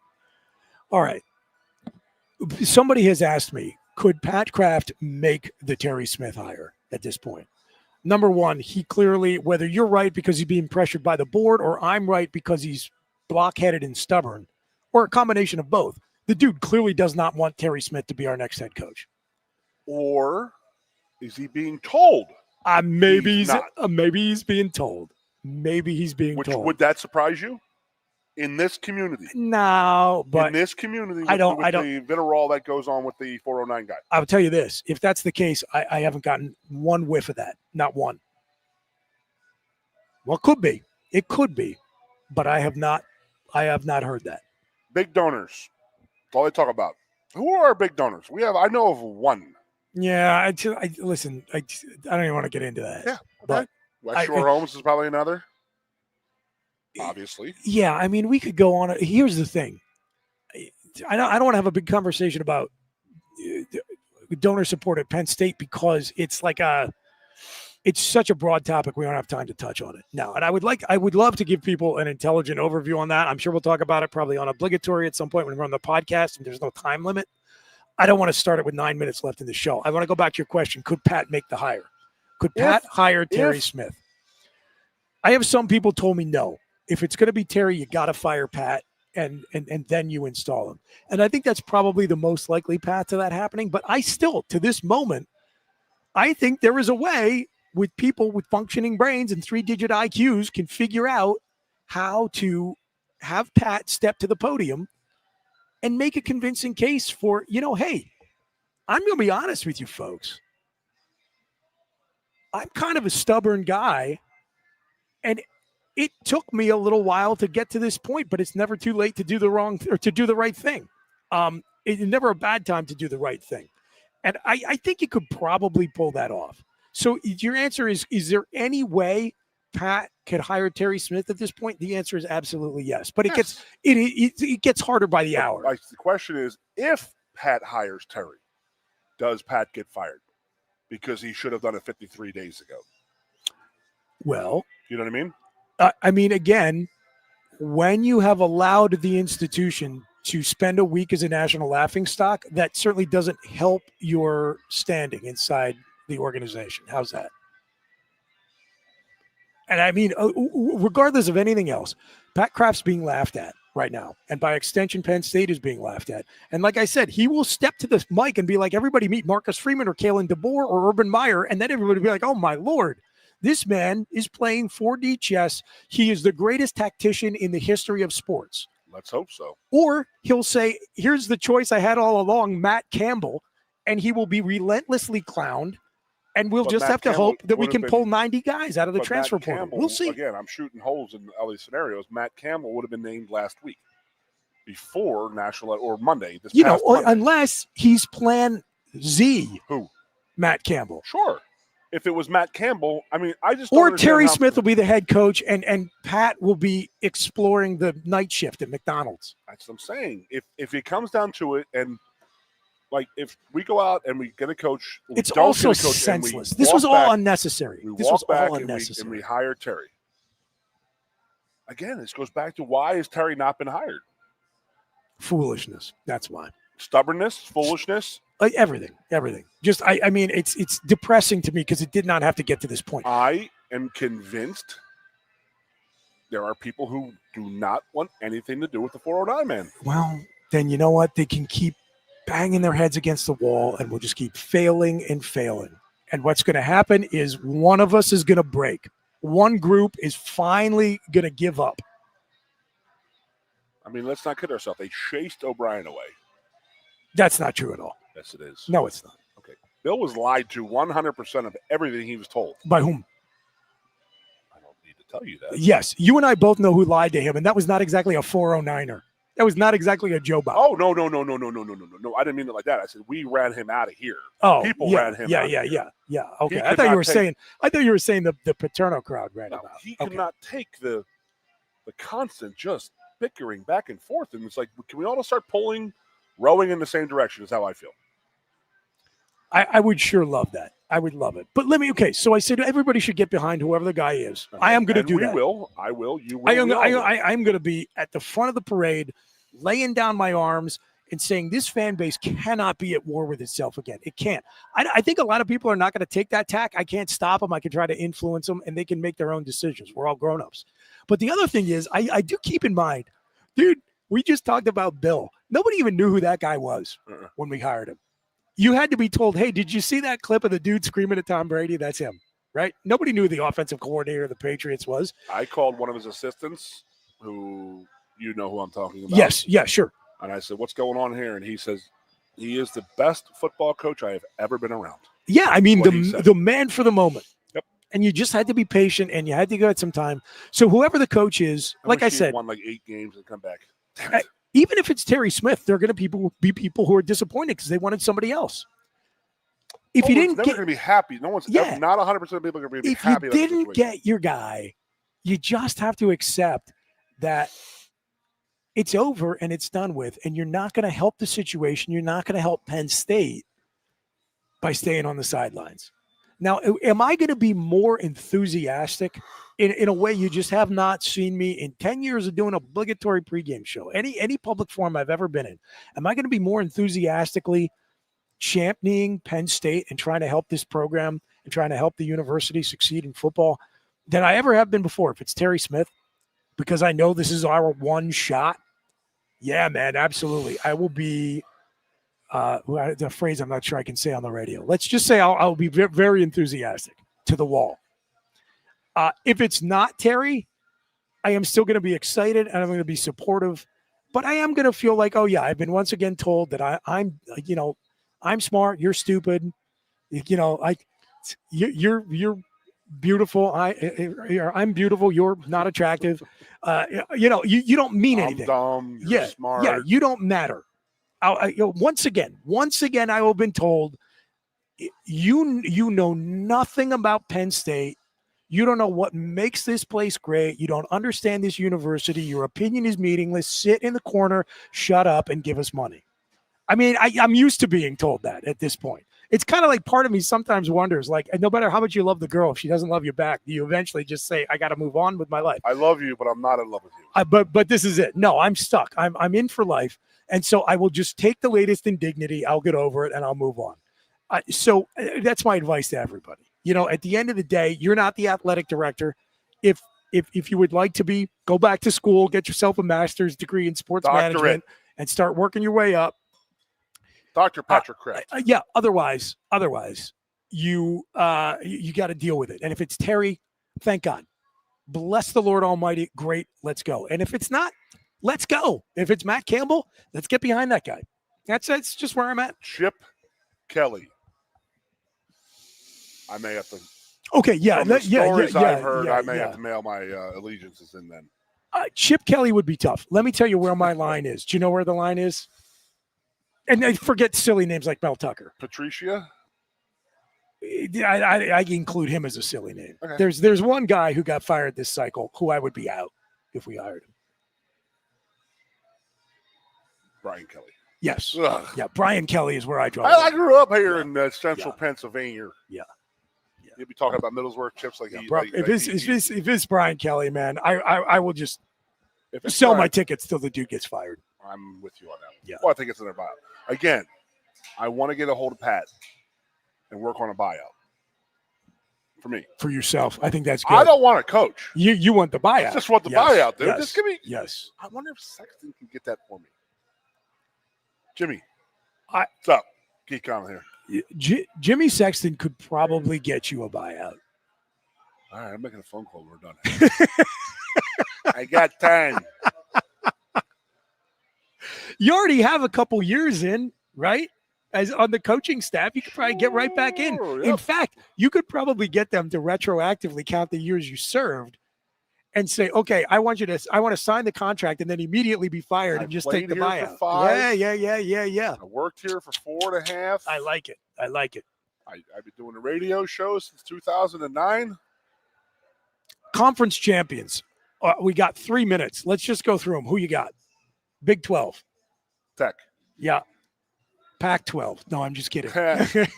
S2: All right. Somebody has asked me, could Pat Kraft make the Terry Smith hire at this point? Number one, he clearly, whether you're right because he's being pressured by the board or I'm right because he's blockheaded and stubborn, or a combination of both, the dude clearly does not want Terry Smith to be our next head coach.
S3: Or is he being told?
S2: Maybe he's being told. Maybe he's being told.
S3: Would that surprise you? In this community?
S2: No, but
S3: in this community,
S2: I don't.
S3: The vitriol that goes on with the 409 guy.
S2: I'll tell you this: if that's the case, I haven't gotten one whiff of that. Not one. Well, it could be, but I have not heard that.
S3: Big donors. That's all they talk about. Who are our big donors? I know of one.
S2: Yeah, listen. I don't even want to get into that.
S3: Yeah,
S2: but
S3: West Shore Homes is probably another. Obviously.
S2: Yeah, I mean, we could go on. Here's the thing. I don't want to have a big conversation about donor support at Penn State because it's it's such a broad topic. We don't have time to touch on it now. And I would love to give people an intelligent overview on that. I'm sure we'll talk about it probably on obligatory at some point when we're on the podcast and there's no time limit. I don't want to start it with 9 minutes left in the show. I want to go back to your question. Could Pat make the hire? Could Pat hire Terry Smith? I have some people told me no. If it's going to be Terry, you got to fire Pat and then you install him. And I think that's probably the most likely path to that happening. But I still, to this moment, I think there is a way with people with functioning brains and 3-digit IQs can figure out how to have Pat step to the podium and make a convincing case for, hey, I'm going to be honest with you folks. I'm kind of a stubborn guy, and it took me a little while to get to this point, but it's never too late to do the right thing. It's never a bad time to do the right thing. And I think you could probably pull that off. So your answer is there any way Pat could hire Terry Smith at this point? The answer is absolutely yes. But it gets harder by the hour.
S3: The question is, if Pat hires Terry, does Pat get fired? Because he should have done it 53 days ago.
S2: Well,
S3: you know what I mean?
S2: I mean, again, when you have allowed the institution to spend a week as a national laughingstock, that certainly doesn't help your standing inside the organization. How's that? And I mean, regardless of anything else, Pat Kraft's being laughed at right now. And by extension, Penn State is being laughed at. And like I said, he will step to the mic and be like, everybody meet Marcus Freeman or Kalen DeBoer or Urban Meyer. And then everybody will be like, oh my Lord, this man is playing 4D chess. He is the greatest tactician in the history of sports.
S3: Let's hope so.
S2: Or he'll say, here's the choice I had all along, Matt Campbell. And he will be relentlessly clowned. And we'll just have to hope that we can pull 90 guys out of the transfer portal. We'll see.
S3: Again, I'm shooting holes in all these scenarios. Matt Campbell would have been named last week before National or Monday. Monday.
S2: Unless he's plan Z.
S3: Who?
S2: Matt Campbell.
S3: Sure. If it was Matt Campbell, I mean, I just
S2: or Terry Smith will be the head coach, and Pat will be exploring the night shift at McDonald's.
S3: That's what I'm saying. If it comes down to it, and like if we go out and we get a coach,
S2: it's also senseless. This was all unnecessary. This was all unnecessary.
S3: And we hire Terry. Again, this goes back to why has Terry not been hired?
S2: Foolishness. That's why.
S3: Stubbornness, foolishness.
S2: Everything. Just, I mean, it's depressing to me because it did not have to get to this point.
S3: I am convinced there are people who do not want anything to do with the 409 man.
S2: Well, then you know what? They can keep banging their heads against the wall and we'll just keep failing and failing. And what's going to happen is one of us is going to break. One group is finally going to give up.
S3: I mean, let's not kid ourselves. They chased O'Brien away.
S2: That's not true at all.
S3: Yes, it is.
S2: No, it's not.
S3: Okay. Bill was lied to 100% of everything he was told.
S2: By whom?
S3: I don't need to tell you that.
S2: Yes. You and I both know who lied to him, and that was not exactly a 409er. That was not exactly a Joe Bob.
S3: Oh, no. I didn't mean it like that. I said we ran him out of here.
S2: Oh,
S3: people ran him out of here.
S2: Yeah. Okay. I thought you were saying the Paterno crowd ran him out.
S3: He could not take the constant just bickering back and forth. And it's like, can we all start rowing in the same direction is how I feel.
S2: I would sure love that. I would love it. But so I said everybody should get behind whoever the guy is. I am going to do that.
S3: I will. You will.
S2: I'm going to be at the front of the parade, laying down my arms and saying this fan base cannot be at war with itself again. It can't. I think a lot of people are not going to take that tack. I can't stop them. I can try to influence them, and they can make their own decisions. We're all grown-ups. But the other thing is, I do keep in mind, dude, we just talked about Bill. Nobody even knew who that guy was when we hired him. You had to be told, hey, did you see that clip of the dude screaming at Tom Brady? That's him, right? Nobody knew the offensive coordinator of the Patriots was.
S3: I called one of his assistants who you know who I'm talking about.
S2: Yes, sure.
S3: And I said, what's going on here? And he says, he is the best football coach I have ever been around.
S2: Yeah, I mean, the man for the moment.
S3: Yep.
S2: And you just had to be patient, and you had to give it some time. So whoever the coach is, like I said.
S3: Won like 8 games and come back.
S2: Even if it's Terry Smith, there are going to be people who are disappointed because they wanted somebody else. If you didn't
S3: never
S2: get,
S3: going to be happy. No one's ever, not 100% of people are going to be happy.
S2: If you didn't get your guy, you just have to accept that it's over and it's done with, and you're not going to help the situation. You're not going to help Penn State by staying on the sidelines. Now, am I going to be more enthusiastic in a way you just have not seen me in 10 years of doing obligatory pregame show, any public forum I've ever been in? Am I going to be more enthusiastically championing Penn State and trying to help this program and trying to help the university succeed in football than I ever have been before if it's Terry Smith? Because I know this is our one shot. Yeah, man, absolutely. I will be the phrase I'm not sure I can say on the radio. Let's just say I'll be very enthusiastic to the wall. If it's not Terry, I am still going to be excited and I'm going to be supportive, but I am going to feel like, oh yeah, I've been once again told that I'm smart, you're stupid, you're beautiful. I'm beautiful. You're not attractive. You don't mean anything.
S3: I'm dumb. You're smart.
S2: Yeah, you don't matter. Once again, I have been told you know nothing about Penn State. You don't know what makes this place great. You don't understand this university. Your opinion is meaningless. Sit in the corner, shut up, and give us money. I mean, I'm used to being told that at this point. It's kind of like part of me sometimes wonders, like, no matter how much you love the girl, if she doesn't love you back, do you eventually just say, I got to move on with my life?
S3: I love you, but I'm not in love with you.
S2: But this is it. No, I'm stuck. I'm in for life. And so I will just take the latest indignity. I'll get over it and I'll move on. So that's my advice to everybody. At the end of the day, you're not the athletic director. If you would like to be, go back to school, get yourself a master's degree in sports management and start working your way up.
S3: Dr. Patrick Kraft.
S2: Yeah. Otherwise, you got to deal with it. And if it's Terry, thank God. Bless the Lord Almighty. Great. Let's go. And if it's not, let's go. If it's Matt Campbell, let's get behind that guy. That's just where I'm at.
S3: Chip Kelly. I may have to.
S2: Okay. Yeah.
S3: From the stories I've heard, I may have to mail my allegiances in then.
S2: Chip Kelly would be tough. Let me tell you where my line is. Do you know where the line is? And I forget silly names like Mel Tucker.
S3: Patricia?
S2: I include him as a silly name.
S3: Okay.
S2: There's one guy who got fired this cycle who I would be out if we hired him.
S3: Brian Kelly.
S2: Yes.
S3: Ugh.
S2: Yeah, Brian Kelly is where I draw.
S3: I grew up here in central Pennsylvania.
S2: Yeah.
S3: You'll be talking about Middlesworth chips like
S2: if it's Brian Kelly, man, I will just sell my tickets till the dude gets fired.
S3: I'm with you on that one.
S2: Yeah.
S3: Well, I think it's in their buyout. Again, I want to get a hold of Pat and work on a buyout for me.
S2: For yourself. I think that's good.
S3: I don't want a coach.
S2: You want the buyout.
S3: I just want the buyout, dude.
S2: Yes.
S3: Just give me.
S2: Yes.
S3: I wonder if Sexton can get that for me. Jimmy, what's up? Geek Conlin here.
S2: Jimmy Sexton could probably get you a buyout.
S3: All right, I'm making a phone call. We're done. I got time.
S2: You already have a couple years in, right? As on the coaching staff, you could probably get right back in.
S3: Yep.
S2: In fact, you could probably get them to retroactively count the years you served and say, okay, I want to sign the contract and then immediately be fired and just take the buyout.
S3: For 5.
S2: Yeah.
S3: I worked here for 4.5.
S2: I like it. I've
S3: been doing a radio show since 2009.
S2: Conference champions. We got 3 minutes. Let's just go through them. Who you got? Big 12.
S3: Tech.
S2: Yeah. Pac-12. No, I'm just kidding.
S3: Georgia.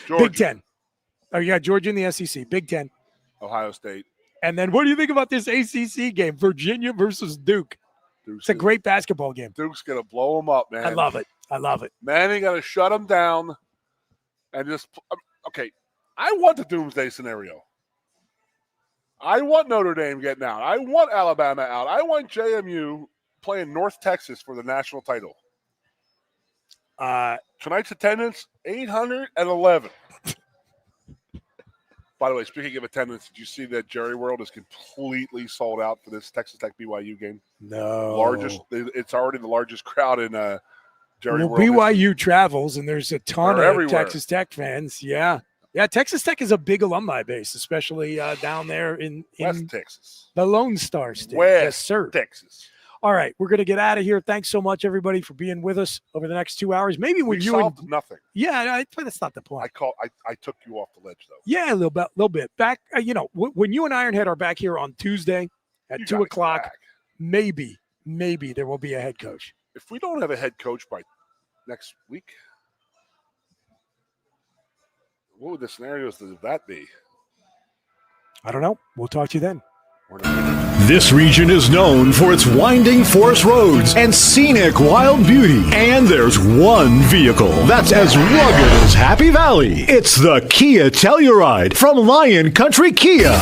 S2: Big 10. Oh, you got Georgia in the SEC. Big 10.
S3: Ohio State.
S2: And then what do you think about this ACC game? Virginia versus Duke. It's a great basketball game.
S3: Duke's going to blow them up, man.
S2: I love it.
S3: Manny got to shut them down and just – okay, I want the doomsday scenario. I want Notre Dame getting out. I want Alabama out. I want JMU playing North Texas for the national title. Tonight's attendance, 811. By the way, speaking of attendance, did you see that Jerry World is completely sold out for this Texas Tech BYU game?
S2: No.
S3: It's already the largest crowd in Jerry World.
S2: BYU
S3: history.
S2: Travels, and there's a ton of
S3: everywhere.
S2: Texas Tech fans. Yeah, Texas Tech is a big alumni base, especially down there in
S3: West Texas.
S2: the Lone Star State.
S3: West
S2: yes, sir.
S3: Texas.
S2: All right, we're going to get out of here. Thanks so much, everybody, for being with us over the next 2 hours. Maybe when
S3: We
S2: you
S3: solved nothing.
S2: Yeah, that's not the point.
S3: I took you off the ledge, though.
S2: Yeah, a little bit. Back, when you and Ironhead are back here on Tuesday at 2 o'clock, maybe there will be a head coach.
S3: If we don't have a head coach by next week, what would the scenarios of that be?
S2: I don't know. We'll talk to you then.
S4: This region is known for its winding forest roads and scenic wild beauty. And there's one vehicle that's as rugged as Happy Valley. It's the Kia Telluride from Lion Country Kia.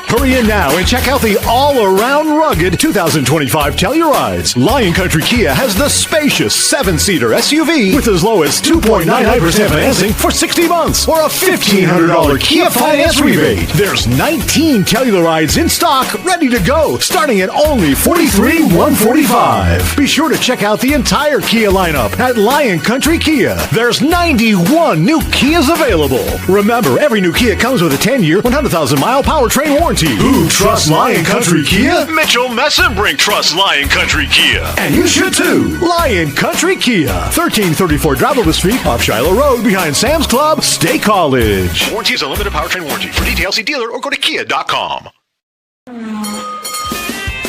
S4: Hurry in now and check out the all-around rugged 2025 Tellurides. Lion Country Kia has the spacious 7-seater SUV with as low as 2.99% financing for 60 months or a $1,500 Kia finance rebate. There's 19 Tellurides in stock ready to go, starting at only $43,145. Be sure to check out the entire Kia lineup at Lion Country Kia. There's 91 new Kias available. Remember, every new Kia comes with a 10-year, 100,000-mile powertrain warranty. Who trusts Lion Country Kia? Mitchell Messenbrink trusts Lion Country Kia. And you should too. Lion Country Kia. 1334 Drabble Street off Shiloh Road behind Sam's Club, State College. Warranty is a limited powertrain warranty. For details, see dealer or go to kia.com.